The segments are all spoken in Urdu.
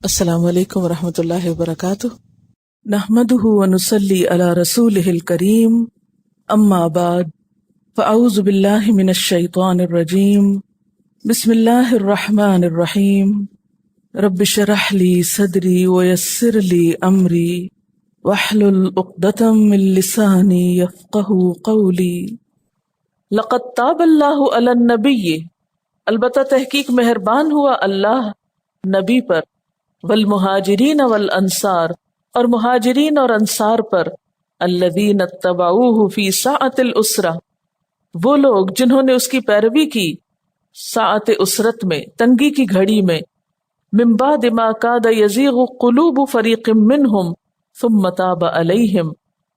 السلام علیکم ورحمۃ اللہ وبرکاتہ۔ نحمدہ ونصلی علی رسولہ الکریم، اما بعد فاعوذ باللہ من الشیطان الرجیم، بسم اللہ الرحمن الرحیم۔ رب اشرح لی صدری ویسر لی امری واحلل عقدۃ من لسانی یفقہوا قولی۔ لقد تاب اللہ علی النبی، البتہ تحقیق مہربان ہوا اللہ نبی پر، والمہاجرین والانصار، اور مہاجرین اور انصار پر، الذین اتبعوہ فی ساعۃ الاسرہ، وہ لوگ جنہوں نے اس کی پیروی کی ساعت اسرت میں، تنگی کی گھڑی میں، من بعد ما کاد یزیغ قلوب فریق منہم ثم تاب علیہم،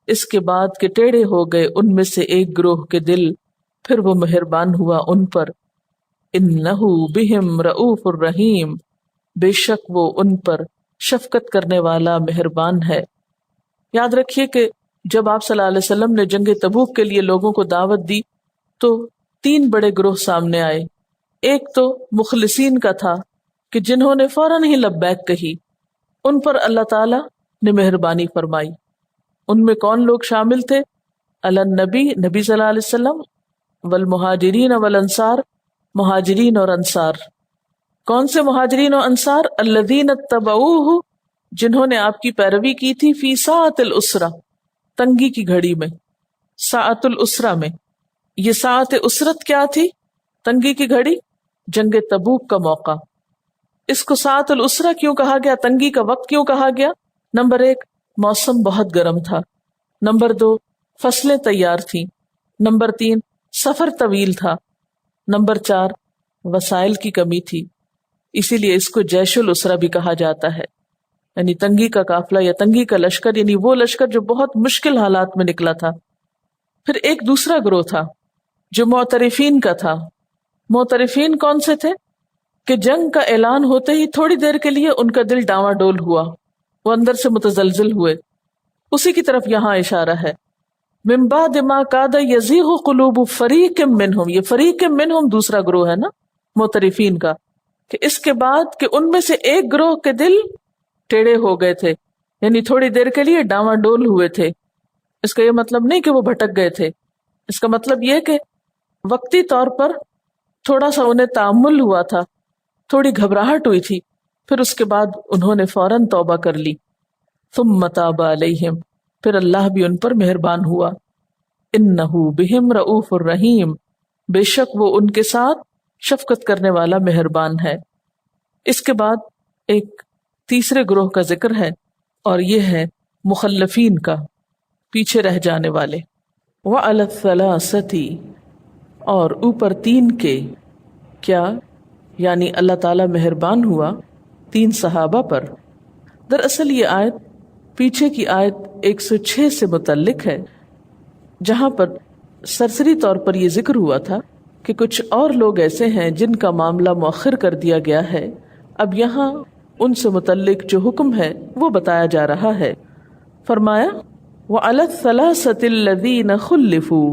اس کے بعد کہ ٹیڑھے ہو گئے ان میں سے ایک گروہ کے دل، پھر وہ مہربان ہوا ان پر۔ انہ بہم رؤوف الرحیم، بے شک وہ ان پر شفقت کرنے والا مہربان ہے۔ یاد رکھیے کہ جب آپ صلی اللہ علیہ وسلم نے جنگ تبوک کے لیے لوگوں کو دعوت دی تو 3 بڑے گروہ سامنے آئے۔ ایک تو مخلصین کا تھا کہ جنہوں نے فوراً ہی لبیک کہی، ان پر اللہ تعالی نے مہربانی فرمائی۔ ان میں کون لوگ شامل تھے؟ نبی صلی اللہ علیہ وسلم، والمہاجرین والانصار، مہاجرین اور انصار۔ کون سے مہاجرین و انصار؟ الذین اتبعوہ، جنہوں نے آپ کی پیروی کی تھی فی ساعۃ الاسرہ، تنگی کی گھڑی میں، ساعۃ الاسرہ میں۔ یہ ساعت اسرت کیا تھی؟ تنگی کی گھڑی، جنگ تبوک کا موقع۔ اس کو ساعت الاسرہ کیوں کہا گیا، تنگی کا وقت کیوں کہا گیا؟ نمبر 1، موسم بہت گرم تھا۔ نمبر 2، فصلیں تیار تھیں۔ نمبر 3، سفر طویل تھا۔ نمبر 4، وسائل کی کمی تھی، اسی لیے اس کو جیش الاسرہ بھی کہا جاتا ہے، یعنی تنگی کا قافلہ یا تنگی کا لشکر، یعنی وہ لشکر جو بہت مشکل حالات میں نکلا تھا۔ پھر ایک دوسرا گروہ تھا جو معترفین کا تھا۔ معترفین کون سے تھے؟ کہ جنگ کا اعلان ہوتے ہی تھوڑی دیر کے لیے ان کا دل ڈاواں ڈول ہوا، وہ اندر سے متزلزل ہوئے، اسی کی طرف یہاں اشارہ ہے۔ من بعد ما کاد یزیغ قلوب فریق منہم، یہ فریق منہم دوسرا گروہ ہے نا معترفین کا، کہ اس کے بعد کہ ان میں سے ایک گروہ کے دل ٹیڑھے ہو گئے تھے، یعنی تھوڑی دیر کے لیے ڈاواں ڈول ہوئے تھے۔ اس کا یہ مطلب نہیں کہ وہ بھٹک گئے تھے، اس کا مطلب یہ کہ وقتی طور پر تھوڑا سا انہیں تأمل ہوا تھا، تھوڑی گھبراہٹ ہوئی تھی، پھر اس کے بعد انہوں نے فوراً توبہ کر لی۔ ثم تاب علیہم، پھر اللہ بھی ان پر مہربان ہوا۔ انہ بہم رؤوف الرحیم، بے شک وہ ان کے ساتھ شفقت کرنے والا مہربان ہے۔ اس کے بعد ایک تیسرے گروہ کا ذکر ہے، اور یہ ہے مخلفین کا، پیچھے رہ جانے والے۔ وعلی الثلاثۃ، اور اوپر 3 کے، کیا یعنی اللہ تعالی مہربان ہوا 3 صحابہ پر۔ دراصل یہ آیت پیچھے کی آیت 106 سے متعلق ہے، جہاں پر سرسری طور پر یہ ذکر ہوا تھا کہ کچھ اور لوگ ایسے ہیں جن کا معاملہ مؤخر کر دیا گیا ہے۔ اب یہاں ان سے متعلق جو حکم ہے وہ بتایا جا رہا ہے۔ فرمایا وَعَلَى الثَّلَاثَةِ الَّذِينَ خُلِّفُوا،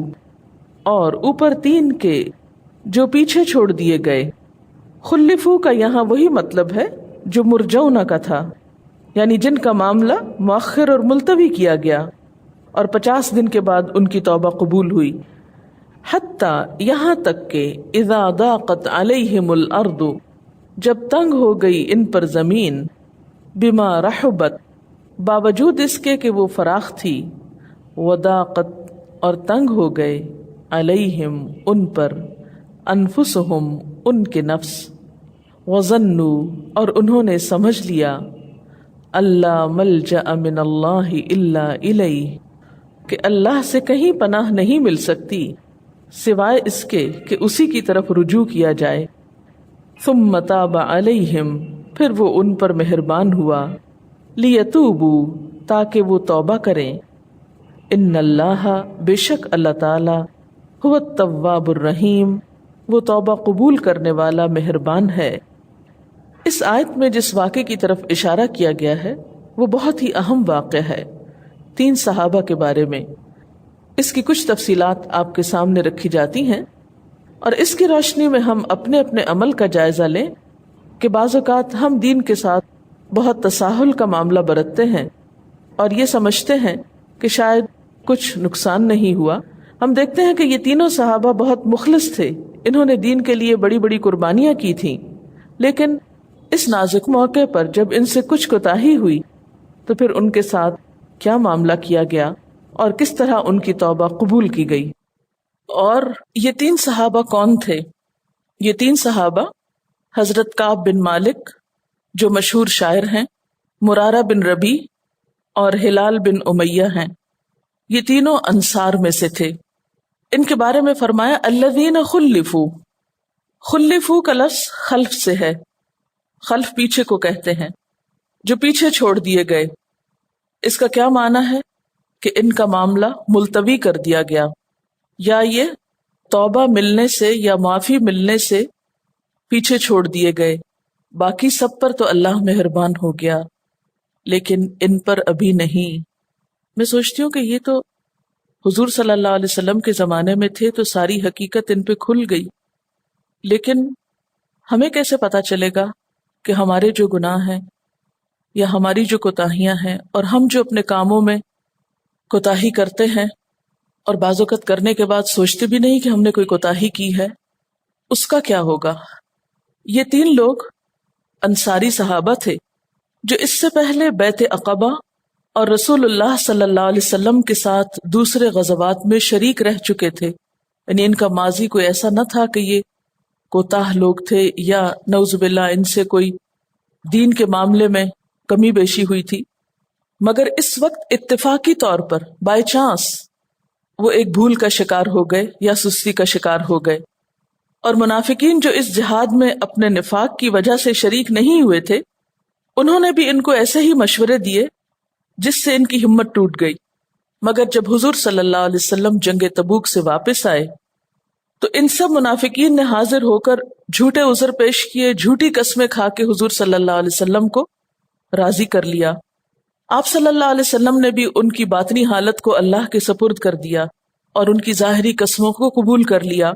اور اوپر 3 کے جو پیچھے چھوڑ دیے گئے۔ خُلِّفُوا کا یہاں وہی مطلب ہے جو مرجونا کا تھا، یعنی جن کا معاملہ مؤخر اور ملتوی کیا گیا اور 50 دن کے بعد ان کی توبہ قبول ہوئی۔ حتیٰ، یہاں تک کہ اذا ضاقت علیہم الارض، جب تنگ ہو گئی ان پر زمین، بما رحبت، باوجود اس کے کہ وہ فراخ تھی، وضاقت، اور تنگ ہو گئے، علیہم، ان پر، انفسہم، ان کے نفس، وظنوا، اور انہوں نے سمجھ لیا، اللہ ملجأ من اللہ الا الیہ، کہ اللہ سے کہیں پناہ نہیں مل سکتی سوائے اس کے کہ اسی کی طرف رجوع کیا جائے۔ ثم تاب علیہم، پھر وہ ان پر مہربان ہوا، لیتوبوا، تاکہ وہ توبہ کریں۔ ان اللہ، بے شک اللہ تعالی، هو التواب الرحیم، وہ توبہ قبول کرنے والا مہربان ہے۔ اس آیت میں جس واقعے کی طرف اشارہ کیا گیا ہے وہ بہت ہی اہم واقعہ ہے 3 صحابہ کے بارے میں۔ اس کی کچھ تفصیلات آپ کے سامنے رکھی جاتی ہیں، اور اس کی روشنی میں ہم اپنے اپنے عمل کا جائزہ لیں کہ بعض اوقات ہم دین کے ساتھ بہت تساہل کا معاملہ برتتے ہیں اور یہ سمجھتے ہیں کہ شاید کچھ نقصان نہیں ہوا۔ ہم دیکھتے ہیں کہ یہ تینوں صحابہ بہت مخلص تھے، انہوں نے دین کے لیے بڑی بڑی قربانیاں کی تھیں، لیکن اس نازک موقع پر جب ان سے کچھ کوتاہی ہوئی تو پھر ان کے ساتھ کیا معاملہ کیا گیا اور کس طرح ان کی توبہ قبول کی گئی۔ اور یہ تین صحابہ کون تھے؟ یہ تین صحابہ حضرت کعب بن مالک جو مشہور شاعر ہیں، مرارہ بن ربیع اور ہلال بن امیہ ہیں۔ یہ تینوں انصار میں سے تھے۔ ان کے بارے میں فرمایا الذین خلفوا، خلفوا کا لفظ خلف سے ہے، خلف پیچھے کو کہتے ہیں، جو پیچھے چھوڑ دیے گئے۔ اس کا کیا معنی ہے کہ ان کا معاملہ ملتوی کر دیا گیا، یا یہ توبہ ملنے سے یا معافی ملنے سے پیچھے چھوڑ دیے گئے، باقی سب پر تو اللہ مہربان ہو گیا لیکن ان پر ابھی نہیں۔ میں سوچتی ہوں کہ یہ تو حضور صلی اللہ علیہ وسلم کے زمانے میں تھے تو ساری حقیقت ان پہ کھل گئی، لیکن ہمیں کیسے پتا چلے گا کہ ہمارے جو گناہ ہیں یا ہماری جو کوتاہیاں ہیں، اور ہم جو اپنے کاموں میں کوتاہی کرتے ہیں اور بعض اوقات کرنے کے بعد سوچتے بھی نہیں کہ ہم نے کوئی کوتاہی کی ہے، اس کا کیا ہوگا؟ یہ تین لوگ انصاری صحابہ تھے جو اس سے پہلے بیعت عقبہ اور رسول اللہ صلی اللہ علیہ وسلم کے ساتھ دوسرے غزوات میں شریک رہ چکے تھے، یعنی ان کا ماضی کوئی ایسا نہ تھا کہ یہ کوتاہ لوگ تھے یا نعوذ باللہ ان سے کوئی دین کے معاملے میں کمی بیشی ہوئی تھی، مگر اس وقت اتفاقی طور پر بائی چانس وہ ایک بھول کا شکار ہو گئے یا سستی کا شکار ہو گئے۔ اور منافقین جو اس جہاد میں اپنے نفاق کی وجہ سے شریک نہیں ہوئے تھے، انہوں نے بھی ان کو ایسے ہی مشورے دیے جس سے ان کی ہمت ٹوٹ گئی۔ مگر جب حضور صلی اللہ علیہ وسلم جنگ تبوک سے واپس آئے تو ان سب منافقین نے حاضر ہو کر جھوٹے عذر پیش کیے، جھوٹی قسمیں کھا کے حضور صلی اللہ علیہ وسلم کو راضی کر لیا۔ آپ صلی اللہ علیہ وسلم نے بھی ان کی باطنی حالت کو اللہ کے سپرد کر دیا اور ان کی ظاہری قسموں کو قبول کر لیا،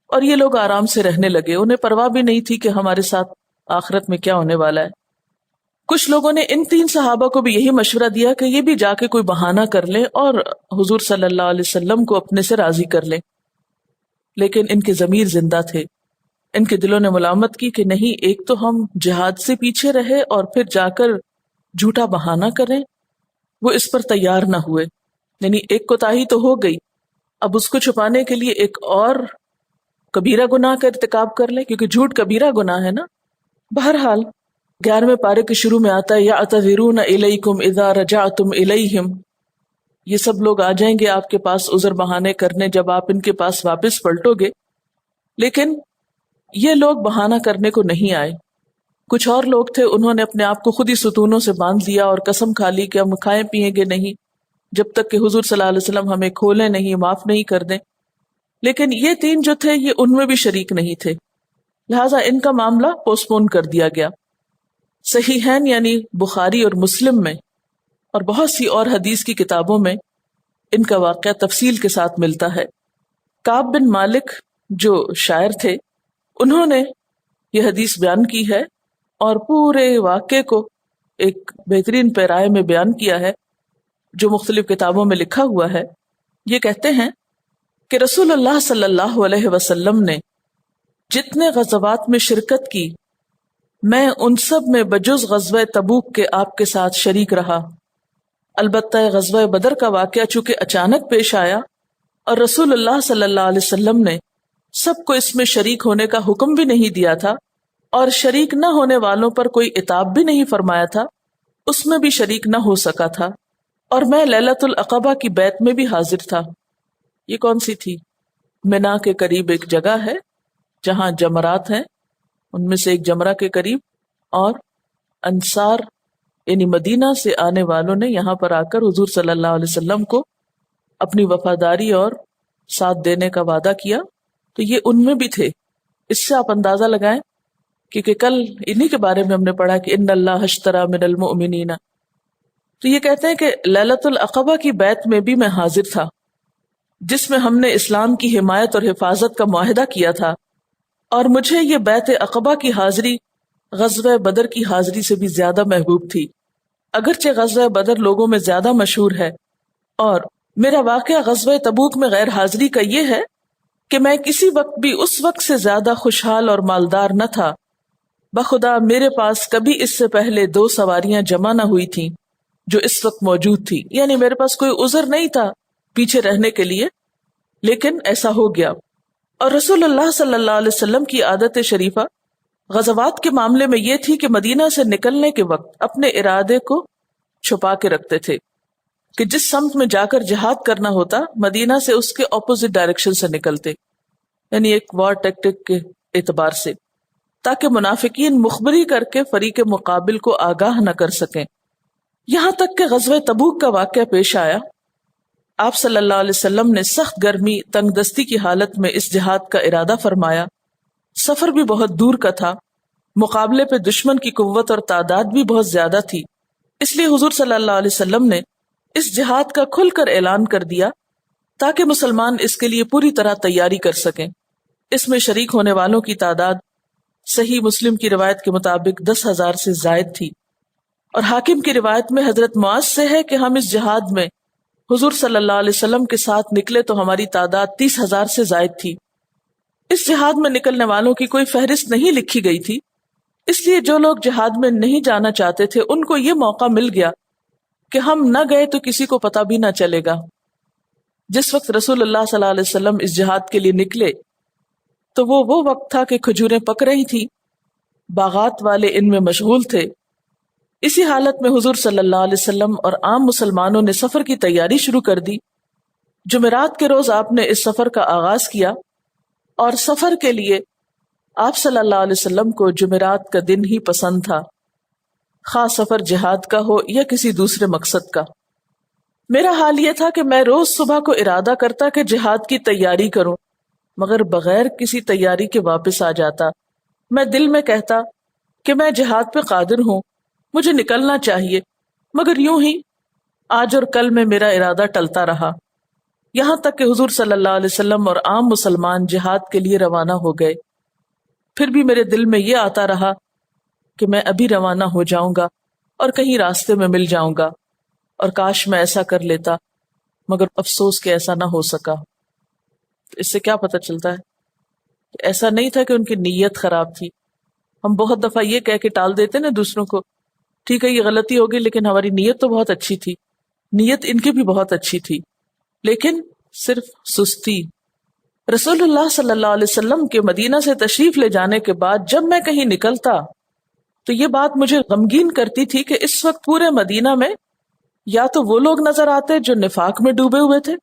اور یہ لوگ آرام سے رہنے لگے، انہیں پرواہ بھی نہیں تھی کہ ہمارے ساتھ آخرت میں کیا ہونے والا ہے۔ کچھ لوگوں نے ان تین صحابہ کو بھی یہی مشورہ دیا کہ یہ بھی جا کے کوئی بہانہ کر لیں اور حضور صلی اللہ علیہ وسلم کو اپنے سے راضی کر لیں، لیکن ان کے ضمیر زندہ تھے، ان کے دلوں نے ملامت کی کہ نہیں، ایک تو ہم جہاد سے پیچھے رہے اور پھر جا کر جھوٹا بہانہ کریں۔ وہ اس پر تیار نہ ہوئے، یعنی ایک کوتاہی تو ہو گئی، اب اس کو چھپانے کے لیے ایک اور کبیرہ گناہ کا ارتکاب کر لیں، کیونکہ جھوٹ کبیرہ گناہ ہے نا۔ بہرحال 11ویں پارے کے شروع میں آتا ہے یعتذرون الیکم اذا رجعتم الیہم، یہ سب لوگ آ جائیں گے آپ کے پاس عذر بہانے کرنے جب آپ ان کے پاس واپس پلٹو گے، لیکن یہ لوگ بہانہ کرنے کو نہیں آئے۔ کچھ اور لوگ تھے، انہوں نے اپنے آپ کو خود ہی ستونوں سے باندھ لیا اور قسم کھا لی کہ ہم کھائیں پیئیں گے نہیں جب تک کہ حضور صلی اللہ علیہ وسلم ہمیں کھولیں نہیں، معاف نہیں کر دیں۔ لیکن یہ تین جو تھے یہ ان میں بھی شریک نہیں تھے، لہٰذا ان کا معاملہ پوسٹ پون کر دیا گیا۔ صحیحین یعنی بخاری اور مسلم میں اور بہت سی اور حدیث کی کتابوں میں ان کا واقعہ تفصیل کے ساتھ ملتا ہے۔ کعب بن مالک جو شاعر تھے، انہوں نے یہ حدیث بیان کی ہے اور پورے واقعے کو ایک بہترین پیرائے میں بیان کیا ہے جو مختلف کتابوں میں لکھا ہوا ہے۔ یہ کہتے ہیں کہ رسول اللہ صلی اللہ علیہ وسلم نے جتنے غزوات میں شرکت کی، میں ان سب میں بجز غزوہ تبوک کے آپ کے ساتھ شریک رہا۔ البتہ غزوہ بدر کا واقعہ چونکہ اچانک پیش آیا اور رسول اللہ صلی اللہ علیہ وسلم نے سب کو اس میں شریک ہونے کا حکم بھی نہیں دیا تھا اور شریک نہ ہونے والوں پر کوئی عتاب بھی نہیں فرمایا تھا، اس میں بھی شریک نہ ہو سکا تھا، اور میں لیلۃ العقبہ کی بیعت میں بھی حاضر تھا۔ یہ کون سی تھی؟ منا کے قریب ایک جگہ ہے جہاں جمرات ہیں، ان میں سے ایک جمرہ کے قریب، اور انصار یعنی مدینہ سے آنے والوں نے یہاں پر آ کر حضور صلی اللہ علیہ وسلم کو اپنی وفاداری اور ساتھ دینے کا وعدہ کیا، تو یہ ان میں بھی تھے۔ اس سے آپ اندازہ لگائیں کیونکہ کل انہی کے بارے میں ہم نے پڑھا کہ ان اللہ اشتری من المؤمنین، تو یہ کہتے ہیں کہ لیلۃ العقبہ کی بیعت میں بھی میں حاضر تھا جس میں ہم نے اسلام کی حمایت اور حفاظت کا معاہدہ کیا تھا، اور مجھے یہ بیعت عقبہ کی حاضری غزوہ بدر کی حاضری سے بھی زیادہ محبوب تھی۔ اگرچہ غزوہ بدر لوگوں میں زیادہ مشہور ہے، اور میرا واقعہ غزوہ تبوک میں غیر حاضری کا یہ ہے کہ میں کسی وقت بھی اس وقت سے زیادہ خوشحال اور مالدار نہ تھا۔ بخدا میرے پاس کبھی اس سے پہلے 2 سواریاں جمع نہ ہوئی تھیں جو اس وقت موجود تھی، یعنی میرے پاس کوئی عذر نہیں تھا پیچھے رہنے کے لیے، لیکن ایسا ہو گیا۔ اور رسول اللہ صلی اللہ علیہ وسلم کی عادت شریفہ غزوات کے معاملے میں یہ تھی کہ مدینہ سے نکلنے کے وقت اپنے ارادے کو چھپا کے رکھتے تھے کہ جس سمت میں جا کر جہاد کرنا ہوتا مدینہ سے اس کے اپوزٹ ڈائریکشن سے نکلتے، یعنی ایک وار ٹیکٹک کے اعتبار سے، تاکہ منافقین مخبری کر کے فریق مقابل کو آگاہ نہ کر سکیں۔ یہاں تک کہ غزوہ تبوک کا واقعہ پیش آیا، آپ صلی اللہ علیہ وسلم نے سخت گرمی تنگ دستی کی حالت میں اس جہاد کا ارادہ فرمایا۔ سفر بھی بہت دور کا تھا، مقابلے پہ دشمن کی قوت اور تعداد بھی بہت زیادہ تھی، اس لیے حضور صلی اللہ علیہ وسلم نے اس جہاد کا کھل کر اعلان کر دیا تاکہ مسلمان اس کے لیے پوری طرح تیاری کر سکیں۔ اس میں شریک ہونے والوں کی تعداد صحیح مسلم کی روایت کے مطابق 10,000 سے زائد تھی، اور حاکم کی روایت میں حضرت معاذ سے ہے کہ ہم اس جہاد میں حضور صلی اللہ علیہ وسلم کے ساتھ نکلے تو ہماری تعداد 30,000 سے زائد تھی۔ اس جہاد میں نکلنے والوں کی کوئی فہرست نہیں لکھی گئی تھی، اس لیے جو لوگ جہاد میں نہیں جانا چاہتے تھے ان کو یہ موقع مل گیا کہ ہم نہ گئے تو کسی کو پتہ بھی نہ چلے گا۔ جس وقت رسول اللہ صلی اللہ علیہ وسلم اس جہاد کے لیے نکلے تو وہ وقت تھا کہ کھجوریں پک رہی تھی، باغات والے ان میں مشغول تھے۔ اسی حالت میں حضور صلی اللہ علیہ وسلم اور عام مسلمانوں نے سفر کی تیاری شروع کر دی۔ جمعرات کے روز آپ نے اس سفر کا آغاز کیا، اور سفر کے لیے آپ صلی اللہ علیہ وسلم کو جمعرات کا دن ہی پسند تھا، خاص سفر جہاد کا ہو یا کسی دوسرے مقصد کا۔ میرا حال یہ تھا کہ میں روز صبح کو ارادہ کرتا کہ جہاد کی تیاری کروں، مگر بغیر کسی تیاری کے واپس آ جاتا۔ میں دل میں کہتا کہ میں جہاد پہ قادر ہوں، مجھے نکلنا چاہیے، مگر یوں ہی آج اور کل میں میرا ارادہ ٹلتا رہا، یہاں تک کہ حضور صلی اللہ علیہ وسلم اور عام مسلمان جہاد کے لیے روانہ ہو گئے۔ پھر بھی میرے دل میں یہ آتا رہا کہ میں ابھی روانہ ہو جاؤں گا اور کہیں راستے میں مل جاؤں گا، اور کاش میں ایسا کر لیتا، مگر افسوس کہ ایسا نہ ہو سکا۔ اس سے کیا پتہ چلتا ہے کہ ایسا نہیں تھا کہ ان کی نیت خراب تھی۔ ہم بہت دفعہ یہ کہہ کے ٹال دیتے نا دوسروں کو، ٹھیک ہے یہ غلطی ہوگی لیکن ہماری نیت تو بہت اچھی تھی، نیت ان کی بھی بہت اچھی تھی، لیکن صرف سستی۔ رسول اللہ صلی اللہ علیہ وسلم کے مدینہ سے تشریف لے جانے کے بعد جب میں کہیں نکلتا تو یہ بات مجھے غمگین کرتی تھی کہ اس وقت پورے مدینہ میں یا تو وہ لوگ نظر آتے جو نفاق میں ڈوبے ہوئے تھے،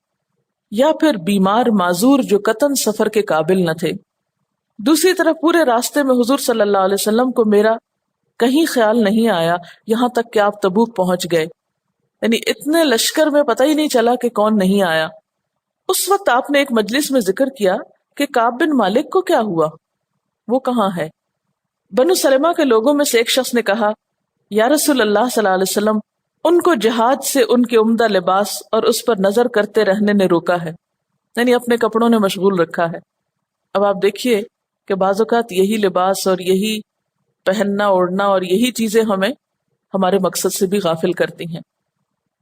یا پھر بیمار معذور جو قطعاً سفر کے قابل نہ تھے۔ دوسری طرف پورے راستے میں حضور صلی اللہ علیہ وسلم کو میرا کہیں خیال نہیں آیا، یہاں تک کہ آپ تبوک پہنچ گئے، یعنی اتنے لشکر میں پتہ ہی نہیں چلا کہ کون نہیں آیا۔ اس وقت آپ نے ایک مجلس میں ذکر کیا کہ کعب بن مالک کو کیا ہوا، وہ کہاں ہے؟ بنو سلمہ کے لوگوں میں سے ایک شخص نے کہا، یا رسول اللہ صلی اللہ علیہ وسلم، ان کو جہاد سے ان کے عمدہ لباس اور اس پر نظر کرتے رہنے نے روکا ہے، یعنی اپنے کپڑوں نے مشغول رکھا ہے۔ اب آپ دیکھیے کہ بعض اوقات یہی لباس اور یہی پہننا اوڑھنا اور یہی چیزیں ہمیں ہمارے مقصد سے بھی غافل کرتی ہیں۔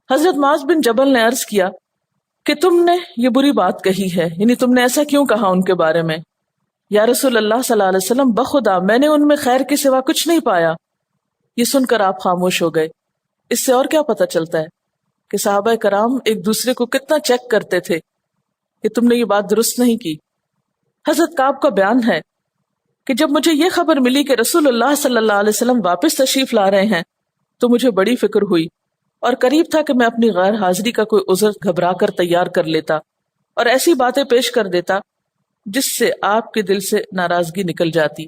حضرت معاذ بن جبل نے عرض کیا کہ تم نے یہ بری بات کہی ہے، یعنی تم نے ایسا کیوں کہا ان کے بارے میں؟ یا رسول اللہ صلی اللہ علیہ وسلم، بخدا میں نے ان میں خیر کے سوا کچھ نہیں پایا۔ یہ سن کر آپ خاموش ہو گئے۔ اس سے اور کیا پتہ چلتا ہے کہ صحابہ کرام ایک دوسرے کو کتنا چیک کرتے تھے کہ تم نے یہ بات درست نہیں کی۔ حضرت کعب کا بیان ہے کہ جب مجھے یہ خبر ملی کہ رسول اللہ صلی اللہ علیہ وسلم واپس تشریف لا رہے ہیں تو مجھے بڑی فکر ہوئی، اور قریب تھا کہ میں اپنی غیر حاضری کا کوئی عذر گھبرا کر تیار کر لیتا اور ایسی باتیں پیش کر دیتا جس سے آپ کے دل سے ناراضگی نکل جاتی،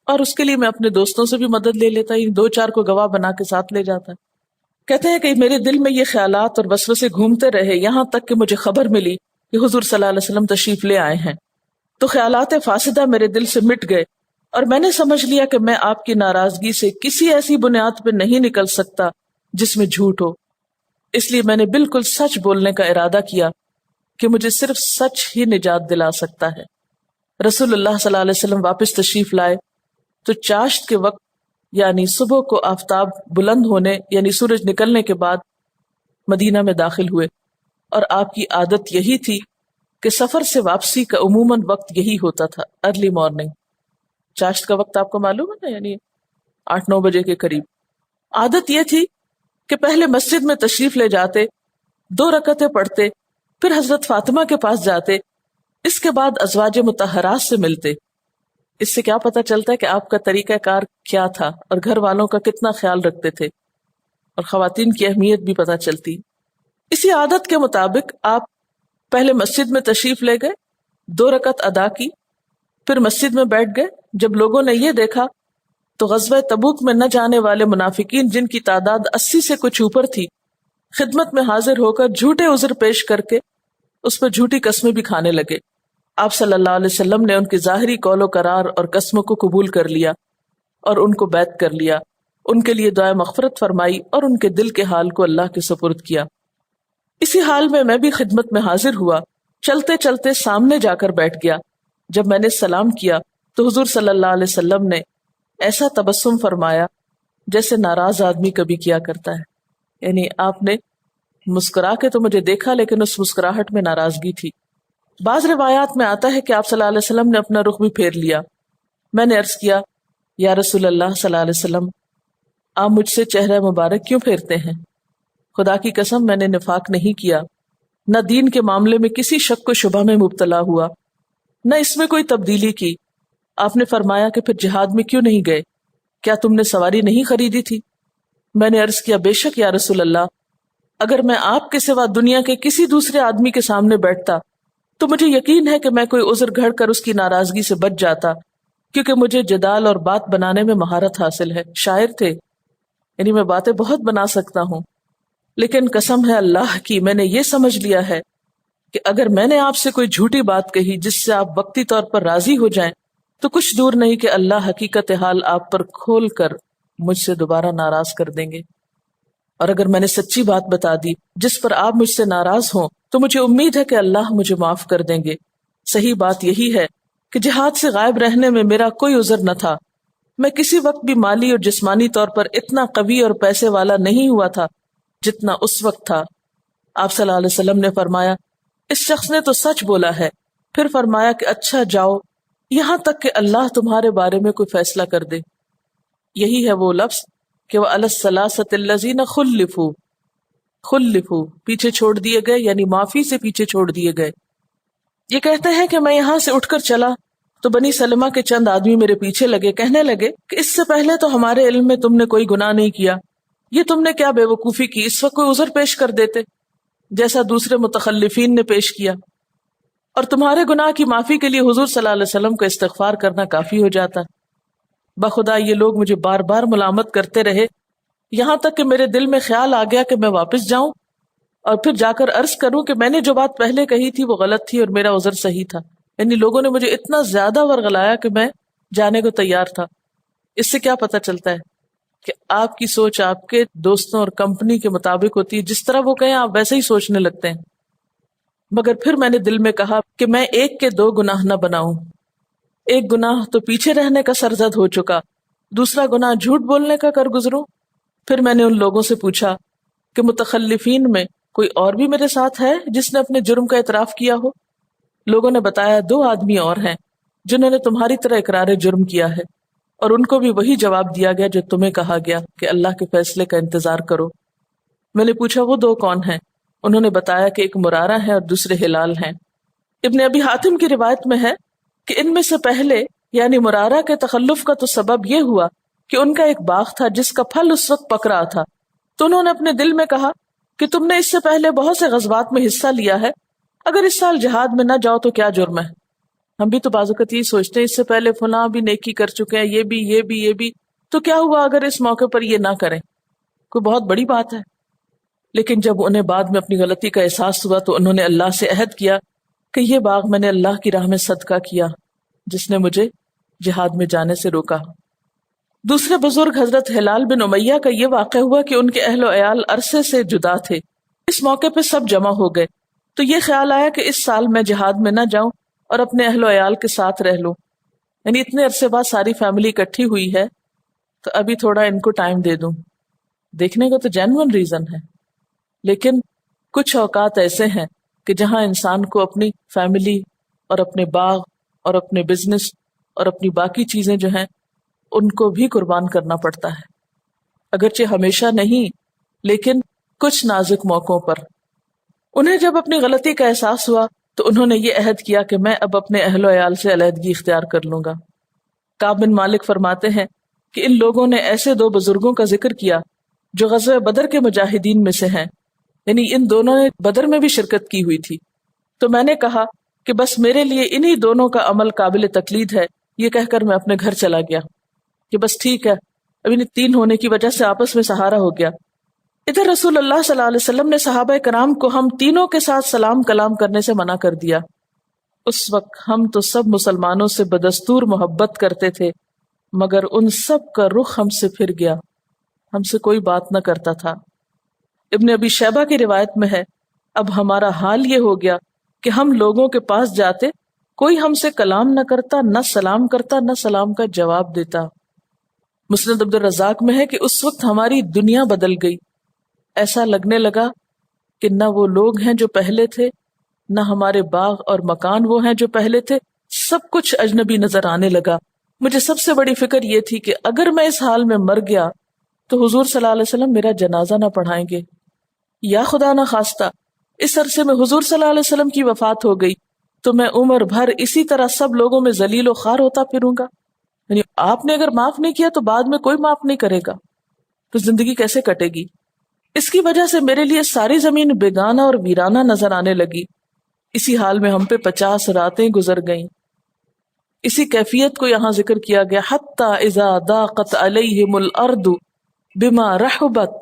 اور اس کے لیے میں اپنے دوستوں سے بھی مدد لے لیتا، 2-4 کو گواہ بنا کے ساتھ لے جاتا۔ کہتے ہیں کہ میرے دل میں یہ خیالات اور وسوسے گھومتے رہے یہاں تک کہ مجھے خبر ملی کہ حضور صلی اللہ علیہ وسلم تشریف لے آئے ہیں، تو خیالات فاسدہ میرے دل سے مٹ گئے، اور میں نے سمجھ لیا کہ میں آپ کی ناراضگی سے کسی ایسی بنیاد پہ نہیں نکل سکتا جس میں جھوٹ ہو، اس لیے میں نے بالکل سچ بولنے کا ارادہ کیا کہ مجھے صرف سچ ہی نجات دلا سکتا ہے۔ رسول اللہ صلی اللہ علیہ وسلم واپس تشریف لائے تو چاشت کے وقت یعنی صبح کو آفتاب بلند ہونے یعنی سورج نکلنے کے بعد مدینہ میں داخل ہوئے، اور آپ کی عادت یہی تھی کہ سفر سے واپسی کا عموماً وقت یہی ہوتا تھا، ارلی مارننگ۔ چاشت کا وقت آپ کو معلوم ہے نا، یعنی 8-9 بجے کے قریب۔ عادت یہ تھی کہ پہلے مسجد میں تشریف لے جاتے، 2 رکعتیں پڑھتے، پھر حضرت فاطمہ کے پاس جاتے، اس کے بعد ازواج مطہرات سے ملتے۔ اس سے کیا پتہ چلتا ہے کہ آپ کا طریقہ کار کیا تھا اور گھر والوں کا کتنا خیال رکھتے تھے، اور خواتین کی اہمیت بھی پتہ چلتی۔ اسی عادت کے مطابق آپ پہلے مسجد میں تشریف لے گئے، 2 رکعت ادا کی، پھر مسجد میں بیٹھ گئے۔ جب لوگوں نے یہ دیکھا تو غزوہ تبوک میں نہ جانے والے منافقین، جن کی تعداد 80 سے کچھ اوپر تھی، خدمت میں حاضر ہو کر جھوٹے عذر پیش کر کے اس پر جھوٹی قسمیں بھی کھانے لگے۔ آپ صلی اللہ علیہ وسلم نے ان کی ظاہری قول و قرار اور قسموں کو قبول کر لیا اور ان کو بیعت کر لیا، ان کے لیے دعائے مغفرت فرمائی اور ان کے دل کے حال کو اللہ کے سپرد کیا۔ اسی حال میں بھی خدمت میں حاضر ہوا، چلتے چلتے سامنے جا کر بیٹھ گیا۔ جب میں نے سلام کیا تو حضور صلی اللہ علیہ وسلم نے ایسا تبسم فرمایا جیسے ناراض آدمی کبھی کیا کرتا ہے، یعنی آپ نے مسکرا کے تو مجھے دیکھا لیکن اس مسکراہٹ میں ناراضگی تھی۔ بعض روایات میں آتا ہے کہ آپ صلی اللہ علیہ وسلم نے اپنا رخ بھی پھیر لیا۔ میں نے عرض کیا، یا رسول اللہ صلی اللہ علیہ وسلم، آپ مجھ سے چہرہ مبارک کیوں پھیرتے ہیں؟ خدا کی قسم میں نے نفاق نہیں کیا، نہ دین کے معاملے میں کسی شک و شبہ میں مبتلا ہوا، نہ اس میں کوئی تبدیلی کی۔ آپ نے فرمایا کہ پھر جہاد میں کیوں نہیں گئے؟ کیا تم نے سواری نہیں خریدی تھی؟ میں نے عرض کیا، بے شک یا رسول اللہ، اگر میں آپ کے سوا دنیا کے کسی دوسرے آدمی کے سامنے بیٹھتا تو مجھے یقین ہے کہ میں کوئی عذر گھڑ کر اس کی ناراضگی سے بچ جاتا، کیونکہ مجھے جدال اور بات بنانے میں مہارت حاصل ہے۔ شاعر تھے، یعنی میں باتیں بہت بنا سکتا ہوں، لیکن قسم ہے اللہ کی، میں نے یہ سمجھ لیا ہے کہ اگر میں نے آپ سے کوئی جھوٹی بات کہی جس سے آپ وقتی طور پر راضی ہو جائیں تو کچھ دور نہیں کہ اللہ حقیقت حال آپ پر کھول کر مجھ سے دوبارہ ناراض کر دیں گے، اور اگر میں نے سچی بات بتا دی جس پر آپ مجھ سے ناراض ہوں تو مجھے امید ہے کہ اللہ مجھے معاف کر دیں گے۔ صحیح بات یہی ہے کہ جہاد سے غائب رہنے میں میرا کوئی عذر نہ تھا، میں کسی وقت بھی مالی اور جسمانی طور پر اتنا قوی اور پیسے والا نہیں ہوا تھا جتنا اس وقت تھا۔ آپ صلی اللہ علیہ وسلم نے فرمایا، اس شخص نے تو سچ بولا ہے۔ پھر فرمایا کہ اچھا جاؤ، یہاں تک کہ اللہ تمہارے بارے میں کوئی فیصلہ کر دے۔ یہی ہے وہ لفظ کہ وہ علی الثلاثۃ الذین خلفوا، خلفوا پیچھے چھوڑ دیے گئے، یعنی معافی سے پیچھے چھوڑ دیے گئے۔ یہ کہتے ہیں کہ میں یہاں سے اٹھ کر چلا تو بنی سلمہ کے چند آدمی میرے پیچھے لگے، کہنے لگے کہ اس سے پہلے تو ہمارے علم میں تم نے کوئی گناہ نہیں کیا، یہ تم نے کیا بے وقوفی کی، اس وقت کوئی عذر پیش کر دیتے جیسا دوسرے متخلفین نے پیش کیا، اور تمہارے گناہ کی معافی کے لیے حضور صلی اللہ علیہ وسلم کا استغفار کرنا کافی ہو جاتا۔ بخدا یہ لوگ مجھے بار بار ملامت کرتے رہے، یہاں تک کہ میرے دل میں خیال آ گیا کہ میں واپس جاؤں اور پھر جا کر عرض کروں کہ میں نے جو بات پہلے کہی تھی وہ غلط تھی اور میرا عذر صحیح تھا۔ یعنی لوگوں نے مجھے اتنا زیادہ ورغلایا کہ میں جانے کو تیار تھا۔ اس سے کیا پتہ چلتا ہے کہ آپ کی سوچ آپ کے دوستوں اور کمپنی کے مطابق ہوتی ہے، جس طرح وہ کہیں آپ ویسے ہی سوچنے لگتے ہیں۔ مگر پھر میں نے دل میں کہا کہ میں ایک کے 2 گناہ نہ بناؤں، ایک گناہ تو پیچھے رہنے کا سرزد ہو چکا، دوسرا گناہ جھوٹ بولنے کا کر گزروں۔ پھر میں نے ان لوگوں سے پوچھا کہ متخلفین میں کوئی اور بھی میرے ساتھ ہے جس نے اپنے جرم کا اعتراف کیا ہو؟ لوگوں نے بتایا 2 آدمی اور ہیں جنہوں نے تمہاری طرح اقرار جرم کیا ہے، اور ان کو بھی وہی جواب دیا گیا جو تمہیں کہا گیا کہ اللہ کے فیصلے کا انتظار کرو۔ میں نے پوچھا وہ 2 کون ہیں؟ انہوں نے بتایا کہ ایک مرارہ ہے اور دوسرے ہلال ہیں۔ ابن ابی حاتم کی روایت میں ہے کہ ان میں سے پہلے یعنی مرارہ کے تخلف کا تو سبب یہ ہوا کہ ان کا ایک باغ تھا جس کا پھل اس وقت پک رہا تھا، تو انہوں نے اپنے دل میں کہا کہ تم نے اس سے پہلے بہت سے غزوات میں حصہ لیا ہے، اگر اس سال جہاد میں نہ جاؤ تو کیا جرم ہے؟ ہم بھی تو بعض اوقات یہ سوچتے ہیں اس سے پہلے فلاں بھی نیکی کر چکے ہیں، یہ بھی، تو کیا ہوا اگر اس موقع پر یہ نہ کریں؟ کوئی بہت بڑی بات ہے۔ لیکن جب انہیں بعد میں اپنی غلطی کا احساس ہوا تو انہوں نے اللہ سے عہد کیا کہ یہ باغ میں نے اللہ کی راہ میں صدقہ کیا جس نے مجھے جہاد میں جانے سے روکا۔ دوسرے بزرگ حضرت ہلال بن امیہ کا یہ واقعہ ہوا کہ ان کے اہل و عیال عرصے سے جدا تھے، اس موقع پہ سب جمع ہو گئے تو یہ خیال آیا کہ اس سال میں جہاد میں نہ جاؤں اور اپنے اہل و عیال کے ساتھ رہ لوں، یعنی اتنے عرصے بعد ساری فیملی اکٹھی ہوئی ہے تو ابھی تھوڑا ان کو ٹائم دے دوں. دیکھنے کو تو جینوئن ریزن ہے، لیکن کچھ اوقات ایسے ہیں کہ جہاں انسان کو اپنی فیملی اور اپنے باغ اور اپنے بزنس اور اپنی باقی چیزیں جو ہیں ان کو بھی قربان کرنا پڑتا ہے، اگرچہ ہمیشہ نہیں لیکن کچھ نازک موقعوں پر. انہیں جب اپنی غلطی کا احساس ہوا تو انہوں نے یہ عہد کیا کہ میں اب اپنے اہل و عیال سے علیحدگی اختیار کر لوں گا. کعب بن مالک فرماتے ہیں کہ ان لوگوں نے ایسے دو بزرگوں کا ذکر کیا جو غزوہ بدر کے مجاہدین میں سے ہیں، یعنی ان دونوں نے بدر میں بھی شرکت کی ہوئی تھی. تو میں نے کہا کہ بس میرے لیے انہی دونوں کا عمل قابل تقلید ہے. یہ کہہ کر میں اپنے گھر چلا گیا کہ بس ٹھیک ہے، اب انہیں تین ہونے کی وجہ سے آپس میں سہارا ہو گیا. ادھر رسول اللہ صلی اللہ علیہ وسلم نے صحابہ کرام کو ہم تینوں کے ساتھ سلام کلام کرنے سے منع کر دیا. اس وقت ہم تو سب مسلمانوں سے بدستور محبت کرتے تھے، مگر ان سب کا رخ ہم سے پھر گیا، ہم سے کوئی بات نہ کرتا تھا. ابن ابی شیبہ کی روایت میں ہے اب ہمارا حال یہ ہو گیا کہ ہم لوگوں کے پاس جاتے، کوئی ہم سے کلام نہ کرتا، نہ سلام کرتا، نہ سلام کا جواب دیتا. مسند عبد الرزاق میں ہے کہ اس وقت ہماری دنیا بدل گئی، ایسا لگنے لگا کہ نہ وہ لوگ ہیں جو پہلے تھے، نہ ہمارے باغ اور مکان وہ ہیں جو پہلے تھے، سب کچھ اجنبی نظر آنے لگا. مجھے سب سے بڑی فکر یہ تھی کہ اگر میں اس حال میں مر گیا تو حضور صلی اللہ علیہ وسلم میرا جنازہ نہ پڑھائیں گے، یا خدا نہ خواستہ اس عرصے میں حضور صلی اللہ علیہ وسلم کی وفات ہو گئی تو میں عمر بھر اسی طرح سب لوگوں میں ذلیل و خوار ہوتا پھروں گا. یعنی آپ نے اگر معاف نہیں کیا تو بعد میں کوئی معاف نہیں کرے گا، تو زندگی کیسے کٹے گی؟ اس کی وجہ سے میرے لیے ساری زمین بیگانہ اور ویرانہ نظر آنے لگی. اسی حال میں ہم پہ 50 راتیں گزر گئیں. اسی کیفیت کو یہاں ذکر کیا گیا، حتی اذا ضاقت علیہم الارض بما رحبت،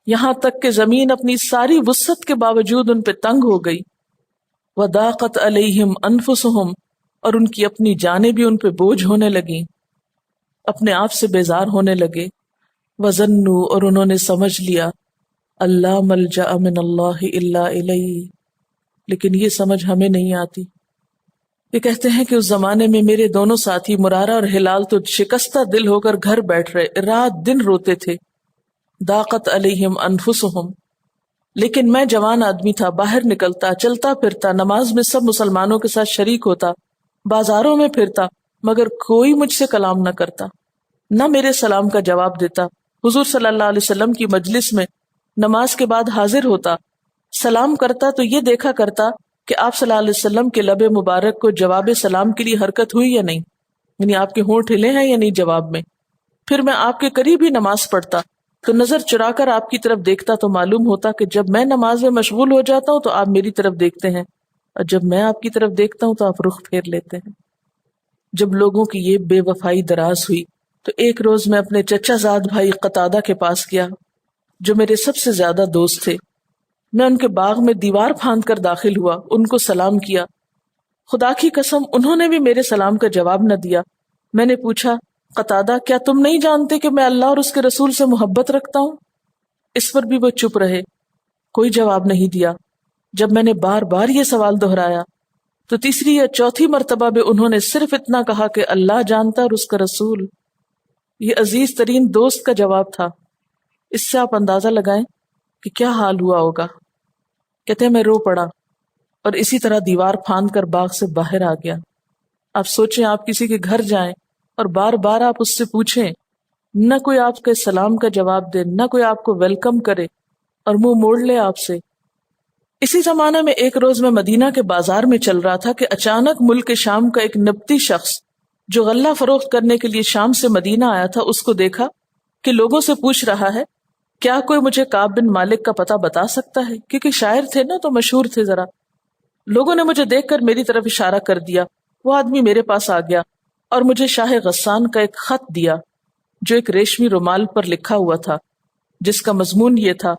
یہاں تک کہ زمین اپنی ساری وسعت کے باوجود ان پہ تنگ ہو گئی. وضاقت علیہم انفسہم، اور ان کی اپنی جانیں بھی ان پہ بوجھ ہونے لگیں، اپنے آپ سے بیزار ہونے لگے. وظنوا، اور انہوں نے سمجھ لیا، اللہ ملجأ من اللہ الا الیہ، لیکن یہ سمجھ ہمیں نہیں آتی. یہ کہتے ہیں کہ اس زمانے میں میرے دونوں ساتھی مرارہ اور ہلال تو شکستہ دل ہو کر گھر بیٹھ رہے، رات دن روتے تھے. ضاقت علیہم انفسہم، لیکن میں جوان آدمی تھا، باہر نکلتا، چلتا پھرتا، نماز میں سب مسلمانوں کے ساتھ شریک ہوتا، بازاروں میں پھرتا، مگر کوئی مجھ سے کلام نہ کرتا، نہ میرے سلام کا جواب دیتا. حضور صلی اللہ علیہ وسلم کی مجلس میں نماز کے بعد حاضر ہوتا، سلام کرتا تو یہ دیکھا کرتا کہ آپ صلی اللہ علیہ وسلم کے لب مبارک کو جواب سلام کے لیے حرکت ہوئی یا نہیں، یعنی آپ کے ہونٹ ہلے ہیں یا نہیں جواب میں. پھر میں آپ کے قریب ہی نماز پڑھتا تو نظر چرا کر آپ کی طرف دیکھتا تو معلوم ہوتا کہ جب میں نماز میں مشغول ہو جاتا ہوں تو آپ میری طرف دیکھتے ہیں، اور جب میں آپ کی طرف دیکھتا ہوں تو آپ رخ پھیر لیتے ہیں. جب لوگوں کی یہ بے وفائی دراز ہوئی تو ایک روز میں اپنے چچا زاد بھائی قتادہ کے پاس گیا جو میرے سب سے زیادہ دوست تھے. میں ان کے باغ میں دیوار پھاند کر داخل ہوا، ان کو سلام کیا. خدا کی قسم انہوں نے بھی میرے سلام کا جواب نہ دیا. میں نے پوچھا، قتادہ کیا تم نہیں جانتے کہ میں اللہ اور اس کے رسول سے محبت رکھتا ہوں؟ اس پر بھی وہ چپ رہے، کوئی جواب نہیں دیا. جب میں نے بار بار یہ سوال دہرایا تو تیسری یا چوتھی مرتبہ بھی انہوں نے صرف اتنا کہا کہ اللہ جانتا اور اس کا رسول. یہ عزیز ترین دوست کا جواب تھا. اس سے آپ اندازہ لگائیں کہ کیا حال ہوا ہوگا. کہتے ہیں میں رو پڑا اور اسی طرح دیوار پھاند کر باغ سے باہر آ گیا. آپ سوچیں آپ کسی کے گھر جائیں اور بار بار آپ اس سے پوچھیں، نہ کوئی آپ کے سلام کا جواب دے، نہ کوئی آپ کو ویلکم کرے اور منہ موڑ لے آپ سے. اسی زمانے میں ایک روز میں مدینہ کے بازار میں چل رہا تھا کہ اچانک ملک شام کا ایک نبطی شخص جو غلہ فروخت کرنے کے لیے شام سے مدینہ آیا تھا، اس کو دیکھا کہ لوگوں سے پوچھ رہا ہے کیا کوئی مجھے کعب بن مالک کا پتہ بتا سکتا ہے، کیونکہ شاعر تھے نا تو مشہور تھے. ذرا لوگوں نے مجھے دیکھ کر میری طرف اشارہ کر دیا. وہ آدمی میرے پاس آ گیا اور مجھے شاہ غسان کا ایک خط دیا جو ایک ریشمی رومال پر لکھا ہوا تھا، جس کا مضمون یہ تھا،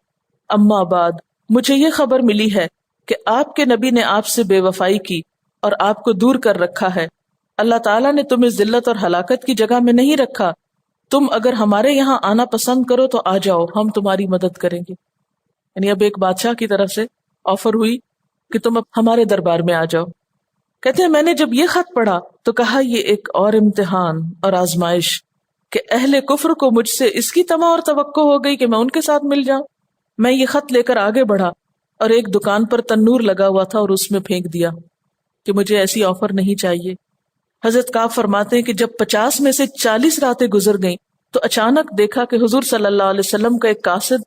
اما بعد، مجھے یہ خبر ملی ہے کہ آپ کے نبی نے آپ سے بے وفائی کی اور آپ کو دور کر رکھا ہے. اللہ تعالیٰ نے تمہیں ذلت اور ہلاکت کی جگہ میں نہیں رکھا. تم اگر ہمارے یہاں آنا پسند کرو تو آ جاؤ، ہم تمہاری مدد کریں گے. یعنی اب ایک بادشاہ کی طرف سے آفر ہوئی کہ تم اب ہمارے دربار میں آ جاؤ. کہتے ہیں میں نے جب یہ خط پڑھا تو کہا یہ ایک اور امتحان اور آزمائش کہ اہل کفر کو مجھ سے اس کی طمع اور توقع ہو گئی کہ میں ان کے ساتھ مل جاؤں۔ میں یہ خط لے کر آگے بڑھا اور ایک دکان پر تنور لگا ہوا تھا اور اس میں پھینک دیا کہ مجھے ایسی آفر نہیں چاہیے۔ حضرت کعب فرماتے ہیں کہ جب 50 میں سے 40 راتیں گزر گئیں تو اچانک دیکھا کہ حضور صلی اللہ علیہ وسلم کا ایک قاصد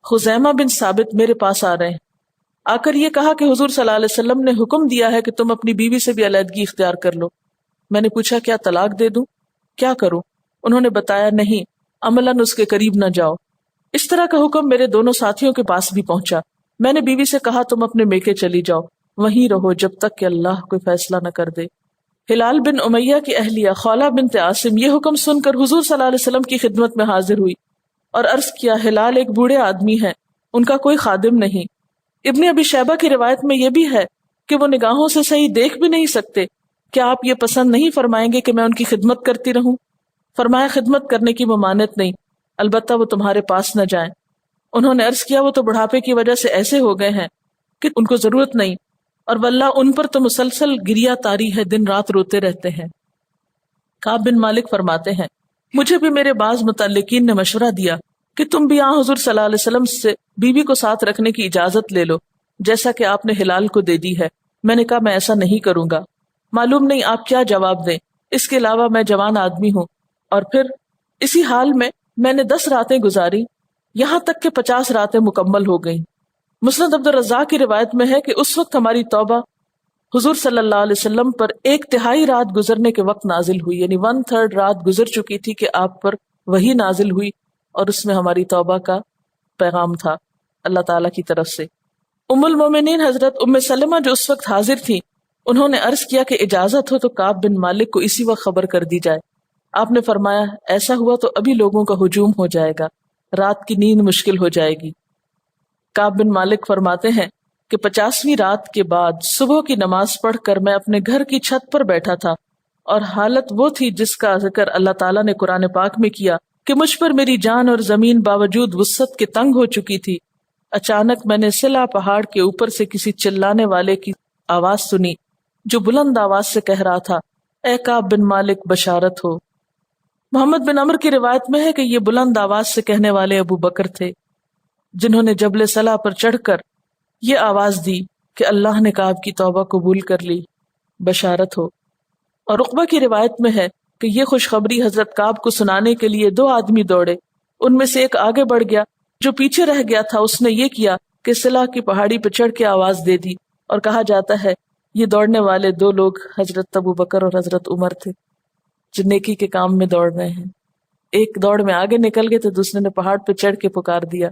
خزیمہ بن ثابت میرے پاس آ رہے ہیں۔ آ کر یہ کہا کہ حضور صلی اللہ علیہ وسلم نے حکم دیا ہے کہ تم اپنی بیوی سے بھی علیحدگی اختیار کر لو۔ میں نے پوچھا کیا طلاق دے دوں، کیا کروں؟ انہوں نے بتایا نہیں، عملاً اس کے قریب نہ جاؤ۔ اس طرح کا حکم میرے دونوں ساتھیوں کے پاس بھی پہنچا۔ میں نے بیوی سے کہا تم اپنے میکے چلی جاؤ، وہیں رہو جب تک کہ اللہ کوئی فیصلہ نہ کر دے۔ ہلال بن امیہ کی اہلیہ خولہ بنت عاصم یہ حکم سن کر حضور صلی اللہ علیہ وسلم کی خدمت میں حاضر ہوئی اور عرض کیا ہلال ایک بوڑھے آدمی ہیں، ان کا کوئی خادم نہیں۔ ابن ابی شیبہ کی روایت میں یہ بھی ہے کہ وہ نگاہوں سے صحیح دیکھ بھی نہیں سکتے، کیا آپ یہ پسند نہیں فرمائیں گے کہ میں ان کی خدمت کرتی رہوں؟ فرمایا خدمت کرنے کی ممانعت نہیں، البتہ وہ تمہارے پاس نہ جائیں۔ انہوں نے عرض کیا وہ تو بڑھاپے کی وجہ سے ایسے ہو گئے ہیں کہ ان کو ضرورت نہیں، اور واللہ ان پر تو مسلسل گریہ تاری ہے، دن رات روتے رہتے ہیں۔ کعب بن مالک فرماتے ہیں مجھے بھی میرے بعض متعلقین نے مشورہ دیا کہ تم بھی حضور صلی اللہ علیہ وسلم سے بیوی کو ساتھ رکھنے کی اجازت لے لو جیسا کہ آپ نے ہلال کو دے دی ہے۔ میں نے کہا میں ایسا نہیں کروں گا، معلوم نہیں آپ کیا جواب دیں، اس کے علاوہ میں جوان آدمی ہوں، اور پھر اسی حال میں نے 10 راتیں گزاری، یہاں تک کہ 50 راتیں مکمل ہو گئیں۔ مسند عبد الرزاق کی روایت میں ہے کہ اس وقت ہماری توبہ حضور صلی اللہ علیہ وسلم پر 1/3 رات گزرنے کے وقت نازل ہوئی، یعنی 1/3 رات گزر چکی تھی کہ آپ پر وہی نازل ہوئی، اور اس میں ہماری توبہ کا پیغام تھا اللہ تعالیٰ کی طرف سے۔ ام المومنین حضرت ام سلمہ جو اس وقت حاضر تھی، انہوں نے عرض کیا کہ اجازت ہو تو کعب بن مالک کو اسی وقت خبر کر دی جائے۔ آپ نے فرمایا ایسا ہوا تو ابھی لوگوں کا ہجوم ہو جائے گا، رات کی نیند مشکل ہو جائے گی۔ کعب بن مالک فرماتے ہیں کہ 50ویں رات کے بعد صبح کی نماز پڑھ کر میں اپنے گھر کی چھت پر بیٹھا تھا، اور حالت وہ تھی جس کا ذکر اللہ تعالیٰ نے قرآن پاک میں کیا کہ مجھ پر میری جان اور زمین باوجود وسعت کے تنگ ہو چکی تھی۔ اچانک میں نے سلا پہاڑ کے اوپر سے کسی چلانے والے کی آواز سنی جو بلند آواز سے کہہ رہا تھا اے کعب بن مالک بشارت ہو۔ محمد بن عمر کی روایت میں ہے کہ یہ بلند آواز سے کہنے والے ابو بکر تھے، جنہوں نے جبل صلا پر چڑھ کر یہ آواز دی کہ اللہ نے کعب کی توبہ قبول کر لی، بشارت ہو۔ اور عقبہ کی روایت میں ہے کہ یہ خوشخبری حضرت کعب کو سنانے کے لیے 2 آدمی دوڑے، ان میں سے ایک آگے بڑھ گیا، جو پیچھے رہ گیا تھا اس نے یہ کیا کہ صلا کی پہاڑی پہ چڑھ کے آواز دے دی، اور کہا جاتا ہے یہ دوڑنے والے 2 لوگ حضرت ابو بکر اور حضرت عمر تھے جو نیکی کے کام میں دوڑ رہے ہیں۔ ایک دوڑ میں آگے نکل گئے تو دوسرے نے پہاڑ پہ چڑھ کے پکار دیا۔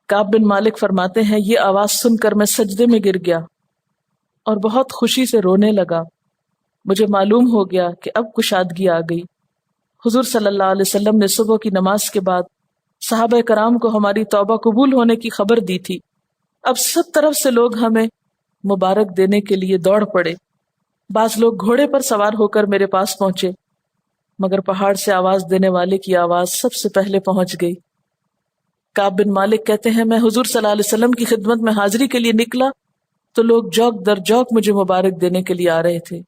کعب بن مالک فرماتے ہیں یہ آواز سن کر میں سجدے میں گر گیا اور بہت خوشی سے رونے لگا۔ مجھے معلوم ہو گیا کہ اب کشادگی آ گئی۔ حضور صلی اللہ علیہ وسلم نے صبح کی نماز کے بعد صحابہ کرام کو ہماری توبہ قبول ہونے کی خبر دی تھی۔ اب سب طرف سے لوگ ہمیں مبارک دینے کے لیے دوڑ پڑے۔ بعض لوگ گھوڑے پر سوار ہو کر میرے پاس پہنچے، مگر پہاڑ سے آواز دینے والے کی آواز سب سے پہلے پہنچ گئی۔ کعب بن مالک کہتے ہیں میں حضور صلی اللہ علیہ وسلم کی خدمت میں حاضری کے لیے نکلا تو لوگ جوک در جوک مجھے مبارک دینے کے لیے آ رہے تھے۔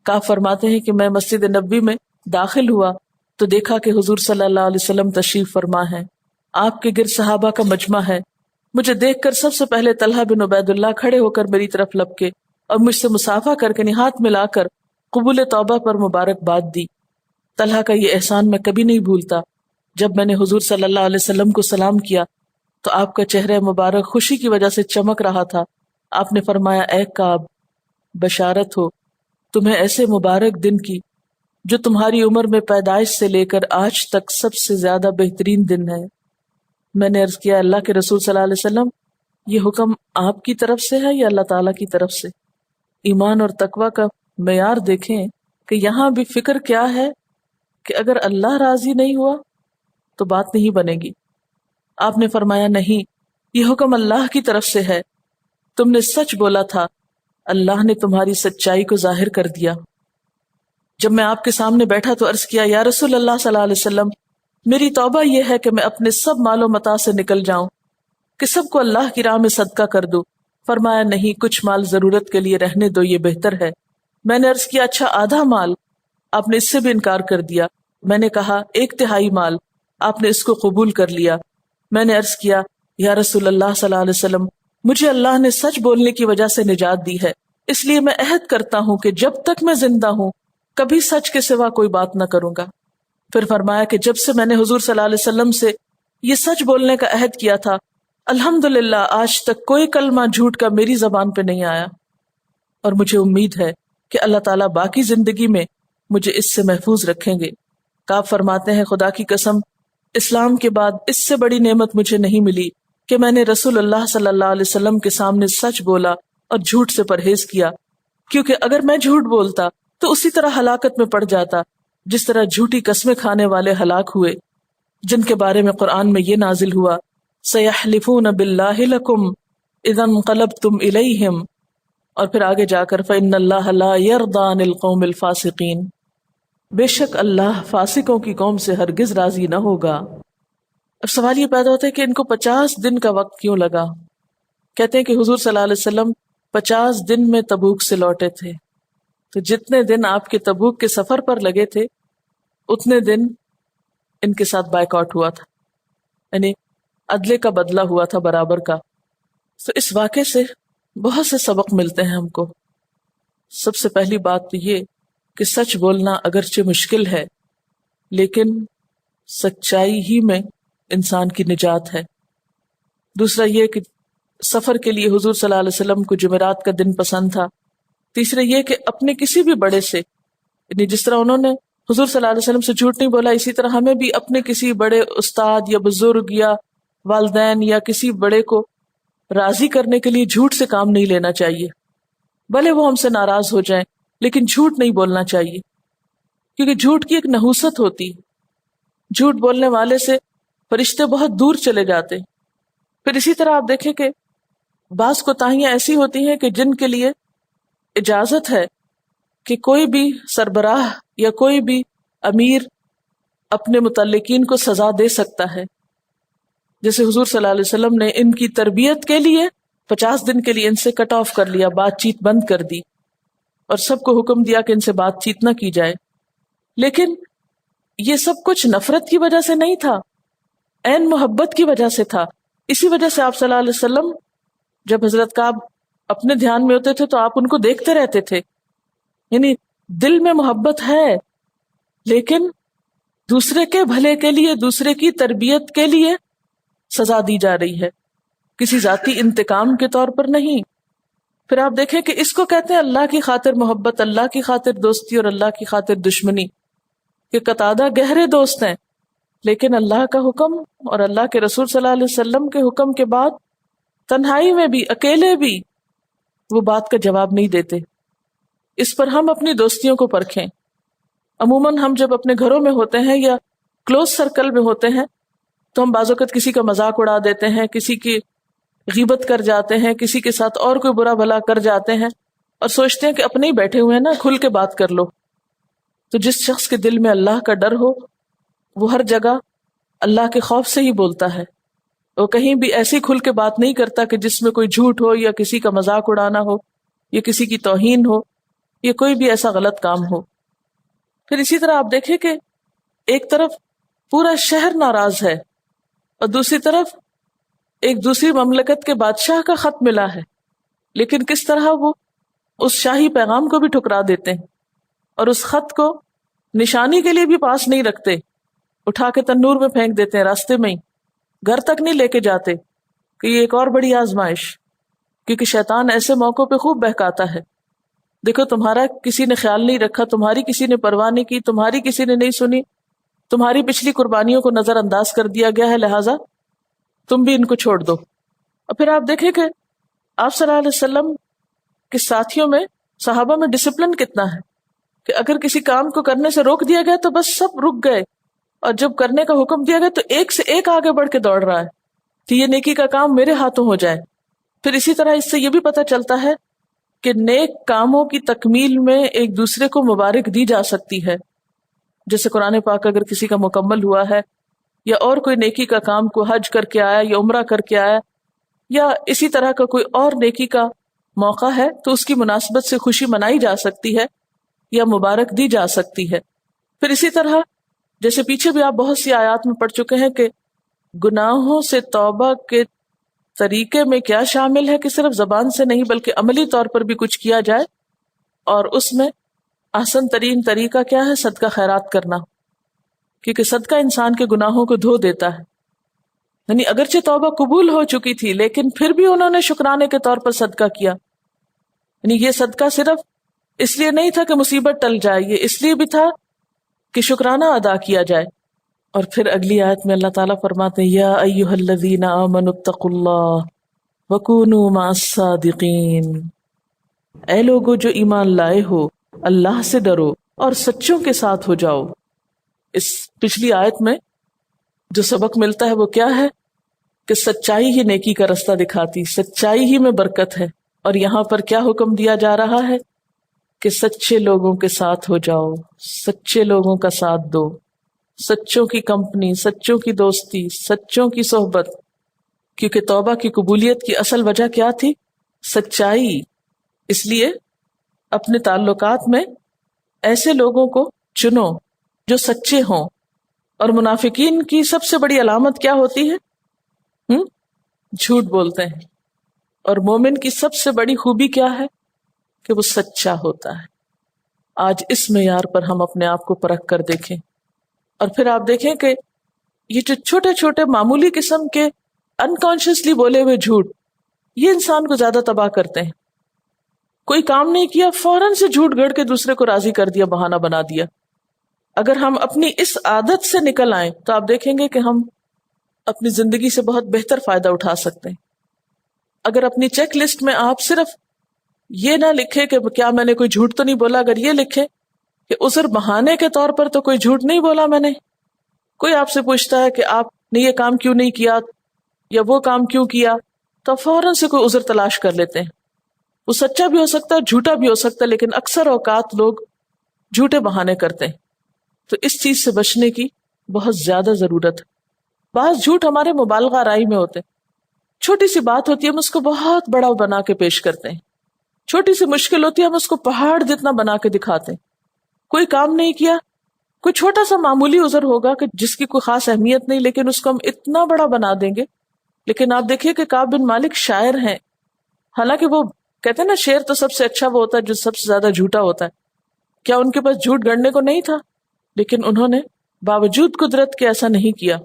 کعب فرماتے ہیں کہ میں مسجد نبوی میں داخل ہوا تو دیکھا کہ حضور صلی اللہ علیہ وسلم تشریف فرما ہے، آپ کے گرد صحابہ کا مجمع ہے۔ مجھے دیکھ کر سب سے پہلے طلحہ بن عبید اللہ کھڑے ہو کر میری طرف لپکے اور مجھ سے مصافحہ کر کے ہاتھ ملا کر قبول توبہ پر مبارکباد دی۔ طلحہ کا یہ احسان میں کبھی نہیں بھولتا۔ جب میں نے حضور صلی اللہ علیہ وسلم کو سلام کیا تو آپ کا چہرہ مبارک خوشی کی وجہ سے چمک رہا تھا۔ آپ نے فرمایا اے کعب بشارت ہو تمہیں ایسے مبارک دن کی جو تمہاری عمر میں پیدائش سے لے کر آج تک سب سے زیادہ بہترین دن ہے۔ میں نے عرض کیا اللہ کے رسول صلی اللہ علیہ وسلم یہ حکم آپ کی طرف سے ہے یا اللہ تعالیٰ کی طرف سے؟ ایمان اور تقوی کا معیار دیکھیں کہ یہاں بھی فکر کیا ہے کہ اگر اللہ راضی نہیں ہوا تو بات نہیں بنے گی۔ آپ نے فرمایا نہیں، یہ حکم اللہ کی طرف سے ہے، تم نے سچ بولا تھا، اللہ نے تمہاری سچائی کو ظاہر کر دیا۔ جب میں آپ کے سامنے بیٹھا تو عرض کیا یا رسول اللہ صلی اللہ علیہ وسلم میری توبہ یہ ہے کہ میں اپنے سب مال و متاع سے نکل جاؤں، کہ سب کو اللہ کی راہ میں صدقہ کر دوں۔ فرمایا نہیں، کچھ مال ضرورت کے لیے رہنے دو، یہ بہتر ہے۔ میں نے عرض کیا اچھا آدھا مال؟ آپ نے اس سے بھی انکار کر دیا۔ میں نے کہا 1/3 مال، آپ نے اس کو قبول کر لیا۔ میں نے عرض کیا یا رسول اللہ صلی اللہ علیہ وسلم، مجھے اللہ نے سچ بولنے کی وجہ سے نجات دی ہے، اس لیے میں عہد کرتا ہوں کہ جب تک میں زندہ ہوں کبھی سچ کے سوا کوئی بات نہ کروں گا۔ پھر فرمایا کہ جب سے میں نے حضور صلی اللہ علیہ وسلم سے یہ سچ بولنے کا عہد کیا تھا، الحمدللہ آج تک کوئی کلمہ جھوٹ کا میری زبان پہ نہیں آیا، اور مجھے امید ہے کہ اللہ تعالیٰ باقی زندگی میں مجھے اس سے محفوظ رکھیں گے۔ کعب فرماتے ہیں خدا کی قسم، اسلام کے بعد اس سے بڑی نعمت مجھے نہیں ملی کہ میں نے رسول اللہ صلی اللہ علیہ وسلم کے سامنے سچ بولا اور جھوٹ سے پرہیز کیا، کیونکہ اگر میں جھوٹ بولتا تو اسی طرح ہلاکت میں پڑ جاتا جس طرح جھوٹی قسمیں کھانے والے ہلاک ہوئے، جن کے بارے میں قرآن میں یہ نازل ہوا سَيَحْلِفُونَ بِاللَّهِ لَكُمْ إِذَا انقلبتم إِلَيْهِمْ، اور پھر آگے جا کر فَإِنَّ اللَّهَ لَا يَرْضَىٰ عَنِ الْقَوْمِ الْفَاسِقِينَ، بے شک اللہ فاسقوں کی قوم سے ہرگز راضی نہ ہوگا۔ اب سوال یہ پیدا ہوتا ہے کہ ان کو 50 دن کا وقت کیوں لگا؟ کہتے ہیں کہ حضور صلی اللہ علیہ وسلم 50 دن میں تبوک سے لوٹے تھے، تو جتنے دن آپ کے تبوک کے سفر پر لگے تھے اتنے دن ان کے ساتھ بائیکاٹ ہوا تھا، یعنی عدلے کا بدلہ ہوا تھا برابر کا۔ تو اس واقعے سے بہت سے سبق ملتے ہیں ہم کو۔ سب سے پہلی بات تو یہ کہ سچ بولنا اگرچہ مشکل ہے لیکن سچائی ہی میں انسان کی نجات ہے۔ دوسرا یہ کہ سفر کے لیے حضور صلی اللہ علیہ وسلم کو جمعرات کا دن پسند تھا۔ تیسرا یہ کہ اپنے کسی بھی بڑے سے، یعنی جس طرح انہوں نے حضور صلی اللہ علیہ وسلم سے جھوٹ نہیں بولا، اسی طرح ہمیں بھی اپنے کسی بڑے استاد یا بزرگ یا والدین یا کسی بڑے کو راضی کرنے کے لیے جھوٹ سے کام نہیں لینا چاہیے، بھلے وہ ہم سے ناراض ہو جائیں لیکن جھوٹ نہیں بولنا چاہیے، کیونکہ جھوٹ کی ایک نحوست ہوتی، جھوٹ بولنے والے سے فرشتے بہت دور چلے جاتے۔ پھر اسی طرح آپ دیکھیں کہ بعض کوتاہیاں ایسی ہوتی ہیں کہ جن کے لیے اجازت ہے کہ کوئی بھی سربراہ یا کوئی بھی امیر اپنے متعلقین کو سزا دے سکتا ہے، جیسے حضور صلی اللہ علیہ وسلم نے ان کی تربیت کے لیے 50 دن کے لیے ان سے کٹ آف کر لیا، بات چیت بند کر دی اور سب کو حکم دیا کہ ان سے بات چیت نہ کی جائے۔ لیکن یہ سب کچھ نفرت کی وجہ سے نہیں تھا، عین محبت کی وجہ سے تھا۔ اسی وجہ سے آپ صلی اللہ علیہ وسلم جب حضرت کعب اپنے دھیان میں ہوتے تھے تو آپ ان کو دیکھتے رہتے تھے، یعنی دل میں محبت ہے لیکن دوسرے کے بھلے کے لیے، دوسرے کی تربیت کے لیے سزا دی جا رہی ہے، کسی ذاتی انتقام کے طور پر نہیں۔ پھر آپ دیکھیں کہ اس کو کہتے ہیں اللہ کی خاطر محبت، اللہ کی خاطر دوستی اور اللہ کی خاطر دشمنی، کہ قتادہ گہرے دوست ہیں لیکن اللہ کا حکم اور اللہ کے رسول صلی اللہ علیہ وسلم کے حکم کے بعد تنہائی میں بھی، اکیلے بھی وہ بات کا جواب نہیں دیتے۔ اس پر ہم اپنی دوستیوں کو پرکھیں۔ عموماً ہم جب اپنے گھروں میں ہوتے ہیں یا کلوز سرکل میں ہوتے ہیں تو ہم بعض اوقات کسی کا مذاق اڑا دیتے ہیں، کسی کی غیبت کر جاتے ہیں، کسی کے ساتھ اور کوئی برا بھلا کر جاتے ہیں اور سوچتے ہیں کہ اپنے ہی بیٹھے ہوئے ہیں نا، کھل کے بات کر لو۔ تو جس شخص کے دل میں اللہ کا ڈر ہو وہ ہر جگہ اللہ کے خوف سے ہی بولتا ہے، وہ کہیں بھی ایسی کھل کے بات نہیں کرتا کہ جس میں کوئی جھوٹ ہو یا کسی کا مذاق اڑانا ہو یا کسی کی توہین ہو یا کوئی بھی ایسا غلط کام ہو۔ پھر اسی طرح آپ دیکھیں کہ ایک طرف پورا شہر ناراض ہے اور دوسری طرف ایک دوسری مملکت کے بادشاہ کا خط ملا ہے، لیکن کس طرح وہ اس شاہی پیغام کو بھی ٹھکرا دیتے ہیں اور اس خط کو نشانی کے لیے بھی پاس نہیں رکھتے، اٹھا کے تنور میں پھینک دیتے ہیں، راستے میں ہی، گھر تک نہیں لے کے جاتے کہ یہ ایک اور بڑی آزمائش، کیونکہ شیطان ایسے موقعوں پہ خوب بہکاتا ہے۔ دیکھو تمہارا کسی نے خیال نہیں رکھا، تمہاری کسی نے پرواہ نہیں کی، تمہاری کسی نے نہیں سنی، تمہاری پچھلی قربانیوں کو نظر انداز کر دیا گیا ہے، لہٰذا تم بھی ان کو چھوڑ دو۔ اور پھر آپ دیکھیں کہ آپ صلی اللہ علیہ وسلم کے ساتھیوں میں، صحابہ میں ڈسپلن کتنا ہے کہ اگر کسی کام کو کرنے سے روک دیا گیا تو بس سب رک گئے، اور جب کرنے کا حکم دیا گیا تو ایک سے ایک آگے بڑھ کے دوڑ رہا ہے کہ یہ نیکی کا کام میرے ہاتھوں ہو جائے۔ پھر اسی طرح اس سے یہ بھی پتہ چلتا ہے کہ نیک کاموں کی تکمیل میں ایک دوسرے کو مبارک دی جا سکتی ہے، جیسے قرآن پاک اگر کسی کا مکمل ہوا ہے یا اور کوئی نیکی کا کام، کو حج کر کے آیا یا عمرہ کر کے آیا یا اسی طرح کا کوئی اور نیکی کا موقع ہے تو اس کی مناسبت سے خوشی منائی جا سکتی ہے یا مبارک دی جا سکتی ہے۔ پھر اسی طرح جیسے پیچھے بھی آپ بہت سی آیات میں پڑھ چکے ہیں کہ گناہوں سے توبہ کے طریقے میں کیا شامل ہے کہ صرف زبان سے نہیں بلکہ عملی طور پر بھی کچھ کیا جائے، اور اس میں احسن ترین طریقہ کیا ہے؟ صدقہ خیرات کرنا، کیونکہ صدقہ انسان کے گناہوں کو دھو دیتا ہے۔ یعنی اگرچہ توبہ قبول ہو چکی تھی لیکن پھر بھی انہوں نے شکرانے کے طور پر صدقہ کیا، یعنی یہ صدقہ صرف اس لیے نہیں تھا کہ مصیبت ٹل جائے، یہ اس لیے بھی تھا کہ شکرانہ ادا کیا جائے۔ اور پھر اگلی آیت میں اللہ تعالیٰ فرماتے ہیں یا ایھا الذین آمنوا اتقوا اللہ وکونوا مع الصادقین، اے لوگو جو ایمان لائے ہو اللہ سے ڈرو اور سچوں کے ساتھ ہو جاؤ۔ اس پچھلی آیت میں جو سبق ملتا ہے وہ کیا ہے کہ سچائی ہی نیکی کا رستہ دکھاتی، سچائی ہی میں برکت ہے، اور یہاں پر کیا حکم دیا جا رہا ہے کہ سچے لوگوں کے ساتھ ہو جاؤ، سچے لوگوں کا ساتھ دو، سچوں کی کمپنی، سچوں کی دوستی، سچوں کی صحبت، کیونکہ توبہ کی قبولیت کی اصل وجہ کیا تھی؟ سچائی۔ اس لیے اپنے تعلقات میں ایسے لوگوں کو چنو جو سچے ہوں، اور منافقین کی سب سے بڑی علامت کیا ہوتی ہے؟ جھوٹ بولتے ہیں، اور مومن کی سب سے بڑی خوبی کیا ہے؟ کہ وہ سچا ہوتا ہے۔ آج اس معیار پر ہم اپنے آپ کو پرکھ کر دیکھیں، اور پھر آپ دیکھیں کہ یہ جو چھوٹے چھوٹے معمولی قسم کے انکانشیسلی بولے ہوئے جھوٹ، یہ انسان کو زیادہ تباہ کرتے ہیں۔ کوئی کام نہیں کیا، فوراً سے جھوٹ گڑ کے دوسرے کو راضی کر دیا، بہانہ بنا دیا۔ اگر ہم اپنی اس عادت سے نکل آئیں تو آپ دیکھیں گے کہ ہم اپنی زندگی سے بہت بہتر فائدہ اٹھا سکتے ہیں۔ اگر اپنی چیک لسٹ میں آپ صرف یہ نہ لکھیں کہ کیا میں نے کوئی جھوٹ تو نہیں بولا، اگر یہ لکھیں کہ عذر بہانے کے طور پر تو کوئی جھوٹ نہیں بولا میں نے، کوئی آپ سے پوچھتا ہے کہ آپ نے یہ کام کیوں نہیں کیا یا وہ کام کیوں کیا، تو فوراً سے کوئی عذر تلاش کر لیتے ہیں۔ وہ سچا بھی ہو سکتا ہے، جھوٹا بھی ہو سکتا ہے، لیکن اکثر اوقات لوگ جھوٹے بہانے کرتے ہیں۔ تو اس چیز سے بچنے کی بہت زیادہ ضرورت ہے۔ بعض جھوٹ ہمارے مبالغہ آرائی میں ہوتے ہیں، چھوٹی سی بات ہوتی ہے ہم اس کو بہت بڑا بنا کے پیش کرتے ہیں، چھوٹی سی مشکل ہوتی ہے ہم اس کو پہاڑ جتنا بنا کے دکھاتے ہیں۔ کوئی کام نہیں کیا، کوئی چھوٹا سا معمولی عذر ہوگا کہ جس کی کوئی خاص اہمیت نہیں، لیکن اس کو ہم اتنا بڑا بنا دیں گے۔ لیکن آپ دیکھیے کہ کعب بن مالک شاعر ہیں، حالانکہ وہ کہتے ہیں نا شعر تو سب سے اچھا وہ ہوتا ہے جو سب سے زیادہ جھوٹا ہوتا ہے۔ کیا ان کے پاس جھوٹ گڑنے کو نہیں تھا؟ لیکن انہوں نے باوجود قدرت کے ایسا نہیں کیا۔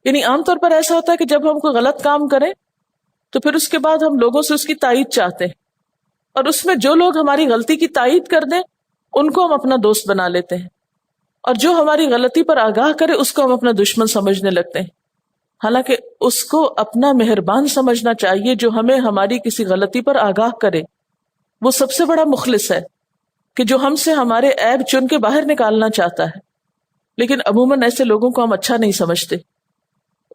یعنی عام طور پر ایسا ہوتا ہے کہ جب ہم کوئی غلط کام کریں تو پھر اس کے بعد ہم لوگوں سے اس کی تائید چاہتے ہیں، اور اس میں جو لوگ ہماری غلطی کی تائید کر دیں ان کو ہم اپنا دوست بنا لیتے ہیں، اور جو ہماری غلطی پر آگاہ کرے اس کو ہم اپنا دشمن سمجھنے لگتے ہیں۔ حالانکہ اس کو اپنا مہربان سمجھنا چاہیے جو ہمیں ہماری کسی غلطی پر آگاہ کرے، وہ سب سے بڑا مخلص ہے کہ جو ہم سے ہمارے عیب چن کے باہر نکالنا چاہتا ہے۔ لیکن عموماً ایسے لوگوں کو ہم اچھا نہیں سمجھتے،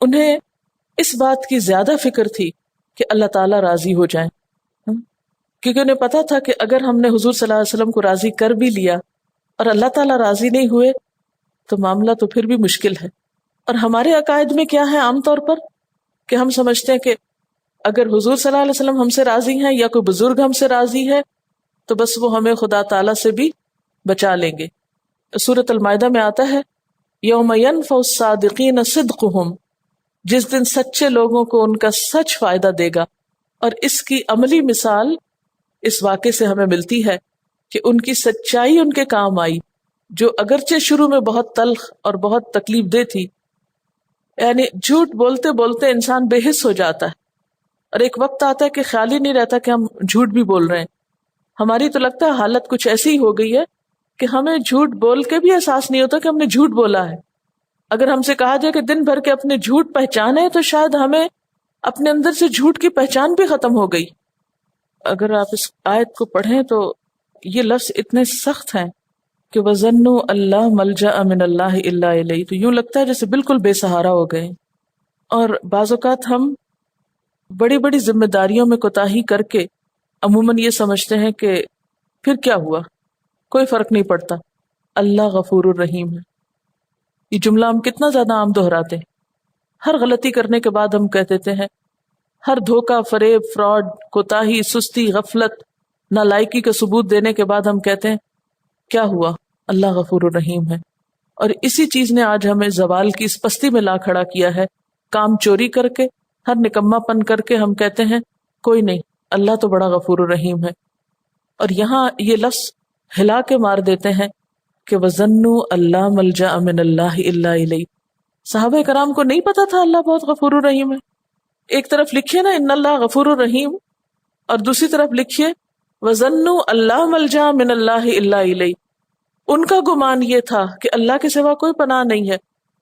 انہیں اس بات کی زیادہ فکر تھی کہ اللہ تعالیٰ راضی ہو جائیں، کیونکہ انہیں پتا تھا کہ اگر ہم نے حضور صلی اللہ علیہ وسلم کو راضی کر بھی لیا اور اللہ تعالیٰ راضی نہیں ہوئے تو معاملہ تو پھر بھی مشکل ہے۔ اور ہمارے عقائد میں کیا ہے عام طور پر کہ ہم سمجھتے ہیں کہ اگر حضور صلی اللہ علیہ وسلم ہم سے راضی ہیں یا کوئی بزرگ ہم سے راضی ہے تو بس وہ ہمیں خدا تعالیٰ سے بھی بچا لیں گے۔ سورۃ المائدہ میں آتا ہے یوم ینفع الصادقین صدقہم، جس دن سچے لوگوں کو ان کا سچ فائدہ دے گا۔ اور اس کی عملی مثال اس واقعے سے ہمیں ملتی ہے کہ ان کی سچائی ان کے کام آئی، جو اگرچہ شروع میں بہت تلخ اور بہت تکلیف دہ تھی۔ یعنی جھوٹ بولتے بولتے انسان بے حس ہو جاتا ہے، اور ایک وقت آتا ہے کہ خیال ہی نہیں رہتا کہ ہم جھوٹ بھی بول رہے ہیں۔ ہماری تو لگتا ہے حالت کچھ ایسی ہی ہو گئی ہے کہ ہمیں جھوٹ بول کے بھی احساس نہیں ہوتا کہ ہم نے جھوٹ بولا ہے۔ اگر ہم سے کہا جائے کہ دن بھر کے اپنے جھوٹ پہچانے تو شاید ہمیں اپنے اندر سے جھوٹ کی پہچان بھی ختم ہو گئی۔ اگر آپ اس آیت کو پڑھیں تو یہ لفظ اتنے سخت ہیں کہ وَظَنُّوا أَلَّا مَلْجَأَ مِنَ اللَّهِ إِلَّا إِلَيْهِ، تو یوں لگتا ہے جیسے بالکل بے سہارا ہو گئے۔ اور بعض اوقات ہم بڑی بڑی ذمہ داریوں میں کوتاہی کر کے عموماً یہ سمجھتے ہیں کہ پھر کیا ہوا، کوئی فرق نہیں پڑتا، اللہ غفور الرحیم ہے۔ یہ جملہ ہم کتنا زیادہ عام دہراتے ہیں۔ ہر غلطی کرنے کے بعد ہم کہہ دیتے ہیں، ہر دھوکہ، فریب، فراڈ، کوتاہی، سستی، غفلت، نالائکی کا ثبوت دینے کے بعد ہم کہتے ہیں کیا ہوا، اللہ غفور الرحیم ہے۔ اور اسی چیز نے آج ہمیں زوال کی اس پستی میں لا کھڑا کیا ہے. کام چوری کر کے، ہر نکما پن کر کے ہم کہتے ہیں کوئی نہیں، اللہ تو بڑا غفور الرحیم ہے. اور یہاں یہ لفظ ہلا کے مار دیتے ہیں کہ وَظَنُّوا أَلَّا مَلْجَأَ مِنَ اللَّهِ إِلَّا إِلَيْهِ. صحابہ کرام کو نہیں پتا تھا اللہ بہت غفور الرحیم ہے. ایک طرف لکھیے نا ان اللہ غفور الرحیم، اور دوسری طرف لکھیے وَظَنُّوا أَلَّا مَلْجَأَ مِنَ اللَّهِ إِلَّا إِلَيْهِ. ان کا گمان یہ تھا کہ اللہ کے سوا کوئی پناہ نہیں ہے،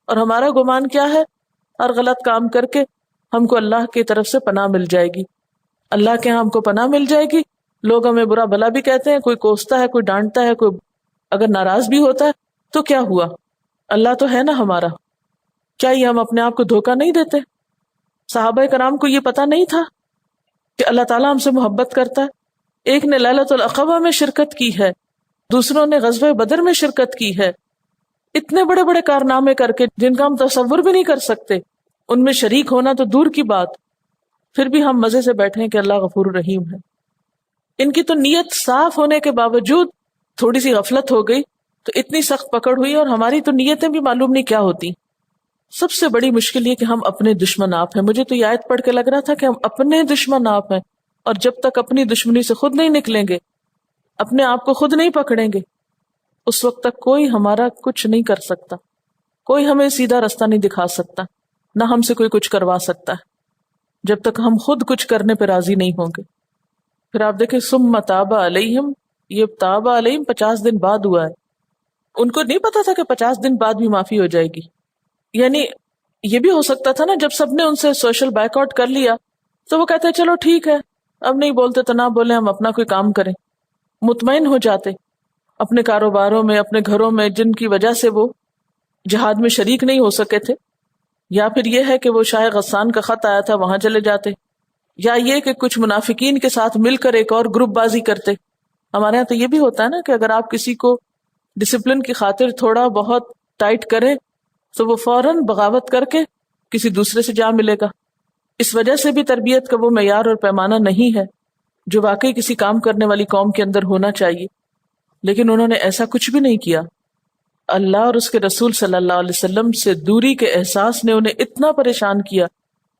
اور ہمارا گمان کیا ہے؟ ہر غلط کام کر کے ہم کو اللہ کی طرف سے پناہ مل جائے گی، اللہ کے ہاں ہم کو پناہ مل جائے گی. لوگ ہمیں برا بھلا بھی کہتے ہیں، کوئی کوستا ہے، کوئی ڈانٹتا ہے، کوئی اگر ناراض بھی ہوتا ہے تو کیا ہوا، اللہ تو ہے نا ہمارا. کیا یہ ہم اپنے آپ کو دھوکہ نہیں دیتے؟ صحابہ کرام کو یہ پتا نہیں تھا کہ اللہ تعالیٰ ہم سے محبت کرتا ہے. ایک نے لیلۃ العقبہ میں شرکت کی ہے، دوسروں نے غزوہ بدر میں شرکت کی ہے، اتنے بڑے بڑے کارنامے کر کے جن کا ہم تصور بھی نہیں کر سکتے، ان میں شریک ہونا تو دور کی بات. پھر بھی ہم مزے سے بیٹھے ہیں کہ اللہ غفور الرحیم ہے. ان کی تو نیت صاف ہونے کے باوجود تھوڑی سی غفلت ہو گئی تو اتنی سخت پکڑ ہوئی، اور ہماری تو نیتیں بھی معلوم نہیں کیا ہوتی. سب سے بڑی مشکل یہ کہ ہم اپنے دشمن آپ ہیں. مجھے تو یہ آیت پڑھ کے لگ رہا تھا کہ ہم اپنے دشمن آپ ہیں، اور جب تک اپنی دشمنی سے خود نہیں نکلیں گے، اپنے آپ کو خود نہیں پکڑیں گے، اس وقت تک کوئی ہمارا کچھ نہیں کر سکتا، کوئی ہمیں سیدھا رستہ نہیں دکھا سکتا، نہ ہم سے کوئی کچھ کروا سکتا ہے جب تک ہم خود کچھ کرنے پہ راضی نہیں ہوں گے. پھر آپ دیکھیں ثم تاب علیہم، یہ تاب علیہم 50 دن بعد ہوا ہے. ان کو نہیں پتا تھا کہ 50 دن بعد بھی معافی ہو جائے گی. یعنی یہ بھی ہو سکتا تھا نا جب سب نے ان سے سوشل بائیک آؤٹ کر لیا تو وہ کہتے چلو ٹھیک ہے، اب نہیں بولتے تو نہ بولیں، ہم اپنا کوئی کام کریں، مطمئن ہو جاتے اپنے کاروباروں میں، اپنے گھروں میں، جن کی وجہ سے وہ جہاد میں شریک نہیں ہو سکے تھے. یا پھر یہ ہے کہ وہ شاہ غسان کا خط آیا تھا وہاں چلے جاتے، یا یہ کہ کچھ منافقین کے ساتھ مل کر ایک اور گروپ بازی کرتے. ہمارے یہاں تو یہ بھی ہوتا ہے نا کہ اگر آپ کسی کو ڈسپلن کی خاطر تھوڑا بہت ٹائٹ کریں تو وہ فوراً بغاوت کر کے کسی دوسرے سے جا ملے گا. اس وجہ سے بھی تربیت کا وہ معیار اور پیمانہ نہیں ہے جو واقعی کسی کام کرنے والی قوم کے اندر ہونا چاہیے. لیکن انہوں نے ایسا کچھ بھی نہیں کیا. اللہ اور اس کے رسول صلی اللہ علیہ وسلم سے دوری کے احساس نے انہیں اتنا پریشان کیا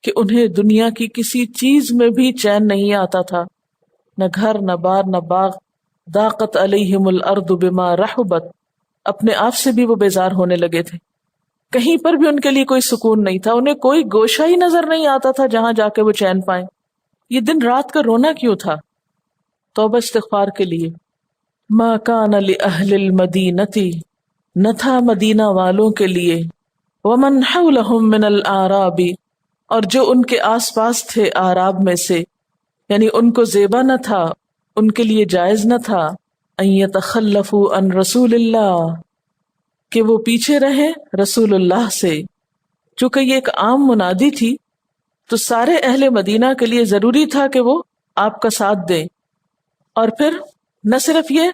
کہ انہیں دنیا کی کسی چیز میں بھی چین نہیں آتا تھا، نہ گھر، نہ بار، نہ باغ. ضاقت علیہم الارض بما رحبت، اپنے آپ سے بھی وہ بیزار ہونے لگے تھے. کہیں پر بھی ان کے لیے کوئی سکون نہیں تھا، انہیں کوئی گوشہ ہی نظر نہیں آتا تھا جہاں جا کے وہ چین پائیں. یہ دن رات کا رونا کیوں تھا؟ توبہ استغفار کے لیے. ما کان لأہل المدینۃ، نہ تھا مدینہ والوں کے لیے، ومن حولہم من الاعراب، اور جو ان کے آس پاس تھے اعراب میں سے، یعنی ان کو زیبا نہ تھا، ان کے لیے جائز نہ تھا ان یتخلفوا عن رسول اللہ، کہ وہ پیچھے رہیں رسول اللہ سے. چونکہ یہ ایک عام منادی تھی تو سارے اہل مدینہ کے لیے ضروری تھا کہ وہ آپ کا ساتھ دیں. اور پھر نہ صرف یہ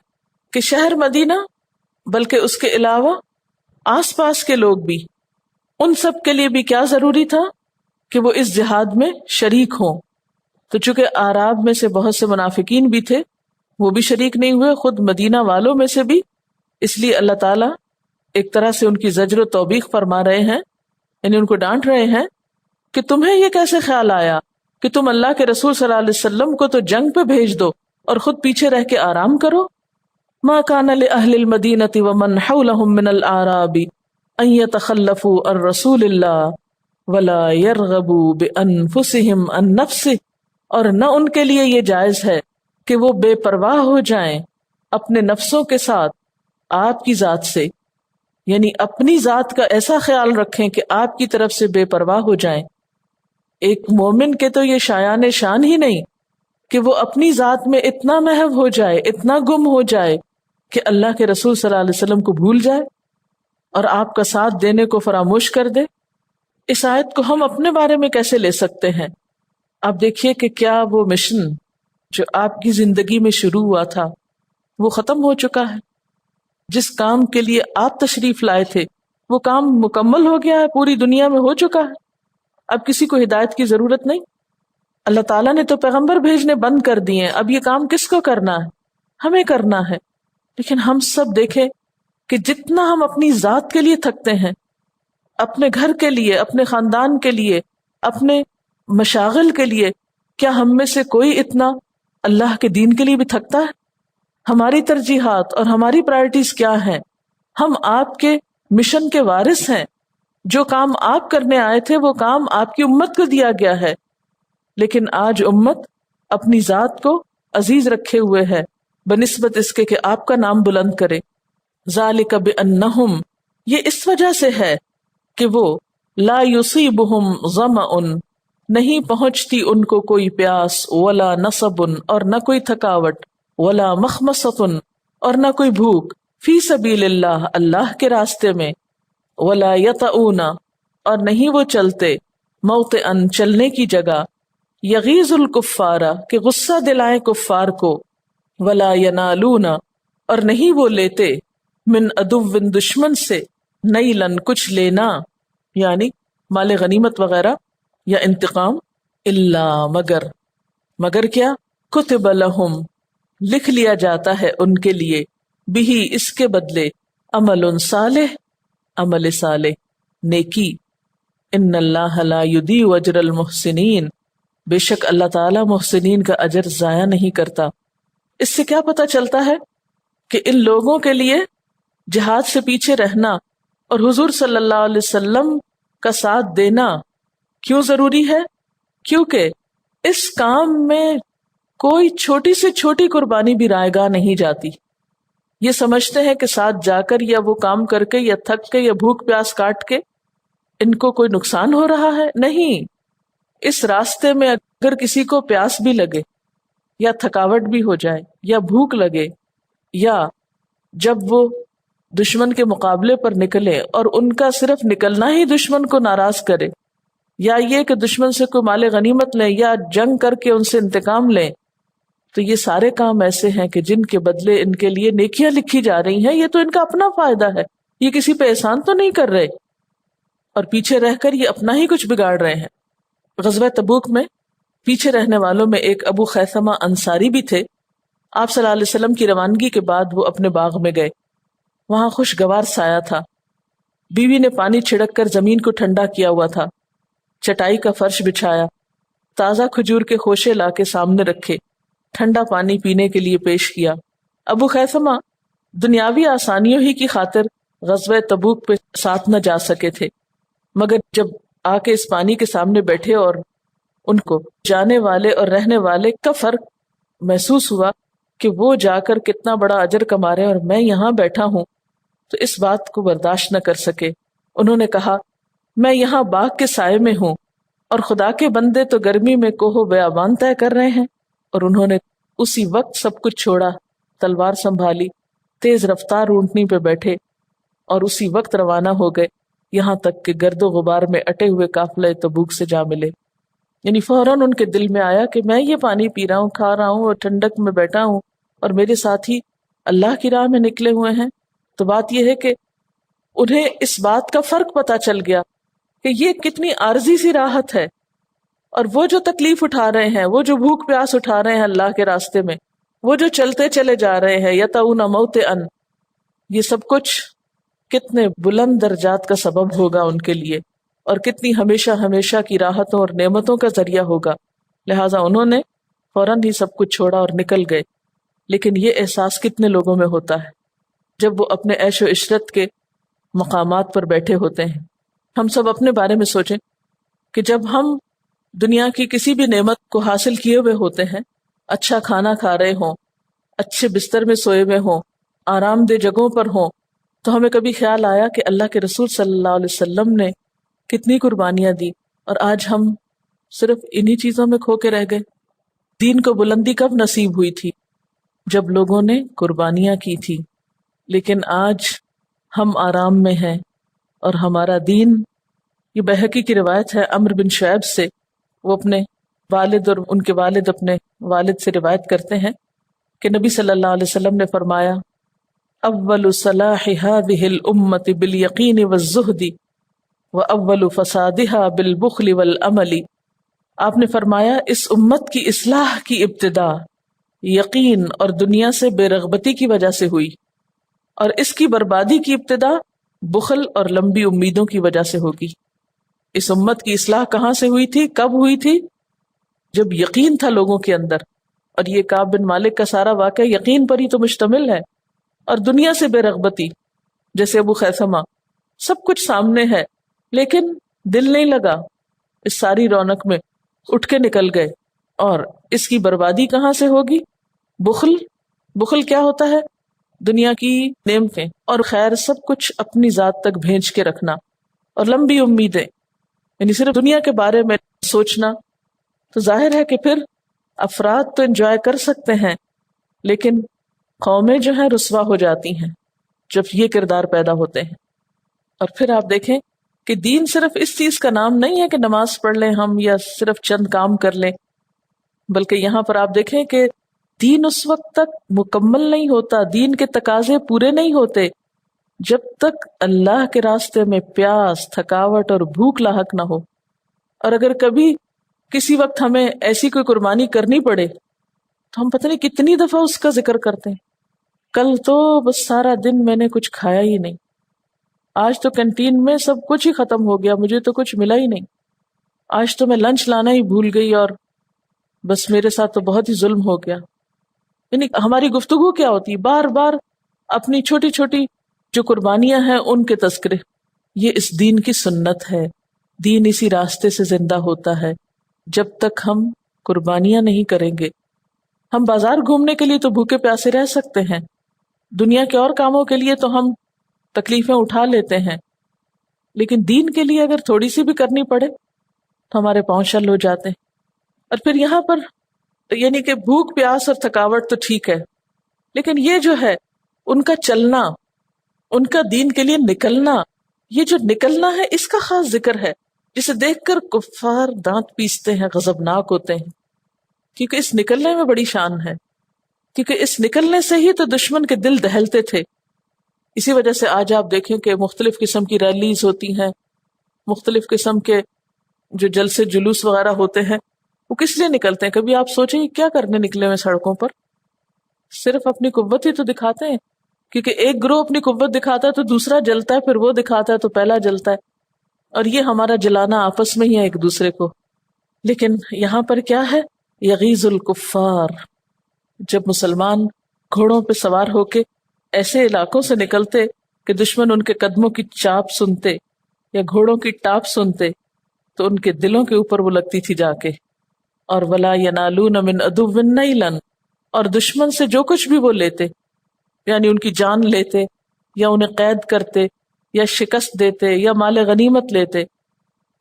کہ شہر مدینہ بلکہ اس کے علاوہ آس پاس کے لوگ بھی، ان سب کے لیے بھی کیا ضروری تھا کہ وہ اس جہاد میں شریک ہوں. تو چونکہ اعراب میں سے بہت سے منافقین بھی تھے، وہ بھی شریک نہیں ہوئے، خود مدینہ والوں میں سے بھی. اس لیے اللہ تعالیٰ ایک طرح سے ان کی زجر و توبیخ فرما رہے ہیں، یعنی ان کو ڈانٹ رہے ہیں کہ تمہیں یہ کیسے خیال آیا کہ تم اللہ کے رسول صلی اللہ علیہ وسلم کو تو جنگ پہ بھیج دو اور خود پیچھے رہ کے آرام کرو. ما کان لأہل المدینۃ ومن حولہم من الاعراب ان یتخلفوا عن رسول اللہ ولا یرغبوا بانفسہم عن نفسہ، اور نہ ان کے لیے یہ جائز ہے کہ وہ بے پرواہ ہو جائیں اپنے نفسوں کے ساتھ آپ کی ذات سے، یعنی اپنی ذات کا ایسا خیال رکھیں کہ آپ کی طرف سے بے پرواہ ہو جائیں. ایک مومن کے تو یہ شایان شان ہی نہیں کہ وہ اپنی ذات میں اتنا محو ہو جائے، اتنا گم ہو جائے کہ اللہ کے رسول صلی اللہ علیہ وسلم کو بھول جائے اور آپ کا ساتھ دینے کو فراموش کر دے. اس آیت کو ہم اپنے بارے میں کیسے لے سکتے ہیں؟ آپ دیکھیے کہ کیا وہ مشن جو آپ کی زندگی میں شروع ہوا تھا وہ ختم ہو چکا ہے. جس کام کے لیے آپ تشریف لائے تھے وہ کام مکمل ہو گیا ہے، پوری دنیا میں ہو چکا ہے. اب کسی کو ہدایت کی ضرورت نہیں. اللہ تعالیٰ نے تو پیغمبر بھیجنے بند کر دیے ہیں، اب یہ کام کس کو کرنا ہے؟ ہمیں کرنا ہے. لیکن ہم سب دیکھیں کہ جتنا ہم اپنی ذات کے لیے تھکتے ہیں، اپنے گھر کے لیے، اپنے خاندان کے لیے، اپنے مشاغل کے لیے، کیا ہم میں سے کوئی اتنا اللہ کے دین کے لیے بھی تھکتا ہے؟ ہماری ترجیحات اور ہماری پرائرٹیز کیا ہیں؟ ہم آپ کے مشن کے وارث ہیں، جو کام آپ کرنے آئے تھے وہ کام آپ کی امت کو دیا گیا ہے، لیکن آج امت اپنی ذات کو عزیز رکھے ہوئے ہے بنسبت اس کے کہ آپ کا نام بلند کرے۔ ذالک بانہم، یہ اس وجہ سے ہے کہ وہ لا یصیبہم ظمأ، نہیں پہنچتی ان کو کوئی پیاس، ولا نصب، اور نہ کوئی تھکاوٹ، ولا مخمصۃ، اور نہ کوئی بھوک، فی سبیل اللہ، اللہ کے راستے میں، ولا یطؤون، اور نہیں وہ چلتے، موطئن، چلنے کی جگہ، یغیظ الکفار، کہ غصہ دلائیں کفار کو، ولا ینالون، اور نہیں وہ لیتے، من عدو، دشمن سے، نیلن، کچھ لینا، یعنی مال غنیمت وغیرہ یا انتقام، الا، مگر کیا، کتب لہم، لکھ لیا جاتا ہے ان کے لیے، بہی، اس کے بدلے، عمل صالح، عمل صالح، نیکی، ان اللہ لا یضیع اجر المحسنین، بے شک اللہ تعالی محسنین کا اجر ضائع نہیں کرتا۔ اس سے کیا پتہ چلتا ہے کہ ان لوگوں کے لیے جہاد سے پیچھے رہنا اور حضور صلی اللہ علیہ وسلم کا ساتھ دینا کیوں ضروری ہے؟ کیونکہ اس کام میں کوئی چھوٹی سے چھوٹی قربانی بھی رائے گاہ نہیں جاتی۔ یہ سمجھتے ہیں کہ ساتھ جا کر یا وہ کام کر کے یا تھک کے یا بھوک پیاس کاٹ کے ان کو کوئی نقصان ہو رہا ہے، نہیں۔ اس راستے میں اگر کسی کو پیاس بھی لگے یا تھکاوٹ بھی ہو جائے یا بھوک لگے، یا جب وہ دشمن کے مقابلے پر نکلے اور ان کا صرف نکلنا ہی دشمن کو ناراض کرے، یا یہ کہ دشمن سے کوئی مال غنیمت لیں یا جنگ کر کے ان سے انتقام لیں، تو یہ سارے کام ایسے ہیں کہ جن کے بدلے ان کے لیے نیکیاں لکھی جا رہی ہیں۔ یہ تو ان کا اپنا فائدہ ہے، یہ کسی پہ احسان تو نہیں کر رہے، اور پیچھے رہ کر یہ اپنا ہی کچھ بگاڑ رہے ہیں۔ غزوہ تبوک میں پیچھے رہنے والوں میں ایک ابو خیثمہ انصاری بھی تھے۔ آپ صلی اللہ علیہ وسلم کی روانگی کے بعد وہ اپنے باغ میں گئے، وہاں خوشگوار سایہ تھا، بیوی نے پانی چھڑک کر زمین کو ٹھنڈا کیا ہوا تھا، چٹائی کا فرش بچھایا، تازہ کھجور کے خوشے لا کے سامنے رکھے، ٹھنڈا پانی پینے کے لیے پیش کیا۔ ابو خیثمہ دنیاوی آسانیوں ہی کی خاطر غزوہ تبوک پہ ساتھ نہ جا سکے تھے، مگر جب آ کے اس پانی کے سامنے بیٹھے اور ان کو جانے والے اور رہنے والے کا فرق محسوس ہوا کہ وہ جا کر کتنا بڑا اجر کما رہے اور میں یہاں بیٹھا ہوں، تو اس بات کو برداشت نہ کر سکے۔ انہوں نے کہا، میں یہاں باغ کے سائے میں ہوں اور خدا کے بندے تو گرمی میں کوہ بیابان طے کر رہے ہیں۔ اور انہوں نے اسی وقت سب کچھ چھوڑا، تلوار سنبھالی، تیز رفتار اونٹنی پہ بیٹھے اور اسی وقت روانہ ہو گئے، یہاں تک کہ گرد و غبار میں اٹے ہوئے قافلہ تبوک سے جا ملے۔ یعنی فوراً ان کے دل میں آیا کہ میں یہ پانی پی رہا ہوں، کھا رہا ہوں اور ٹھنڈک میں بیٹھا ہوں، اور میرے ساتھی اللہ کی راہ میں نکلے ہوئے ہیں۔ تو بات یہ ہے کہ انہیں اس بات کا فرق پتا چل گیا کہ یہ کتنی عارضی سی راحت ہے، اور وہ جو تکلیف اٹھا رہے ہیں، وہ جو بھوک پیاس اٹھا رہے ہیں اللہ کے راستے میں، وہ جو چلتے چلے جا رہے ہیں یطؤون موطئا، یہ سب کچھ کتنے بلند درجات کا سبب ہوگا ان کے لیے، اور کتنی ہمیشہ ہمیشہ کی راحتوں اور نعمتوں کا ذریعہ ہوگا۔ لہٰذا انہوں نے فوراً ہی سب کچھ چھوڑا اور نکل گئے۔ لیکن یہ احساس کتنے لوگوں میں ہوتا ہے جب وہ اپنے عیش و عشرت کے مقامات پر بیٹھے ہوتے ہیں؟ ہم سب اپنے بارے میں سوچیں کہ جب ہم دنیا کی کسی بھی نعمت کو حاصل کیے ہوئے ہوتے ہیں، اچھا کھانا کھا رہے ہوں، اچھے بستر میں سوئے ہوئے ہوں، آرام دہ جگہوں پر ہوں، تو ہمیں کبھی خیال آیا کہ اللہ کے رسول صلی اللہ علیہ وسلم نے کتنی قربانیاں دی، اور آج ہم صرف انہی چیزوں میں کھو کے رہ گئے؟ دین کو بلندی کب نصیب ہوئی تھی؟ جب لوگوں نے قربانیاں کی تھی۔ لیکن آج ہم آرام میں ہیں، اور ہمارا دین، یہ بہقی کی روایت ہے عمرو بن شعیب سے، وہ اپنے والد اور ان کے والد اپنے والد سے روایت کرتے ہیں کہ نبی صلی اللہ علیہ وسلم نے فرمایا، اول صلاح هذه الامة بالیقین والزہد واول فسادها بالبخل والعمل۔ آپ نے فرمایا اس امت کی اصلاح کی ابتدا یقین اور دنیا سے بے رغبتی کی وجہ سے ہوئی، اور اس کی بربادی کی ابتدا بخل اور لمبی امیدوں کی وجہ سے ہوگی۔ اس امت کی اصلاح کہاں سے ہوئی تھی، کب ہوئی تھی؟ جب یقین تھا لوگوں کے اندر، اور یہ کعب بن مالک کا سارا واقعہ یقین پر ہی تو مشتمل ہے، اور دنیا سے بے رغبتی، جیسے ابو خیثمہ، سب کچھ سامنے ہے لیکن دل نہیں لگا اس ساری رونق میں، اٹھ کے نکل گئے۔ اور اس کی بربادی کہاں سے ہوگی؟ بخل۔ بخل کیا ہوتا ہے؟ دنیا کی نعمتیں اور خیر سب کچھ اپنی ذات تک بھینچ کے رکھنا، اور لمبی امیدیں، یعنی صرف دنیا کے بارے میں سوچنا۔ تو ظاہر ہے کہ پھر افراد تو انجوائے کر سکتے ہیں، لیکن قومیں جو ہیں رسوا ہو جاتی ہیں جب یہ کردار پیدا ہوتے ہیں۔ اور پھر آپ دیکھیں کہ دین صرف اس چیز کا نام نہیں ہے کہ نماز پڑھ لیں ہم یا صرف چند کام کر لیں، بلکہ یہاں پر آپ دیکھیں کہ دین اس وقت تک مکمل نہیں ہوتا، دین کے تقاضے پورے نہیں ہوتے جب تک اللہ کے راستے میں پیاس، تھکاوٹ اور بھوک لاحق نہ ہو۔ اور اگر کبھی کسی وقت ہمیں ایسی کوئی قربانی کرنی پڑے تو ہم پتہ نہیں کتنی دفعہ اس کا ذکر کرتے ہیں، کل تو بس سارا دن میں نے کچھ کھایا ہی نہیں، آج تو کینٹین میں سب کچھ ہی ختم ہو گیا، مجھے تو کچھ ملا ہی نہیں، آج تو میں لنچ لانا ہی بھول گئی اور بس میرے ساتھ تو بہت ہی ظلم ہو گیا۔ یعنی ہماری گفتگو کیا ہوتی، بار بار اپنی چھوٹی چھوٹی جو قربانیاں ہیں ان کے تذکرے۔ یہ اس دین کی سنت ہے، دین اسی راستے سے زندہ ہوتا ہے جب تک ہم قربانیاں نہیں کریں گے۔ ہم بازار گھومنے کے لیے تو بھوکے پیاسے رہ سکتے ہیں، دنیا کے اور کاموں کے لیے تو ہم تکلیفیں اٹھا لیتے ہیں، لیکن دین کے لیے اگر تھوڑی سی بھی کرنی پڑے تو ہمارے پاؤں شل ہو جاتے ہیں۔ اور پھر یہاں پر یعنی کہ بھوک پیاس اور تھکاوٹ تو ٹھیک ہے، لیکن یہ جو ہے ان کا چلنا، ان کا دین کے لیے نکلنا، یہ جو نکلنا ہے اس کا خاص ذکر ہے، جسے دیکھ کر کفار دانت پیستے ہیں، غضبناک ہوتے ہیں، کیونکہ اس نکلنے میں بڑی شان ہے، کیونکہ اس نکلنے سے ہی تو دشمن کے دل دہلتے تھے۔ اسی وجہ سے آج آپ دیکھیں کہ مختلف قسم کی ریلیز ہوتی ہیں، مختلف قسم کے جو جلسے جلوس وغیرہ ہوتے ہیں، وہ کس لیے نکلتے ہیں؟ کبھی آپ سوچیں کیا کرنے نکلے ہوئے سڑکوں پر؟ صرف اپنی قوت ہی تو دکھاتے ہیں، کیونکہ ایک گروہ اپنی قوت دکھاتا ہے تو دوسرا جلتا ہے، پھر وہ دکھاتا ہے تو پہلا جلتا ہے، اور یہ ہمارا جلانا آپس میں ہی ہے ایک دوسرے کو۔ لیکن یہاں پر کیا ہے؟ یغیظ الکفار۔ جب مسلمان گھوڑوں پہ سوار ہو کے ایسے علاقوں سے نکلتے کہ دشمن ان کے قدموں کی چاپ سنتے یا گھوڑوں کی ٹاپ سنتے تو ان کے دلوں کے اوپر وہ لگتی تھی جا کے۔ اور ولا ینالون من عدو نیلا، اور دشمن سے جو کچھ بھی وہ لیتے، یعنی ان کی جان لیتے یا انہیں قید کرتے یا شکست دیتے یا مال غنیمت لیتے،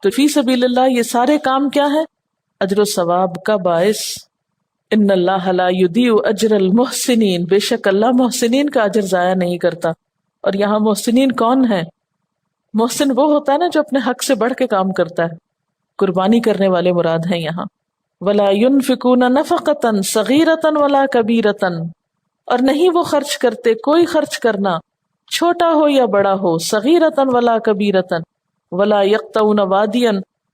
تو فی سبیل اللہ یہ سارے کام کیا ہے؟ اجر و ثواب کا باعث۔ ان اللہ لا یضیع اجر المحسنین، بے شک اللہ محسنین کا اجر ضائع نہیں کرتا۔ اور یہاں محسنین کون ہے؟ محسن وہ ہوتا ہے نا جو اپنے حق سے بڑھ کے کام کرتا ہے، قربانی کرنے والے مراد ہیں یہاں۔ ولا ينفقون نفقۃ صغیرۃ ولا کبیرۃ، اور نہیں وہ خرچ کرتے کوئی خرچ کرنا، چھوٹا ہو یا بڑا ہو، صغیرۃ ولا کبیرۃ، ولا یقطعون وادیا،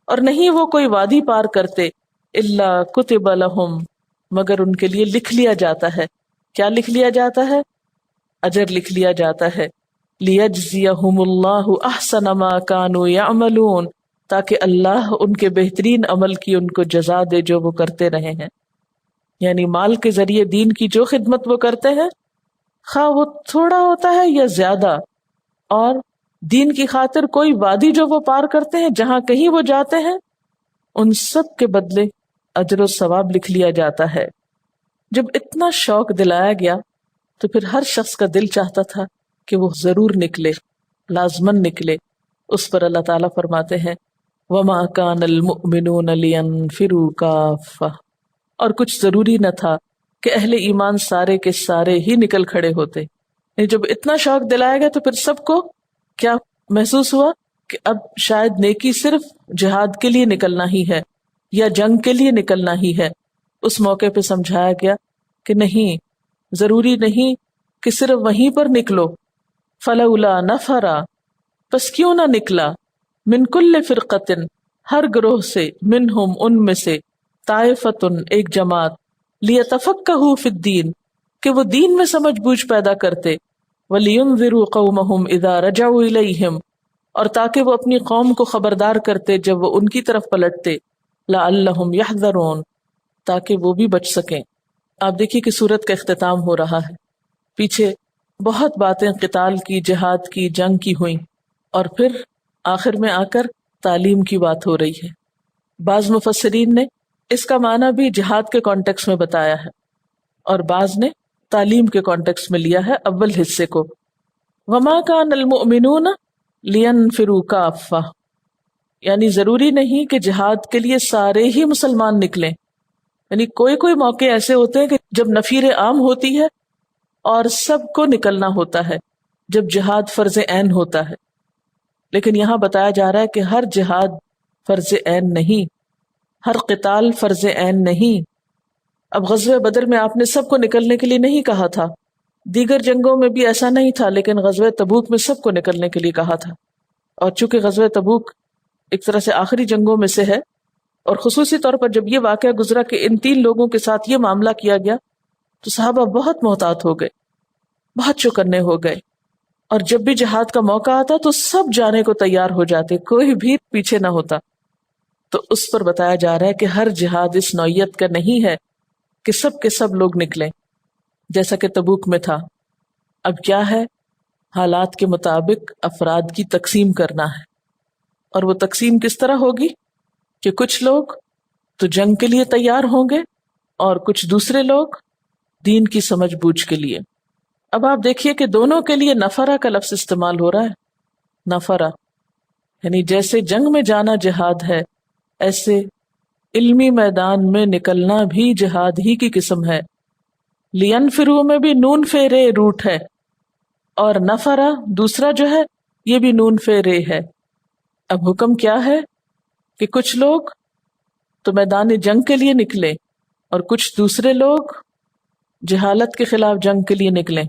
اور نہیں وہ کوئی وادی پار کرتے، الا کتب لہم، مگر ان کے لیے لکھ لیا جاتا ہے۔ کیا لکھ لیا جاتا ہے؟ اجر لکھ لیا جاتا ہے۔ لیجزیہم اللہ احسن ما کانوا یعملون، تاکہ اللہ ان کے بہترین عمل کی ان کو جزا دے جو وہ کرتے رہے ہیں۔ یعنی مال کے ذریعے دین کی جو خدمت وہ کرتے ہیں، خواہ وہ تھوڑا ہوتا ہے یا زیادہ، اور دین کی خاطر کوئی وادی جو وہ پار کرتے ہیں، جہاں کہیں وہ جاتے ہیں، ان سب کے بدلے اجر و ثواب لکھ لیا جاتا ہے۔ جب اتنا شوق دلایا گیا تو پھر ہر شخص کا دل چاہتا تھا کہ وہ ضرور نکلے، لازمن نکلے۔ اس پر اللہ تعالیٰ فرماتے ہیں وَمَا كَانَ الْمُؤْمِنُونَ لِيَنْفِرُوا كَافَّةً، اور کچھ ضروری نہ تھا کہ اہل ایمان سارے کے سارے ہی نکل کھڑے ہوتے۔ جب اتنا شوق دلایا گیا تو پھر سب کو کیا محسوس ہوا کہ اب شاید نیکی صرف جہاد کے لیے نکلنا ہی ہے یا جنگ کے لیے نکلنا ہی ہے۔ اس موقع پہ سمجھایا گیا کہ نہیں، ضروری نہیں کہ صرف وہیں پر نکلو۔ فلولا نفر، پس کیوں نہ نکلا، من کل فرقۃ، ہر گروہ سے، منہم ان میں سے، طائفۃ ایک جماعت، لیتفقہوا فی الدین، کہ وہ دین میں سمجھ بوجھ پیدا کرتے، وَلِيُنذِرُوا قَوْمَهُمْ إِذَا رَجَعُوا إِلَيْهِمْ، اور تاکہ وہ اپنی قوم کو خبردار کرتے جب وہ ان کی طرف پلٹتے، لَعَلَّهُمْ يَحْذَرُونَ، تاکہ وہ بھی بچ سکیں۔ آپ دیکھیے کہ سورت کا اختتام ہو رہا ہے، پیچھے بہت باتیں قتال کی، جہاد کی، جنگ کی ہوئیں، اور پھر آخر میں آ کر تعلیم کی بات ہو رہی ہے۔ بعض مفسرین نے اس کا معنی بھی جہاد کے کانٹیکس میں بتایا ہے، اور بعض نے تعلیم کے کانٹیکس میں لیا ہے اول حصے کو۔ وَمَا كَانَ الْمُؤْمِنُونَ لِيَنْفِرُوا كَافَّةً، یعنی ضروری نہیں کہ جہاد کے لیے سارے ہی مسلمان نکلیں، یعنی کوئی موقع ایسے ہوتے ہیں کہ جب نفیر عام ہوتی ہے اور سب کو نکلنا ہوتا ہے، جب جہاد فرض عین ہوتا ہے۔ لیکن یہاں بتایا جا رہا ہے کہ ہر جہاد فرض عین نہیں، ہر قتال فرض عین نہیں۔ اب غزوہ بدر میں آپ نے سب کو نکلنے کے لیے نہیں کہا تھا، دیگر جنگوں میں بھی ایسا نہیں تھا، لیکن غزوہ تبوک میں سب کو نکلنے کے لیے کہا تھا۔ اور چونکہ غزوہ تبوک ایک طرح سے آخری جنگوں میں سے ہے، اور خصوصی طور پر جب یہ واقعہ گزرا کہ ان 3 لوگوں کے ساتھ یہ معاملہ کیا گیا، تو صحابہ بہت محتاط ہو گئے، بہت چوکنے ہو گئے، اور جب بھی جہاد کا موقع آتا تو سب جانے کو تیار ہو جاتے، کوئی بھی پیچھے نہ ہوتا۔ تو اس پر بتایا جا رہا ہے کہ ہر جہاد اس نوعیت کا نہیں ہے کہ سب کے سب لوگ نکلیں، جیسا کہ تبوک میں تھا۔ اب کیا ہے، حالات کے مطابق افراد کی تقسیم کرنا ہے، اور وہ تقسیم کس طرح ہوگی کہ کچھ لوگ تو جنگ کے لیے تیار ہوں گے اور کچھ دوسرے لوگ دین کی سمجھ بوجھ کے لیے۔ اب آپ دیکھیے کہ دونوں کے لیے نفرہ کا لفظ استعمال ہو رہا ہے، نفرہ، یعنی جیسے جنگ میں جانا جہاد ہے، ایسے علمی میدان میں نکلنا بھی جہاد ہی کی قسم ہے۔ لینفرو میں بھی نون فیرے روٹ ہے، اور نفرہ دوسرا جو ہے یہ بھی نون فیرے ہے۔ اب حکم کیا ہے کہ کچھ لوگ تو میدان جنگ کے لیے نکلے اور کچھ دوسرے لوگ جہالت کے خلاف جنگ کے لیے نکلیں۔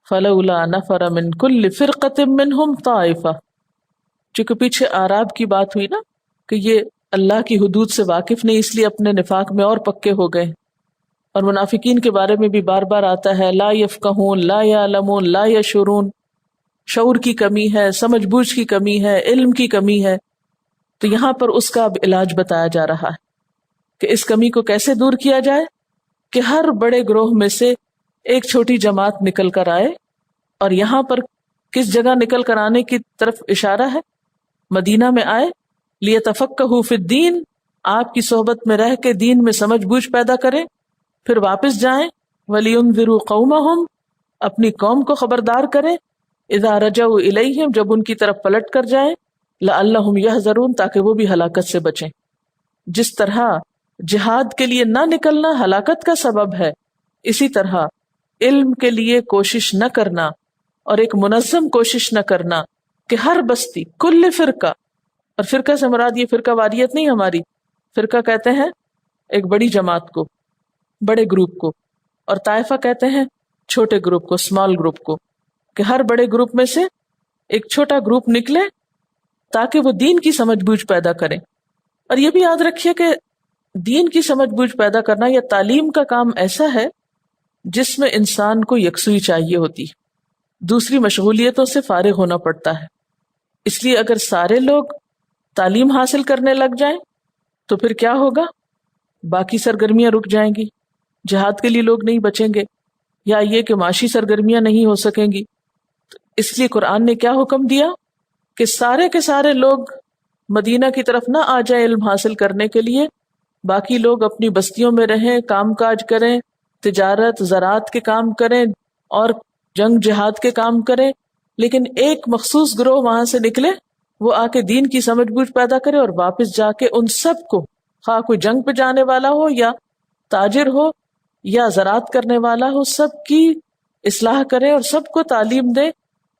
فَلَوْلَا نَفَرَ مِن كُلِّ فِرْقَةٍ مِّنْهُمْ طَائِفَةٌ، چونکہ پیچھے اعراب کی بات ہوئی نا کہ یہ اللہ کی حدود سے واقف نہیں، اس لیے اپنے نفاق میں اور پکے ہو گئے۔ اور منافقین کے بارے میں بھی بار بار آتا ہے، لا یفقہون، لا یعلمون، لا یشعرون، شعور کی کمی ہے، سمجھ بوجھ کی کمی ہے، علم کی کمی ہے۔ تو یہاں پر اس کا اب علاج بتایا جا رہا ہے کہ اس کمی کو کیسے دور کیا جائے، کہ ہر بڑے گروہ میں سے ایک چھوٹی جماعت نکل کر آئے۔ اور یہاں پر کس جگہ نکل کر آنے کی طرف اشارہ ہے؟ مدینہ میں آئے، لیتفقہوا فی الدین، آپ کی صحبت میں رہ کے دین میں سمجھ بوجھ پیدا کریں، پھر واپس جائیں، وَلِيُنذِرُوا قَوْمَهُمْ، اپنی قوم کو خبردار کریں، اذا رجعوا الیہم، جب ان کی طرف پلٹ کر جائیں، لعلہم یحذرون، تاکہ وہ بھی ہلاکت سے بچیں۔ جس طرح جہاد کے لیے نہ نکلنا ہلاکت کا سبب ہے، اسی طرح علم کے لیے کوشش نہ کرنا اور ایک منظم کوشش نہ کرنا کہ ہر بستی، کل فرقہ، اور فرقہ سے مراد یہ فرقہ واریت نہیں ہماری، فرقہ کہتے ہیں ایک بڑی جماعت کو، بڑے گروپ کو، اور طائفہ کہتے ہیں چھوٹے گروپ کو، اسمال گروپ کو، کہ ہر بڑے گروپ میں سے ایک چھوٹا گروپ نکلے تاکہ وہ دین کی سمجھ بوجھ پیدا کریں۔ اور یہ بھی یاد رکھیے کہ دین کی سمجھ بوجھ پیدا کرنا یا تعلیم کا کام ایسا ہے جس میں انسان کو یکسوئی چاہیے ہوتی، دوسری مشغولیتوں سے فارغ ہونا پڑتا ہے۔ اس لیے اگر سارے لوگ تعلیم حاصل کرنے لگ جائیں تو پھر کیا ہوگا؟ باقی سرگرمیاں رک جائیں گی، جہاد کے لیے لوگ نہیں بچیں گے، یا یہ کہ معاشی سرگرمیاں نہیں ہو سکیں گی۔ تو اس لیے قرآن نے کیا حکم دیا کہ سارے کے سارے لوگ مدینہ کی طرف نہ آ جائیں علم حاصل کرنے کے لیے، باقی لوگ اپنی بستیوں میں رہیں، کام کاج کریں، تجارت زراعت کے کام کریں اور جنگ جہاد کے کام کریں، لیکن ایک مخصوص گروہ وہاں سے نکلے، وہ آ کے دین کی سمجھ بوجھ پیدا کرے اور واپس جا کے ان سب کو، خواہ کوئی جنگ پہ جانے والا ہو یا تاجر ہو یا زراعت کرنے والا ہو، سب کی اصلاح کرے اور سب کو تعلیم دے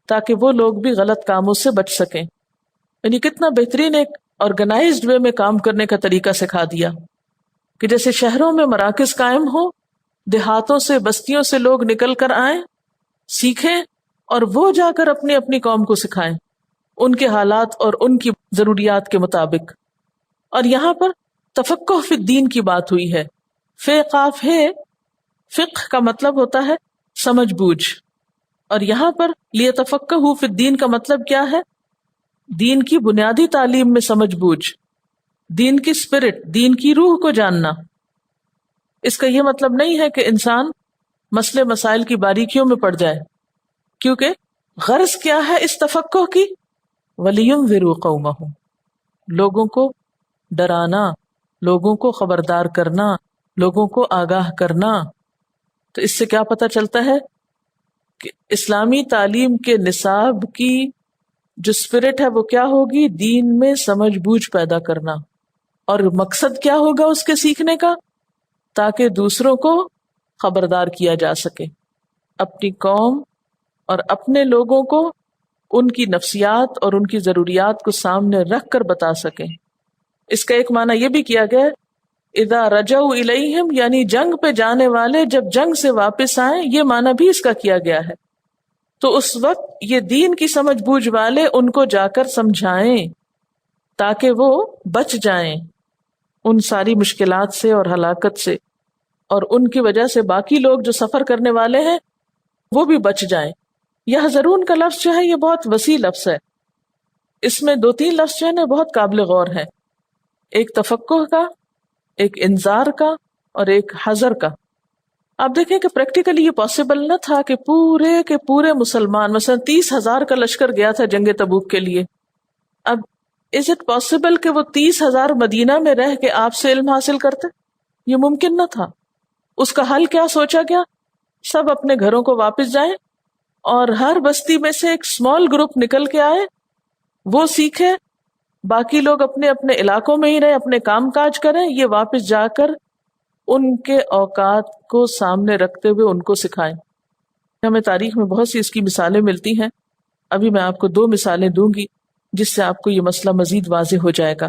تاکہ وہ لوگ بھی غلط کاموں سے بچ سکیں۔ یعنی کتنا بہترین ایک آرگنائزڈ وے میں کام کرنے کا طریقہ سکھا دیا کہ جیسے شہروں میں مراکز قائم ہو، دیہاتوں سے بستیوں سے لوگ نکل کر آئیں، سیکھیں، اور وہ جا کر اپنی اپنی قوم کو سکھائیں ان کے حالات اور ان کی ضروریات کے مطابق۔ اور یہاں پر تفقہ فی الدین کی بات ہوئی ہے، فے قاف ہے، فقہ کا مطلب ہوتا ہے سمجھ بوجھ، اور یہاں پر لیتفقہوا فی الدین کا مطلب کیا ہے؟ دین کی بنیادی تعلیم میں سمجھ بوجھ، دین کی اسپرٹ، دین کی روح کو جاننا۔ اس کا یہ مطلب نہیں ہے کہ انسان مسئلے مسائل کی باریکیوں میں پڑ جائے، کیونکہ غرض کیا ہے اس تفقہ کی؟ وَلِيُنذِرُوا قَوْمَهُمْ، لوگوں کو ڈرانا، لوگوں کو خبردار کرنا، لوگوں کو آگاہ کرنا۔ تو اس سے کیا پتہ چلتا ہے کہ اسلامی تعلیم کے نصاب کی جو اسپرٹ ہے وہ کیا ہوگی؟ دین میں سمجھ بوجھ پیدا کرنا۔ اور مقصد کیا ہوگا اس کے سیکھنے کا؟ تاکہ دوسروں کو خبردار کیا جا سکے، اپنی قوم اور اپنے لوگوں کو ان کی نفسیات اور ان کی ضروریات کو سامنے رکھ کر بتا سکیں۔ اس کا ایک معنی یہ بھی کیا گیا اذا رجعوا الیہم، یعنی جنگ پہ جانے والے جب جنگ سے واپس آئیں، یہ معنی بھی اس کا کیا گیا ہے۔ تو اس وقت یہ دین کی سمجھ بوجھ والے ان کو جا کر سمجھائیں تاکہ وہ بچ جائیں ان ساری مشکلات سے اور ہلاکت سے، اور ان کی وجہ سے باقی لوگ جو سفر کرنے والے ہیں وہ بھی بچ جائیں۔ یحذرون کا لفظ جو ہے یہ بہت وسیع لفظ ہے، اس میں 2-3 لفظ جو ہے نا بہت قابل غور ہیں، ایک تفقہ کا، ایک انذار کا، اور ایک حذر کا۔ آپ دیکھیں کہ پریکٹیکلی یہ پاسبل نہ تھا کہ پورے کے پورے مسلمان، مثلا 30,000 کا لشکر گیا تھا جنگ تبوک کے لیے، اب از اٹ پاسبل کہ وہ 30,000 مدینہ میں رہ کے آپ سے علم حاصل کرتے؟ یہ ممکن نہ تھا۔ اس کا حل کیا سوچا گیا؟ سب اپنے گھروں کو واپس جائیں اور ہر بستی میں سے ایک اسمال گروپ نکل کے آئے، وہ سیکھے، باقی لوگ اپنے اپنے علاقوں میں ہی رہے، اپنے کام کاج کریں، یہ واپس جا کر ان کے اوقات کو سامنے رکھتے ہوئے ان کو سکھائیں۔ ہمیں تاریخ میں بہت سی اس کی مثالیں ملتی ہیں، ابھی میں آپ کو 2 مثالیں دوں گی جس سے آپ کو یہ مسئلہ مزید واضح ہو جائے گا۔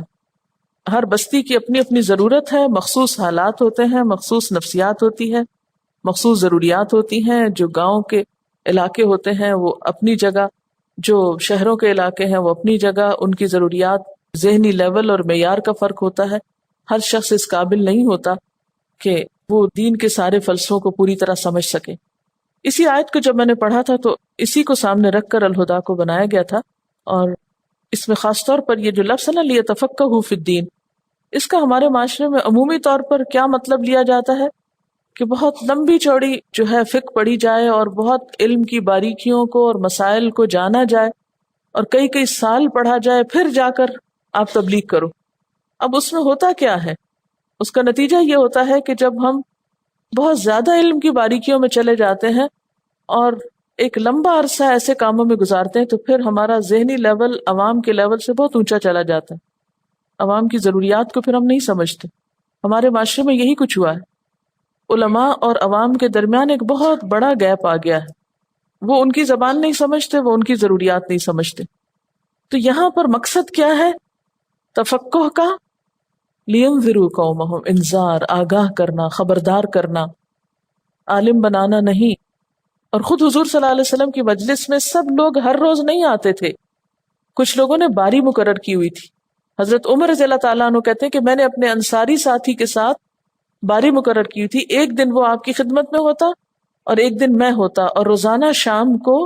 ہر بستی کی اپنی اپنی ضرورت ہے، مخصوص حالات ہوتے ہیں، مخصوص نفسیات ہوتی ہے، مخصوص ضروریات ہوتی ہیں۔ جو گاؤں کے علاقے ہوتے ہیں وہ اپنی جگہ، جو شہروں کے علاقے ہیں وہ اپنی جگہ، ان کی ضروریات، ذہنی لیول اور معیار کا فرق ہوتا ہے۔ ہر شخص اس قابل نہیں ہوتا کہ وہ دین کے سارے فلسفوں کو پوری طرح سمجھ سکے۔ اسی آیت کو جب میں نے پڑھا تھا تو اسی کو سامنے رکھ کر الہدیٰ کو بنایا گیا تھا، اور اس میں خاص طور پر یہ جو لفظ ہے نا لیتفقہوا فی الدین، اس کا ہمارے معاشرے میں عمومی طور پر کیا مطلب لیا جاتا ہے کہ بہت لمبی چوڑی جو ہے فقہ پڑھی جائے اور بہت علم کی باریکیوں کو اور مسائل کو جانا جائے اور کئی کئی سال پڑھا جائے، پھر جا کر آپ تبلیغ کرو۔ اب اس میں ہوتا کیا ہے؟ اس کا نتیجہ یہ ہوتا ہے کہ جب ہم بہت زیادہ علم کی باریکیوں میں چلے جاتے ہیں اور ایک لمبا عرصہ ایسے کاموں میں گزارتے ہیں تو پھر ہمارا ذہنی لیول عوام کے لیول سے بہت اونچا چلا جاتا ہے، عوام کی ضروریات کو پھر ہم نہیں سمجھتے۔ ہمارے معاشرے میں یہی کچھ ہوا ہے، علماء اور عوام کے درمیان ایک بہت بڑا گیپ آ گیا ہے، وہ ان کی زبان نہیں سمجھتے، وہ ان کی ضروریات نہیں سمجھتے۔ تو یہاں پر مقصد کیا ہے تفقہ کا؟ لِيُنذِرُوا قَوْمَهُمْ، انذار، آگاہ کرنا، خبردار کرنا، عالم بنانا نہیں۔ اور خود حضور صلی اللہ علیہ وسلم کی مجلس میں سب لوگ ہر روز نہیں آتے تھے، کچھ لوگوں نے باری مقرر کی ہوئی تھی۔ حضرت عمر رضی اللہ تعالیٰ عنہ کہتے ہیں کہ میں نے اپنے انصاری ساتھی کے ساتھ باری مقرر کی ہوئی تھی، ایک دن وہ آپ کی خدمت میں ہوتا اور ایک دن میں ہوتا، اور روزانہ شام کو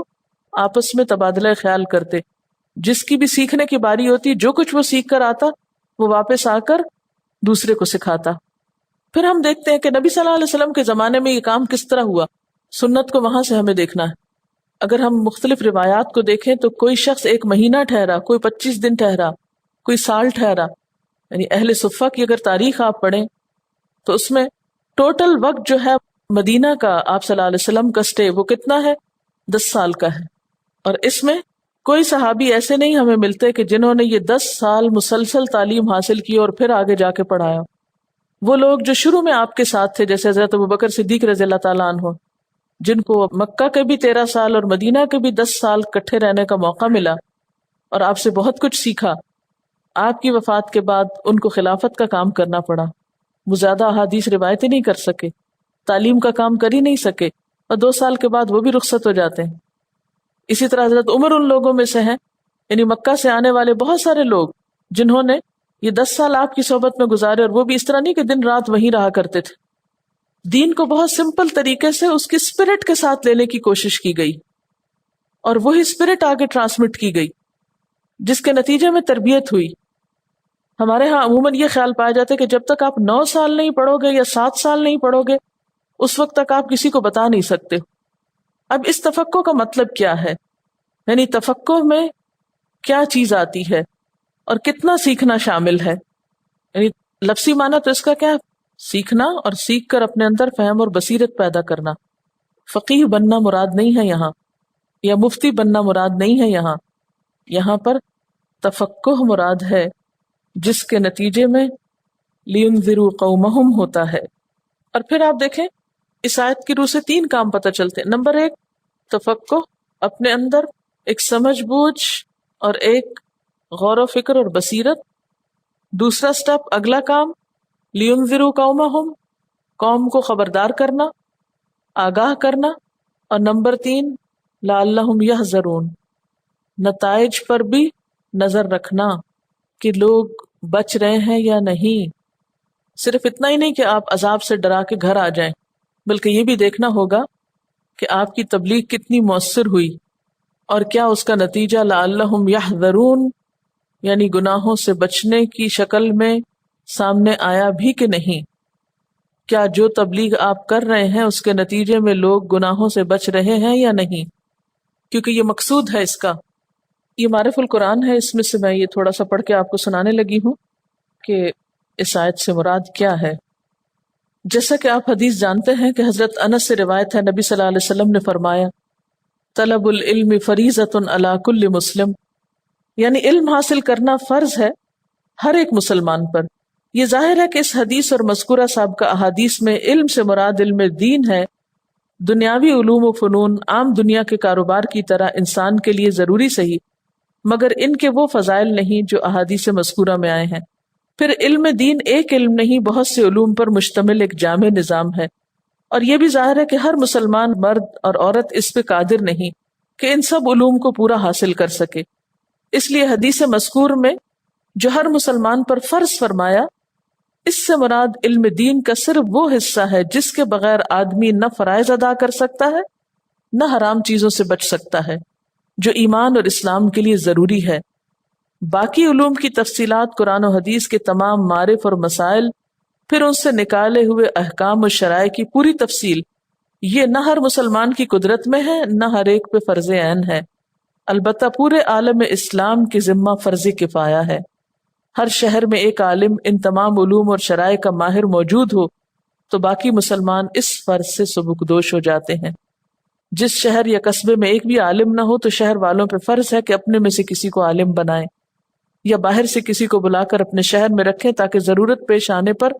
آپس میں تبادلہ خیال کرتے، جس کی بھی سیکھنے کی باری ہوتی جو کچھ وہ سیکھ کر آتا وہ واپس آ کر دوسرے کو سکھاتا۔ پھر ہم دیکھتے ہیں کہ نبی صلی اللہ علیہ وسلم کے زمانے میں یہ کام کس طرح ہوا، سنت کو وہاں سے ہمیں دیکھنا ہے۔ اگر ہم مختلف روایات کو دیکھیں تو کوئی شخص 1 مہینہ ٹھہرا، کوئی 25 دن ٹھہرا، کوئی سال ٹھہرا، یعنی اہل صفہ کی اگر تاریخ آپ پڑھیں تو اس میں ٹوٹل وقت جو ہے مدینہ کا آپ صلی اللہ علیہ وسلم کا سٹے وہ کتنا ہے؟ 10 سال کا ہے۔ اور اس میں کوئی صحابی ایسے نہیں ہمیں ملتے کہ جنہوں نے یہ 10 سال مسلسل تعلیم حاصل کی اور پھر آگے جا کے پڑھایا۔ وہ لوگ جو شروع میں آپ کے ساتھ تھے، جیسے حضرت ابوبکر صدیق رضی اللہ تعالیٰ عنہ، جن کو مکہ کے بھی 13 سال اور مدینہ کے بھی 10 سال کٹھے رہنے کا موقع ملا اور آپ سے بہت کچھ سیکھا، آپ کی وفات کے بعد ان کو خلافت کا کام کرنا پڑا، وہ زیادہ احادیث روایتیں نہیں کر سکے، تعلیم کا کام کر ہی نہیں سکے، اور 2 سال کے بعد وہ بھی رخصت ہو جاتے ہیں۔ اسی طرح حضرت عمر ان لوگوں میں سے ہیں، یعنی مکہ سے آنے والے بہت سارے لوگ جنہوں نے یہ 10 سال آپ کی صحبت میں گزارے، اور وہ بھی اس طرح نہیں کہ دن رات وہیں رہا کرتے تھے۔ دین کو بہت سمپل طریقے سے اس کی اسپرٹ کے ساتھ لینے کی کوشش کی گئی، اور وہی اسپرٹ آگے ٹرانسمٹ کی گئی جس کے نتیجے میں تربیت ہوئی. ہمارے ہاں عموماً یہ خیال پایا جاتا ہے کہ جب تک آپ 9 سال نہیں پڑھو گے یا 7 سال نہیں پڑھو گے اس وقت تک آپ کسی کو بتا نہیں سکتے. اب اس تفقہ کا مطلب کیا ہے؟ یعنی تفقہ میں کیا چیز آتی ہے اور کتنا سیکھنا شامل ہے؟ یعنی لفظی معنی تو اس کا کیا ہے؟ سیکھنا اور سیکھ کر اپنے اندر فہم اور بصیرت پیدا کرنا. فقیہ بننا مراد نہیں ہے یہاں، یا مفتی بننا مراد نہیں ہے یہاں. یہاں پر تفقہ مراد ہے جس کے نتیجے میں لینذروا قومہم ہوتا ہے. اور پھر آپ دیکھیں اس آیت کی روح سے 3 کام پتہ چلتے ہیں. نمبر 1 تفقہ، اپنے اندر ایک سمجھ بوجھ اور ایک غور و فکر اور بصیرت. دوسرا سٹیپ، اگلا کام، لینذروا قومہم، قوم کو خبردار کرنا، آگاہ کرنا. اور نمبر 3 لعلہم یحذرون، نتائج پر بھی نظر رکھنا کہ لوگ بچ رہے ہیں یا نہیں. صرف اتنا ہی نہیں کہ آپ عذاب سے ڈرا کے گھر آ جائیں، بلکہ یہ بھی دیکھنا ہوگا کہ آپ کی تبلیغ کتنی مؤثر ہوئی اور کیا اس کا نتیجہ لعلہم یحذرون یعنی گناہوں سے بچنے کی شکل میں سامنے آیا بھی کہ نہیں. کیا جو تبلیغ آپ کر رہے ہیں اس کے نتیجے میں لوگ گناہوں سے بچ رہے ہیں یا نہیں؟ کیونکہ یہ مقصود ہے اس کا. یہ معرف القرآن ہے، اس میں سے میں یہ تھوڑا سا پڑھ کے آپ کو سنانے لگی ہوں کہ اس آیت سے مراد کیا ہے. جیسا کہ آپ حدیث جانتے ہیں کہ حضرت انس سے روایت ہے، نبی صلی اللہ علیہ وسلم نے فرمایا طلب العلم فریضۃ علی کل مسلم، یعنی علم حاصل کرنا فرض ہے ہر ایک مسلمان پر. یہ ظاہر ہے کہ اس حدیث اور مذکورہ سابقہ احادیث میں علم سے مراد علم دین ہے. دنیاوی علوم و فنون عام دنیا کے کاروبار کی طرح انسان کے لیے ضروری صحیح، مگر ان کے وہ فضائل نہیں جو احادیث مذکورہ میں آئے ہیں. پھر علم دین ایک علم نہیں، بہت سے علوم پر مشتمل ایک جامع نظام ہے، اور یہ بھی ظاہر ہے کہ ہر مسلمان مرد اور عورت اس پہ قادر نہیں کہ ان سب علوم کو پورا حاصل کر سکے. اس لیے حدیث مذکور میں جو ہر مسلمان پر فرض فرمایا، اس سے مراد علم دین کا صرف وہ حصہ ہے جس کے بغیر آدمی نہ فرائض ادا کر سکتا ہے نہ حرام چیزوں سے بچ سکتا ہے، جو ایمان اور اسلام کے لیے ضروری ہے. باقی علوم کی تفصیلات قرآن و حدیث کے تمام معارف اور مسائل، پھر ان سے نکالے ہوئے احکام و شرائع کی پوری تفصیل، یہ نہ ہر مسلمان کی قدرت میں ہے نہ ہر ایک پہ فرض عین ہے. البتہ پورے عالم اسلام کی ذمہ فرض کفایہ ہے. ہر شہر میں ایک عالم ان تمام علوم اور شرائع کا ماہر موجود ہو تو باقی مسلمان اس فرض سے سبکدوش ہو جاتے ہیں. جس شہر یا قصبے میں ایک بھی عالم نہ ہو تو شہر والوں پہ فرض ہے کہ اپنے میں سے کسی کو عالم بنائیں یا باہر سے کسی کو بلا کر اپنے شہر میں رکھیں تاکہ ضرورت پیش آنے پر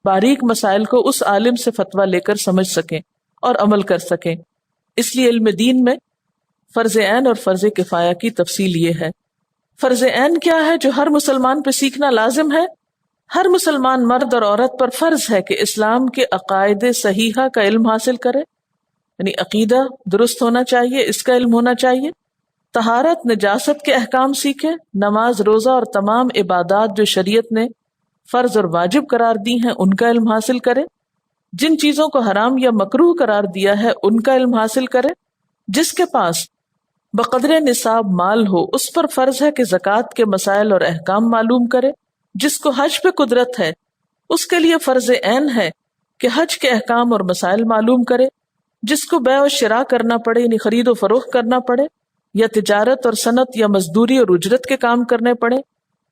باریک مسائل کو اس عالم سے فتویٰ لے کر سمجھ سکیں اور عمل کر سکیں. اس لیے علم دین میں فرض عین اور فرض کفایہ کی تفصیل یہ ہے. فرض عین کیا ہے جو ہر مسلمان پہ سیکھنا لازم ہے؟ ہر مسلمان مرد اور عورت پر فرض ہے کہ اسلام کے عقائد صحیحہ کا علم حاصل کرے، یعنی عقیدہ درست ہونا چاہیے، اس کا علم ہونا چاہیے. طہارت نجاست کے احکام سیکھے، نماز روزہ اور تمام عبادات جو شریعت نے فرض اور واجب قرار دی ہیں ان کا علم حاصل کرے. جن چیزوں کو حرام یا مکروہ قرار دیا ہے ان کا علم حاصل کرے. جس کے پاس بقدر نصاب مال ہو اس پر فرض ہے کہ زکوٰۃ کے مسائل اور احکام معلوم کرے. جس کو حج پہ قدرت ہے اس کے لیے فرض عین ہے کہ حج کے احکام اور مسائل معلوم کرے. جس کو بیع و شراء کرنا پڑے یعنی خرید و فروخت کرنا پڑے یا تجارت اور صنعت یا مزدوری اور اجرت کے کام کرنے پڑے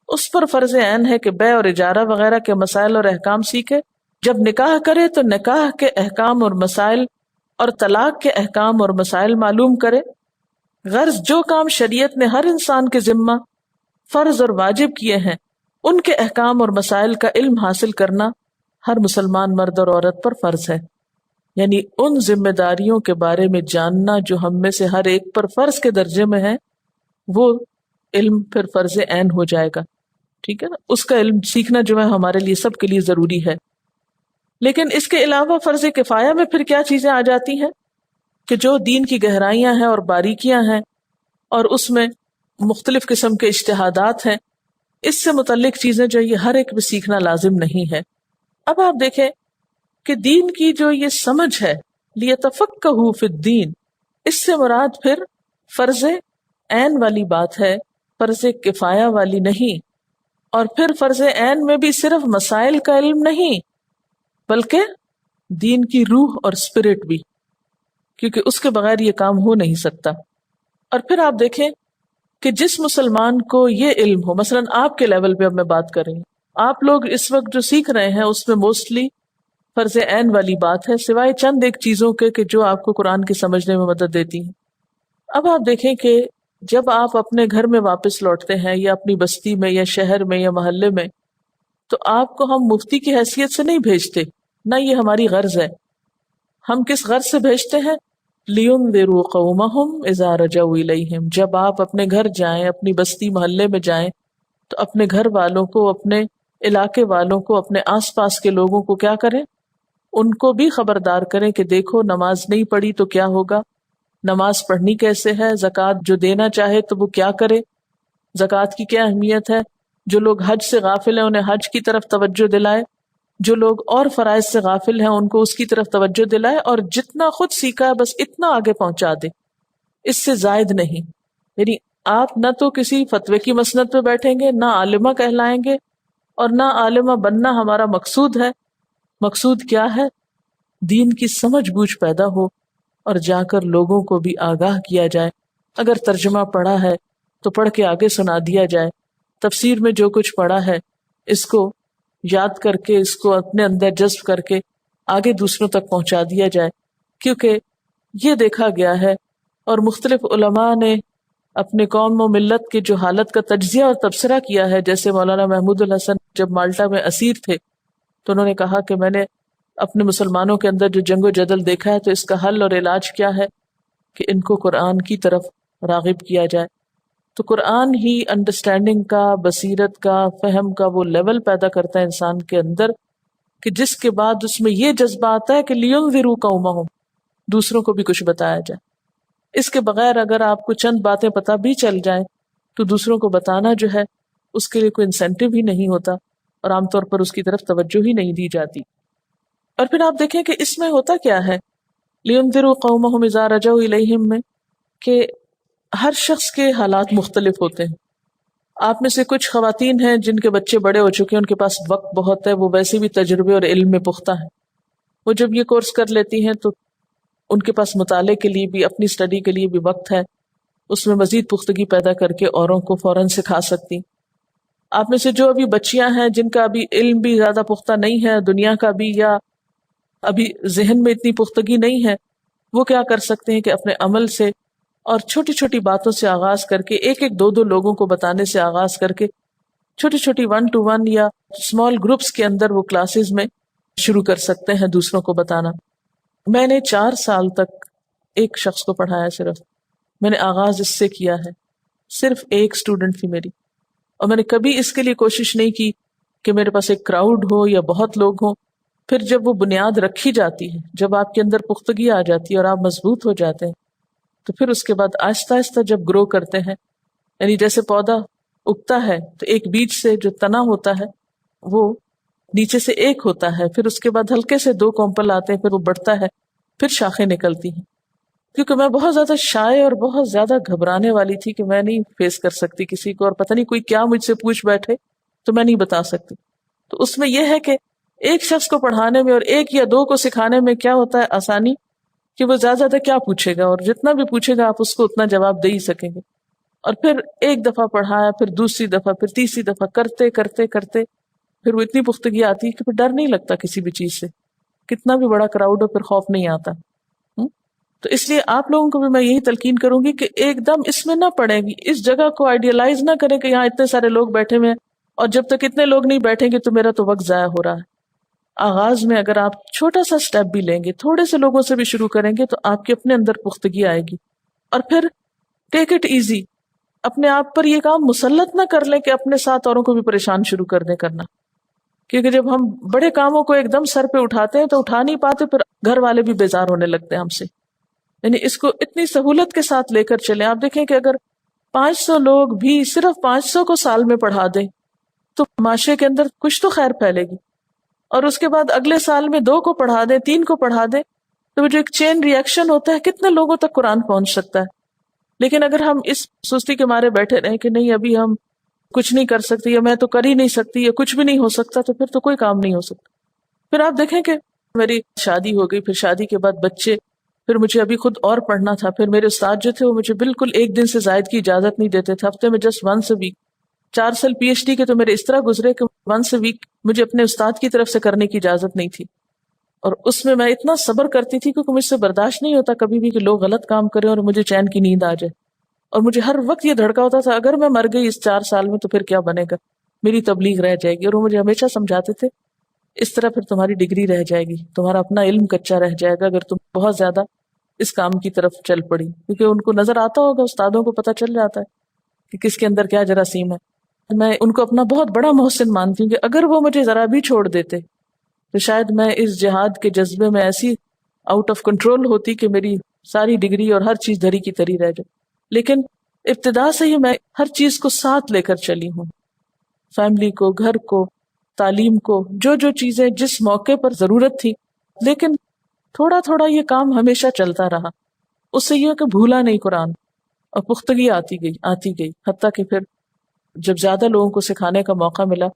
اس پر فرض عین ہے کہ بیع اور اجارہ وغیرہ کے مسائل اور احکام سیکھے. جب نکاح کرے تو نکاح کے احکام اور مسائل اور طلاق کے احکام اور مسائل معلوم کرے. غرض جو کام شریعت نے ہر انسان کے ذمہ فرض اور واجب کیے ہیں ان کے احکام اور مسائل کا علم حاصل کرنا ہر مسلمان مرد اور عورت پر فرض ہے. یعنی ان ذمہ داریوں کے بارے میں جاننا جو ہم میں سے ہر ایک پر فرض کے درجے میں ہے، وہ علم پھر فرض عین ہو جائے گا. ٹھیک ہے نا، اس کا علم سیکھنا جو ہے ہمارے لیے سب کے لیے ضروری ہے. لیکن اس کے علاوہ فرض کفایہ میں پھر کیا چیزیں آ جاتی ہیں کہ جو دین کی گہرائیاں ہیں اور باریکیاں ہیں اور اس میں مختلف قسم کے اجتہادات ہیں، اس سے متعلق چیزیں جو یہ ہر ایک میں سیکھنا لازم نہیں ہے. اب آپ دیکھیں کہ دین کی جو یہ سمجھ ہے لیتفقہوا فی الدین، اس سے مراد پھر فرض عین والی بات ہے، فرض کفایہ والی نہیں. اور پھر فرض عین میں بھی صرف مسائل کا علم نہیں، بلکہ دین کی روح اور اسپرٹ بھی، کیونکہ اس کے بغیر یہ کام ہو نہیں سکتا. اور پھر آپ دیکھیں کہ جس مسلمان کو یہ علم ہو، مثلا آپ کے لیول پہ اب میں بات کر رہی ہوں، آپ لوگ اس وقت جو سیکھ رہے ہیں اس میں موسٹلی فرض عین والی بات ہے، سوائے چند ایک چیزوں کے کہ جو آپ کو قرآن کی سمجھنے میں مدد دیتی ہیں. اب آپ دیکھیں کہ جب آپ اپنے گھر میں واپس لوٹتے ہیں یا اپنی بستی میں یا شہر میں یا محلے میں، تو آپ کو ہم مفتی کی حیثیت سے نہیں بھیجتے، نہ یہ ہماری غرض ہے. ہم کس غرض سے بھیجتے ہیں؟ لِيُنذِرُوا قَوْمَهُمْ إِذَا رَجَعُوا إِلَيْهِمْ. جب آپ اپنے گھر جائیں، اپنی بستی محلے میں جائیں، تو اپنے گھر والوں کو، اپنے علاقے والوں کو، اپنے آس پاس کے لوگوں کو کیا کریں؟ ان کو بھی خبردار کریں کہ دیکھو نماز نہیں پڑھی تو کیا ہوگا، نماز پڑھنی کیسے ہے، زکوٰۃ جو دینا چاہے تو وہ کیا کرے، زکوٰۃ کی کیا اہمیت ہے، جو لوگ حج سے غافل ہیں انہیں حج کی طرف توجہ دلائے، جو لوگ اور فرائض سے غافل ہیں ان کو اس کی طرف توجہ دلائے، اور جتنا خود سیکھا ہے بس اتنا آگے پہنچا دے، اس سے زائد نہیں. یعنی آپ نہ تو کسی فتوے کی مسند پہ بیٹھیں گے، نہ عالمہ کہلائیں گے، اور نہ عالمہ بننا ہمارا مقصود ہے. مقصود کیا ہے؟ دین کی سمجھ بوجھ پیدا ہو اور جا کر لوگوں کو بھی آگاہ کیا جائے. اگر ترجمہ پڑھا ہے تو پڑھ کے آگے سنا دیا جائے، تفسیر میں جو کچھ پڑھا ہے اس کو یاد کر کے، اس کو اپنے اندر جذب کر کے آگے دوسروں تک پہنچا دیا جائے. کیونکہ یہ دیکھا گیا ہے اور مختلف علماء نے اپنے قوم و ملت کی جو حالت کا تجزیہ اور تبصرہ کیا ہے، جیسے مولانا محمود الحسن جب مالٹا میں اسیر تھے تو انہوں نے کہا کہ میں نے اپنے مسلمانوں کے اندر جو جنگ و جدل دیکھا ہے تو اس کا حل اور علاج کیا ہے کہ ان کو قرآن کی طرف راغب کیا جائے. تو قرآن ہی انڈرسٹینڈنگ کا، بصیرت کا، فہم کا وہ لیول پیدا کرتا ہے انسان کے اندر کہ جس کے بعد اس میں یہ جذبہ آتا ہے کہ لِيُنذِرُوا قَوْمَهُمْ، دوسروں کو بھی کچھ بتایا جائے. اس کے بغیر اگر آپ کو چند باتیں پتہ بھی چل جائیں تو دوسروں کو بتانا جو ہے اس کے لیے کوئی انسینٹیو ہی نہیں ہوتا، اور عام طور پر اس کی طرف توجہ ہی نہیں دی جاتی. اور پھر آپ دیکھیں کہ اس میں ہوتا کیا ہے لِيُنذِرُوا قَوْمَهُمْ إِذَا رَجَعُوا إِلَيْهِمْ میں، کہ ہر شخص کے حالات مختلف ہوتے ہیں. آپ میں سے کچھ خواتین ہیں جن کے بچے بڑے ہو چکے ہیں، ان کے پاس وقت بہت ہے، وہ ویسے بھی تجربے اور علم میں پختہ ہیں. وہ جب یہ کورس کر لیتی ہیں تو ان کے پاس مطالعے کے لیے بھی، اپنی اسٹڈی کے لیے بھی وقت ہے، اس میں مزید پختگی پیدا کر کے اوروں کو فوراً سکھا سکتی. آپ میں سے جو ابھی بچیاں ہیں جن کا ابھی علم بھی زیادہ پختہ نہیں ہے، دنیا کا بھی، یا ابھی ذہن میں اتنی پختگی نہیں ہے، وہ کیا کر سکتے ہیں کہ اپنے عمل سے اور چھوٹی چھوٹی باتوں سے آغاز کر کے، ایک ایک دو دو لوگوں کو بتانے سے آغاز کر کے، چھوٹی چھوٹی 1 to 1 یا اسمال گروپس کے اندر وہ کلاسز میں شروع کر سکتے ہیں دوسروں کو بتانا. میں نے 4 سال تک ایک شخص کو پڑھایا، صرف میں نے آغاز اس سے کیا ہے، صرف ایک اسٹوڈنٹ تھی میری، اور میں نے کبھی اس کے لیے کوشش نہیں کی کہ میرے پاس ایک کراؤڈ ہو یا بہت لوگ ہوں. پھر جب وہ بنیاد رکھی جاتی ہے، جب آپ کے اندر پختگی آ جاتی ہے اور آپ مضبوط ہو جاتے ہیں، تو پھر اس کے بعد آہستہ آہستہ جب گرو کرتے ہیں، یعنی جیسے پودا اگتا ہے تو ایک بیج سے جو تنا ہوتا ہے وہ نیچے سے ایک ہوتا ہے، پھر اس کے بعد ہلکے سے 2 کونپل آتے ہیں، پھر وہ بڑھتا ہے، پھر شاخیں نکلتی ہیں. کیونکہ میں بہت زیادہ شائع اور بہت زیادہ گھبرانے والی تھی کہ میں نہیں فیس کر سکتی کسی کو، اور پتہ نہیں کوئی کیا مجھ سے پوچھ بیٹھے تو میں نہیں بتا سکتی. تو اس میں یہ ہے کہ ایک شخص کو پڑھانے میں اور 1 یا 2 کو سکھانے میں کیا ہوتا ہے آسانی، کہ وہ زیادہ زیادہ کیا پوچھے گا، اور جتنا بھی پوچھے گا آپ اس کو اتنا جواب دے ہی سکیں گے. اور پھر ایک دفعہ پڑھایا، پھر دوسری دفعہ، پھر تیسری دفعہ، کرتے کرتے کرتے پھر وہ اتنی پختگی آتی ہے کہ پھر ڈر نہیں لگتا کسی بھی چیز سے، کتنا بھی بڑا کراؤڈ ہو پھر خوف نہیں آتا. تو اس لیے آپ لوگوں کو بھی میں یہی تلقین کروں گی کہ ایک دم اس میں نہ پڑیں گی، اس جگہ کو آئیڈیالائز نہ کریں کہ یہاں اتنے سارے لوگ بیٹھے ہوئے ہیں اور جب تک اتنے لوگ نہیں بیٹھیں گے تو میرا تو وقت ضائع ہو رہا ہے. آغاز میں اگر آپ چھوٹا سا سٹیپ بھی لیں گے، تھوڑے سے لوگوں سے بھی شروع کریں گے تو آپ کے اپنے اندر پختگی آئے گی. اور پھر ٹیک اٹ ایزی، اپنے آپ پر یہ کام مسلط نہ کر لیں کہ اپنے ساتھ اوروں کو بھی پریشان شروع کر دیں کرنا. کیونکہ جب ہم بڑے کاموں کو ایک دم سر پہ اٹھاتے ہیں تو اٹھا نہیں پاتے، پھر گھر والے بھی بیزار ہونے لگتے ہیں ہم سے. یعنی اس کو اتنی سہولت کے ساتھ لے کر چلیں. آپ دیکھیں کہ اگر 500 لوگ بھی صرف 500 کو سال میں پڑھا دیں تو معاشرے کے اندر کچھ تو خیر پھیلے گی، اور اس کے بعد اگلے سال میں 2 کو پڑھا دیں، 3 کو پڑھا دیں، تو جو ایک چین ری ایکشن ہوتا ہے، کتنے لوگوں تک قرآن پہنچ سکتا ہے. لیکن اگر ہم اس سستی کے مارے بیٹھے رہیں کہ نہیں ابھی ہم کچھ نہیں کر سکتے، یا میں تو کر ہی نہیں سکتی، یا کچھ بھی نہیں ہو سکتا، تو پھر تو کوئی کام نہیں ہو سکتا. پھر آپ دیکھیں کہ میری شادی ہو گئی، پھر شادی کے بعد بچے، پھر مجھے ابھی خود اور پڑھنا تھا. پھر میرے استاد جو تھے وہ مجھے بالکل ایک دن سے زائد کی اجازت نہیں دیتے تھے، ہفتے میں جسٹ ونس اے ویک. 4 سال پی ایچ ڈی کے تو میرے اس طرح گزرے کہ ونس اے ویک مجھے اپنے استاد کی طرف سے کرنے کی اجازت نہیں تھی. اور اس میں اتنا صبر کرتی تھی کیونکہ مجھ سے برداشت نہیں ہوتا کبھی بھی کہ لوگ غلط کام کریں اور مجھے چین کی نیند آ جائے. اور مجھے ہر وقت یہ دھڑکا ہوتا تھا اگر میں مر گئی اس 4 سال میں تو پھر کیا بنے گا، میری تبلیغ رہ جائے گی. اور وہ مجھے ہمیشہ سمجھاتے تھے اس طرح پھر تمہاری ڈگری رہ جائے گی، تمہارا اپنا علم کچا رہ جائے گا اگر تم بہت زیادہ اس کام کی طرف چل پڑی. کیونکہ ان کو نظر آتا ہوگا، استادوں کو پتہ چل جاتا ہے کہ کس کے اندر کیا جراثیم ہے. میں ان کو اپنا بہت بڑا محسن مانتی ہوں کہ اگر وہ مجھے ذرا بھی چھوڑ دیتے تو شاید میں اس جہاد کے جذبے میں ایسی آؤٹ آف کنٹرول ہوتی کہ میری ساری ڈگری اور ہر چیز دھری کی تری رہ جائے. لیکن ابتدا سے ہی میں ہر چیز کو ساتھ لے کر چلی ہوں، فیملی کو، گھر کو، تعلیم کو، جو چیزیں جس موقع پر ضرورت تھی. لیکن تھوڑا تھوڑا یہ کام ہمیشہ چلتا رہا. اس سے یہ کہ بھولا نہیں قرآن، اور پختگی آتی گئی حتیٰ کہ پھر جب زیادہ لوگوں کو سکھانے کا موقع ملا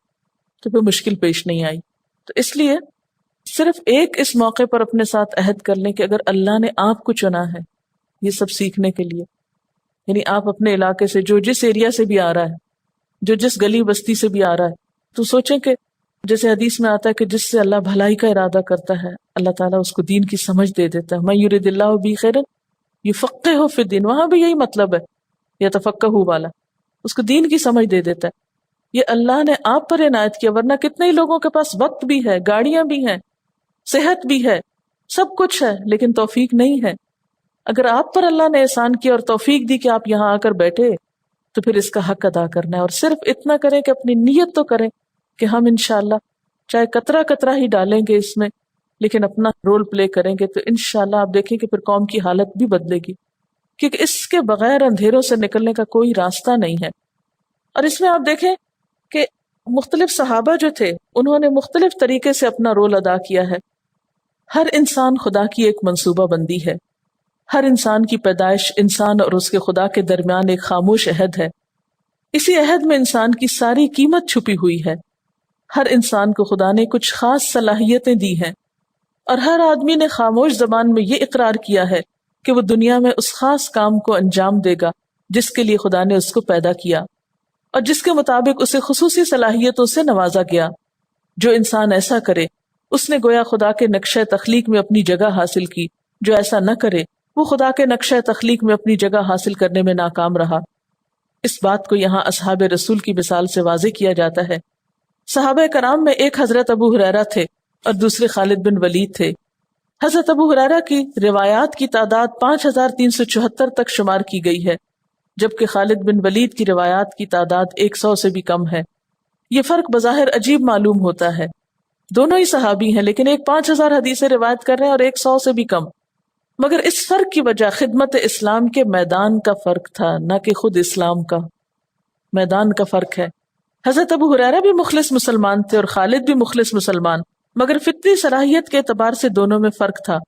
تو پھر مشکل پیش نہیں آئی. تو اس لیے صرف ایک اس موقع پر اپنے ساتھ عہد کر لیں کہ اگر اللہ نے آپ کو چنا ہے یہ سب سیکھنے کے لیے، یعنی آپ اپنے علاقے سے جو جس ایریا سے بھی آ رہا ہے، جو جس گلی بستی سے بھی آ رہا ہے، تو سوچیں کہ جیسے حدیث میں آتا ہے کہ جس سے اللہ بھلائی کا ارادہ کرتا ہے اللہ تعالیٰ اس کو دین کی سمجھ دے دیتا ہے. من یرید اللہ بہ خیرا یفقہہ فی الدین، وہاں بھی یہی مطلب ہے یتفقہ والا، اس کو دین کی سمجھ دے دیتا ہے. یہ اللہ نے آپ پر عنایت کیا، ورنہ کتنے ہی لوگوں کے پاس وقت بھی ہے، گاڑیاں بھی ہیں، صحت بھی ہے، سب کچھ ہے، لیکن توفیق نہیں ہے. اگر آپ پر اللہ نے احسان کیا اور توفیق دی کہ آپ یہاں آ کر بیٹھے تو پھر اس کا حق ادا کرنا ہے. اور صرف اتنا کریں کہ اپنی نیت تو کریں کہ ہم انشاءاللہ چاہے قطرہ قطرہ ہی ڈالیں گے اس میں، لیکن اپنا رول پلے کریں گے تو انشاءاللہ آپ دیکھیں کہ پھر قوم کی حالت بھی بدلے گی، کیونکہ اس کے بغیر اندھیروں سے نکلنے کا کوئی راستہ نہیں ہے. اور اس میں آپ دیکھیں کہ مختلف صحابہ جو تھے انہوں نے مختلف طریقے سے اپنا رول ادا کیا ہے. ہر انسان خدا کی ایک منصوبہ بندی ہے، ہر انسان کی پیدائش انسان اور اس کے خدا کے درمیان ایک خاموش عہد ہے. اسی عہد میں انسان کی ساری قیمت چھپی ہوئی ہے. ہر انسان کو خدا نے کچھ خاص صلاحیتیں دی ہیں، اور ہر آدمی نے خاموش زبان میں یہ اقرار کیا ہے کہ وہ دنیا میں اس خاص کام کو انجام دے گا جس کے لیے خدا نے اس کو پیدا کیا اور جس کے مطابق اسے خصوصی صلاحیتوں سے نوازا گیا. جو انسان ایسا کرے اس نے گویا خدا کے نقشہ تخلیق میں اپنی جگہ حاصل کی، جو ایسا نہ کرے وہ خدا کے نقشہ تخلیق میں اپنی جگہ حاصل کرنے میں ناکام رہا. اس بات کو یہاں اصحاب رسول کی مثال سے واضح کیا جاتا ہے. صحابہ کرام میں ایک حضرت ابو ہریرہ تھے اور دوسرے خالد بن ولید تھے. حضرت ابو ہریرہ کی روایات کی تعداد 5374 تک شمار کی گئی ہے، جبکہ خالد بن ولید کی روایات کی تعداد 100 سے بھی کم ہے. یہ فرق بظاہر عجیب معلوم ہوتا ہے، دونوں ہی صحابی ہیں لیکن ایک 5000 حدیثیں روایت کر رہے ہیں اور ایک 100 سے بھی کم. مگر اس فرق کی وجہ خدمت اسلام کے میدان کا فرق تھا، نہ کہ خود اسلام کا. میدان کا فرق ہے. حضرت ابو ہریرہ بھی مخلص مسلمان تھے اور خالد بھی مخلص مسلمان، مگر فطری صلاحیت کے اعتبار سے دونوں میں فرق تھا.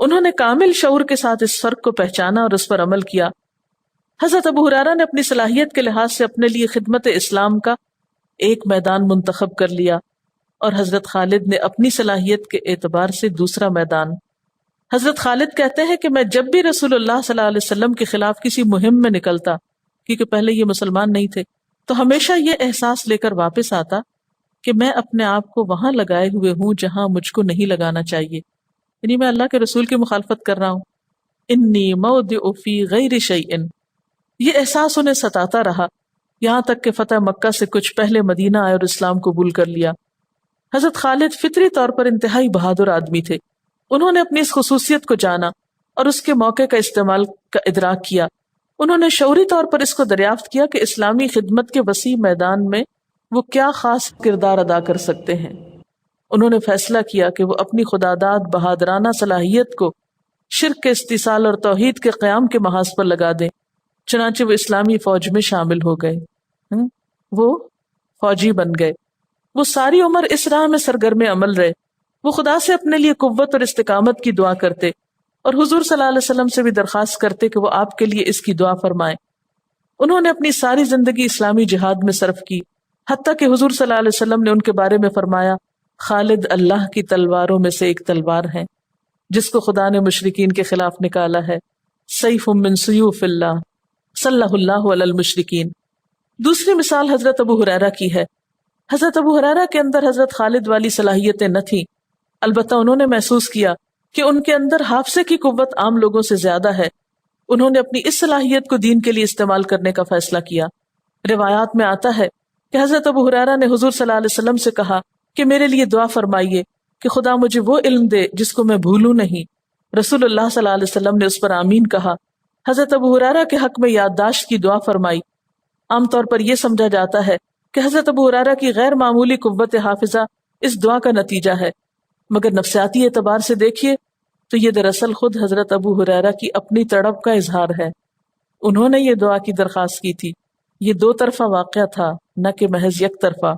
انہوں نے کامل شعور کے ساتھ اس فرق کو پہچانا اور اس پر عمل کیا. حضرت ابو ہریرہ نے اپنی صلاحیت کے لحاظ سے اپنے لیے خدمت اسلام کا ایک میدان منتخب کر لیا، اور حضرت خالد نے اپنی صلاحیت کے اعتبار سے دوسرا میدان. حضرت خالد کہتے ہیں کہ میں جب بھی رسول اللہ صلی اللہ علیہ وسلم کے خلاف کسی مہم میں نکلتا، کیونکہ پہلے یہ مسلمان نہیں تھے، تو ہمیشہ یہ احساس لے کر واپس آتا کہ میں اپنے آپ کو وہاں لگائے ہوئے ہوں جہاں مجھ کو نہیں لگانا چاہیے، یعنی میں اللہ کے رسول کی مخالفت کر رہا ہوں. انی موضع فی غیر شیء، یہ احساس انہیں ستاتا رہا یہاں تک کہ فتح مکہ سے کچھ پہلے مدینہ آئے اور اسلام قبول کر لیا. حضرت خالد فطری طور پر انتہائی بہادر آدمی تھے. انہوں نے اپنی اس خصوصیت کو جانا اور اس کے موقع کا استعمال کا ادراک کیا. انہوں نے شعوری طور پر اس کو دریافت کیا کہ اسلامی خدمت کے وسیع میدان میں وہ کیا خاص کردار ادا کر سکتے ہیں. انہوں نے فیصلہ کیا کہ وہ اپنی خداداد بہادرانہ صلاحیت کو شرک کے استحصال اور توحید کے قیام کے محاذ پر لگا دیں. چنانچہ وہ اسلامی فوج میں شامل ہو گئے، وہ فوجی بن گئے. وہ ساری عمر اس راہ میں سرگرم عمل رہے. وہ خدا سے اپنے لیے قوت اور استقامت کی دعا کرتے اور حضور صلی اللہ علیہ وسلم سے بھی درخواست کرتے کہ وہ آپ کے لیے اس کی دعا فرمائیں۔ انہوں نے اپنی ساری زندگی اسلامی جہاد میں صرف کی، حتیٰ کہ حضور صلی اللہ علیہ وسلم نے ان کے بارے میں فرمایا خالد اللہ کی تلواروں میں سے ایک تلوار ہے جس کو خدا نے مشرکین کے خلاف نکالا ہے، سیف من سیوف اللہ صلی اللہ علی المشرکین۔ دوسری مثال حضرت ابو ہریرہ کی ہے۔ حضرت ابو ہریرہ کے اندر حضرت خالد والی صلاحیتیں نہ تھیں، البتہ انہوں نے محسوس کیا کہ ان کے اندر حافظے کی قوت عام لوگوں سے زیادہ ہے۔ انہوں نے اپنی اس صلاحیت کو دین کے لیے استعمال کرنے کا فیصلہ کیا۔ روایات میں آتا ہے کہ حضرت ابو ہریرہ نے حضور صلی اللہ علیہ وسلم سے کہا کہ میرے لیے دعا فرمائیے کہ خدا مجھے وہ علم دے جس کو میں بھولوں نہیں۔ رسول اللہ صلی اللہ علیہ وسلم نے اس پر آمین کہا۔ حضرت ابو ہریرہ کے حق میں یادداشت کی دعا فرمائی۔ عام طور پر یہ سمجھا جاتا ہے کہ حضرت ابو ہریرہ کی غیر معمولی قوت حافظہ اس دعا کا نتیجہ ہے، مگر نفسیاتی اعتبار سے دیکھیے تو یہ دراصل خود حضرت ابو ہریرہ کی اپنی تڑپ کا اظہار ہے۔ انہوں نے یہ دعا کی درخواست کی تھی۔ یہ دو طرفہ واقعہ تھا، نہ کہ محض یک طرفہ۔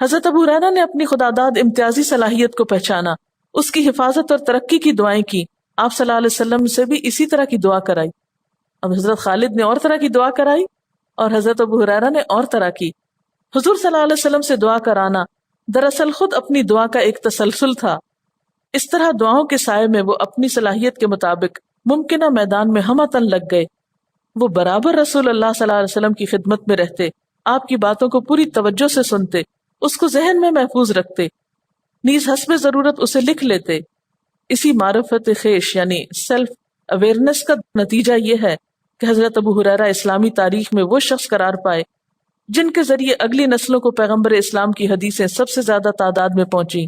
حضرت ابو ہریرہ نے اپنی خداداد امتیازی صلاحیت کو پہچانا، اس کی حفاظت اور ترقی کی دعائیں کی۔ آپ صلی اللہ علیہ وسلم سے بھی اسی طرح کی دعا کرائی۔ اب حضرت خالد نے اور طرح کی دعا کرائی اور حضرت ابو ہریرہ نے اور طرح کی۔ حضور صلی اللہ علیہ وسلم سے دعا کرانا دراصل خود اپنی دعا کا ایک تسلسل تھا۔ اس طرح دعاؤں کے سائے میں وہ اپنی صلاحیت کے مطابق ممکنہ میدان میں ہمتن لگ گئے۔ وہ برابر رسول اللہ صلی اللہ علیہ وسلم کی خدمت میں رہتے، آپ کی باتوں کو پوری توجہ سے سنتے، اس کو ذہن میں محفوظ رکھتے، نیز حسب ضرورت اسے لکھ لیتے۔ اسی معرفت خیش یعنی سیلف اویئرنیس کا نتیجہ یہ ہے کہ حضرت ابو ہریرہ اسلامی تاریخ میں وہ شخص قرار پائے جن کے ذریعے اگلی نسلوں کو پیغمبر اسلام کی حدیثیں سب سے زیادہ تعداد میں پہنچیں۔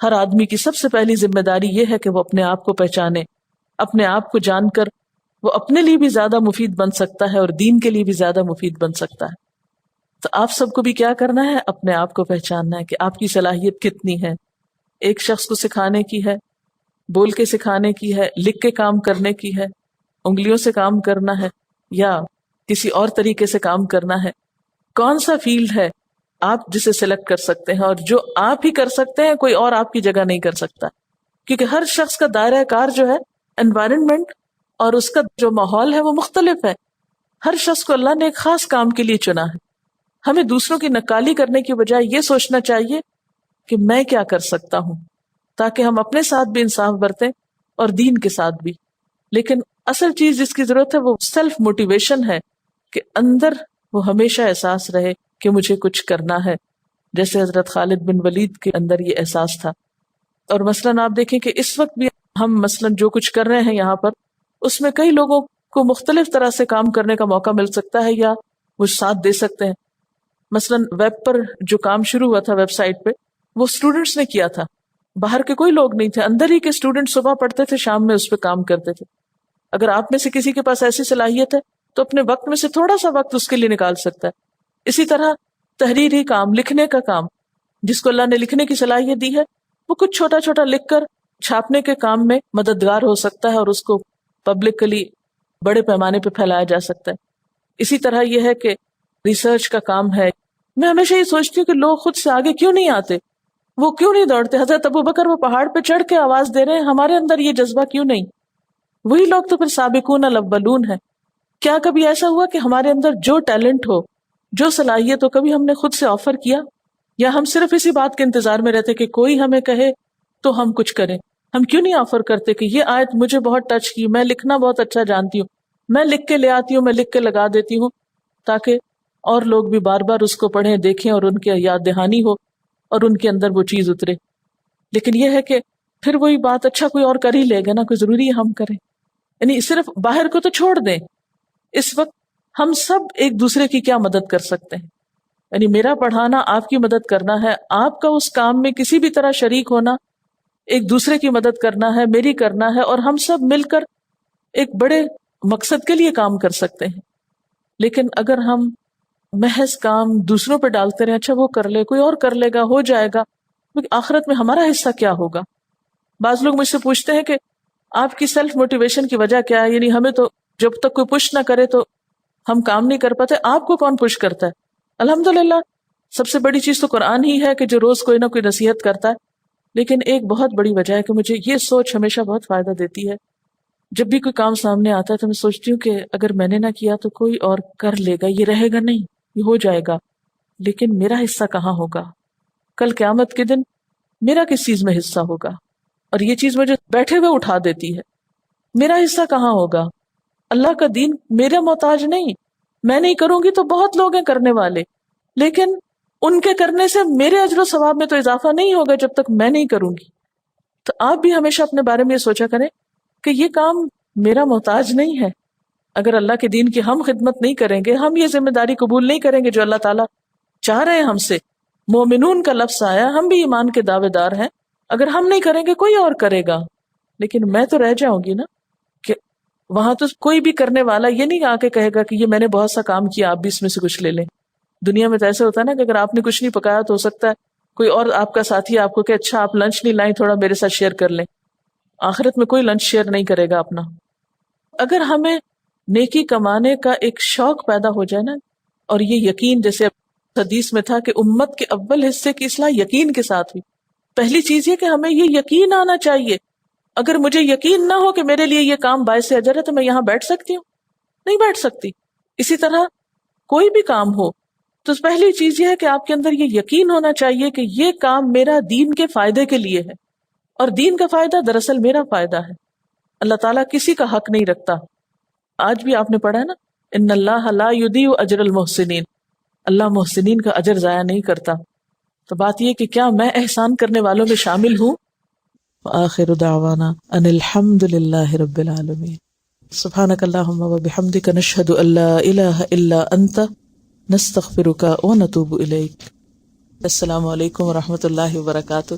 ہر آدمی کی سب سے پہلی ذمہ داری یہ ہے کہ وہ اپنے آپ کو پہچانے۔ اپنے آپ کو جان کر وہ اپنے لیے بھی زیادہ مفید بن سکتا ہے اور دین کے لیے بھی زیادہ مفید بن سکتا ہے۔ تو آپ سب کو بھی کیا کرنا ہے؟ اپنے آپ کو پہچاننا ہے کہ آپ کی صلاحیت کتنی ہے۔ ایک شخص کو سکھانے کی ہے، بول کے سکھانے کی ہے، لکھ کے کام کرنے کی ہے، انگلیوں سے کام کرنا ہے یا کسی اور طریقے سے کام کرنا ہے۔ کون سا فیلڈ ہے آپ جسے سلیکٹ کر سکتے ہیں، اور جو آپ ہی کر سکتے ہیں کوئی اور آپ کی جگہ نہیں کر سکتا، کیونکہ ہر شخص کا دائرہ کار جو ہے، انوائرمنٹ اور اس کا جو ماحول ہے وہ مختلف ہے۔ ہر شخص کو اللہ نے ایک خاص کام کے لیے چنا ہے۔ ہمیں دوسروں کی نکالی کرنے کی بجائے یہ سوچنا چاہیے کہ میں کیا کر سکتا ہوں، تاکہ ہم اپنے ساتھ بھی انصاف برتیں اور دین کے ساتھ بھی۔ لیکن اصل چیز جس کی ضرورت ہے وہ سیلف موٹیویشن ہے، کہ اندر وہ ہمیشہ احساس رہے کہ مجھے کچھ کرنا ہے، جیسے حضرت خالد بن ولید کے اندر یہ احساس تھا۔ اور مثلاً آپ دیکھیں کہ اس وقت بھی ہم مثلاً جو کچھ کر رہے ہیں یہاں پر، اس میں کئی لوگوں کو مختلف طرح سے کام کرنے کا موقع مل سکتا ہے یا وہ ساتھ دے سکتے ہیں۔ مثلاً ویب پر جو کام شروع ہوا تھا ویب سائٹ پہ، وہ اسٹوڈنٹس نے کیا تھا، باہر کے کوئی لوگ نہیں تھے، اندر ہی کے اسٹوڈنٹ صبح پڑھتے تھے، شام میں اس پہ کام کرتے تھے۔ اگر آپ میں سے کسی کے پاس ایسی صلاحیت ہے تو اپنے وقت میں سے تھوڑا سا وقت اس کے لیے نکال سکتا ہے۔ اسی طرح تحریری کام، لکھنے کا کام، جس کو اللہ نے لکھنے کی صلاحیت دی ہے، وہ کچھ چھوٹا چھوٹا لکھ کر چھاپنے کے کام میں مددگار ہو سکتا ہے اور اس کو پبلکلی بڑے پیمانے پہ پھیلایا جا سکتا ہے۔ اسی طرح یہ ہے کہ ریسرچ کا کام ہے۔ میں ہمیشہ یہ سوچتی ہوں کہ لوگ خود سے آگے کیوں نہیں آتے، وہ کیوں نہیں دوڑتے؟ حضرت ابوبکر وہ پہاڑ پہ چڑھ کے آواز دے رہے ہیں، ہمارے اندر یہ جذبہ کیوں نہیں؟ وہی لوگ تو پھر سابقون الاولون ہیں۔ کیا کبھی ایسا ہوا کہ ہمارے اندر جو ٹیلنٹ ہو، جو صلاحیت ہو، کبھی ہم نے خود سے آفر کیا؟ یا ہم صرف اسی بات کے انتظار میں رہتے کہ کوئی ہمیں کہے تو ہم کچھ کریں؟ ہم کیوں نہیں آفر کرتے کہ یہ آیت مجھے بہت ٹچ کی، میں لکھنا بہت اچھا جانتی ہوں، میں لکھ کے لے آتی ہوں، میں لکھ کے لگا دیتی ہوں، تاکہ اور لوگ بھی بار بار اس کو پڑھیں، دیکھیں اور ان کی یاد دہانی ہو اور ان کے اندر وہ چیز اترے۔ لیکن یہ ہے کہ پھر وہی بات، اچھا کوئی اور کر ہی لے گا نا، کوئی ضروری ہے ہم کریں؟ یعنی صرف باہر کو تو چھوڑ دیں، اس وقت ہم سب ایک دوسرے کی کیا مدد کر سکتے ہیں؟ یعنی میرا پڑھانا آپ کی مدد کرنا ہے، آپ کا اس کام میں کسی بھی طرح شریک ہونا ایک دوسرے کی مدد کرنا ہے، میری کرنا ہے، اور ہم سب مل کر ایک بڑے مقصد کے لیے کام کر سکتے ہیں۔ لیکن اگر ہم محض کام دوسروں پہ ڈالتے رہیں، اچھا وہ کر لے، کوئی اور کر لے گا، ہو جائے گا، آخرت میں ہمارا حصہ کیا ہوگا؟ بعض لوگ مجھ سے پوچھتے ہیں کہ آپ کی سیلف موٹیویشن کی وجہ کیا ہے؟ یعنی ہمیں تو جب تک کوئی پش نہ کرے تو ہم کام نہیں کر پاتے، آپ کو کون پش کرتا ہے؟ الحمدللہ سب سے بڑی چیز تو قرآن ہی ہے کہ جو روز کوئی نہ کوئی نصیحت کرتا ہے۔ لیکن ایک بہت بڑی وجہ ہے کہ مجھے یہ سوچ ہمیشہ بہت فائدہ دیتی ہے جب بھی کوئی کام سامنے آتا ہے تو میں سوچتی ہوں کہ اگر میں نے نہ کیا تو کوئی اور کر لے گا، یہ رہے گا نہیں، یہ ہو جائے گا، لیکن میرا حصہ کہاں ہوگا؟ کل قیامت کے دن میرا کس چیز میں حصہ ہوگا؟ اور یہ چیز مجھے بیٹھے ہوئے اٹھا دیتی ہے، میرا حصہ کہاں ہوگا؟ اللہ کا دین میرے محتاج نہیں، میں نہیں کروں گی تو بہت لوگ ہیں کرنے والے، لیکن ان کے کرنے سے میرے اجر و ثواب میں تو اضافہ نہیں ہوگا جب تک میں نہیں کروں گی۔ تو آپ بھی ہمیشہ اپنے بارے میں یہ سوچا کریں کہ یہ کام میرا محتاج نہیں ہے۔ اگر اللہ کے دین کی ہم خدمت نہیں کریں گے، ہم یہ ذمہ داری قبول نہیں کریں گے جو اللہ تعالیٰ چاہ رہے ہیں ہم سے، مومنون کا لفظ آیا، ہم بھی ایمان کے دعوے دار ہیں، اگر ہم نہیں کریں گے کوئی اور کرے گا، لیکن میں تو رہ جاؤں گی نا، کہ وہاں تو کوئی بھی کرنے والا یہ نہیں آ کے کہے گا کہ یہ میں نے بہت سا کام کیا، آپ بھی اس میں سے کچھ لے لیں۔ دنیا میں تو ایسا ہوتا ہے نا کہ اگر آپ نے کچھ نہیں پکایا تو ہو سکتا ہے کوئی اور آپ کا ساتھی آپ کو کہ اچھا آپ لنچ نہیں لائیں، تھوڑا میرے ساتھ شیئر کر لیں۔ آخرت میں کوئی لنچ شیئر نہیں کرے گا اپنا۔ اگر ہمیں نیکی کمانے کا ایک شوق پیدا ہو جائے نا، اور یہ یقین، جیسے حدیث میں تھا کہ امت کے اول حصے کی اصلاح یقین کے ساتھ ہوئی، پہلی چیز یہ کہ ہمیں یہ یقین آنا چاہیے۔ اگر مجھے یقین نہ ہو کہ میرے لیے یہ کام باعث اجر ہے تو میں یہاں بیٹھ سکتی ہوں؟ نہیں بیٹھ سکتی۔ اسی طرح کوئی بھی کام ہو تو پہلی چیز یہ ہے کہ آپ کے اندر یہ یقین ہونا چاہیے کہ یہ کام میرا دین کے فائدے کے لیے ہے، اور دین کا فائدہ دراصل میرا فائدہ ہے۔ اللہ تعالیٰ کسی کا حق نہیں رکھتا۔ آج بھی آپ نے پڑھا ہے نا، ان اللہ لا یضیع اجر المحسنین، اللہ محسنین کا اجر ضائع نہیں کرتا۔ تو بات یہ کہ کیا میں احسان کرنے والوں میں شامل ہوں؟ وآخر دعوانا ان الحمد للہ رب العالمین۔ سبحانک اللہم وبحمدک نشہد ان لا الہ الا انت نستغفرک ونتوب الیک۔ السلام علیکم ورحمۃ اللہ وبرکاتہ۔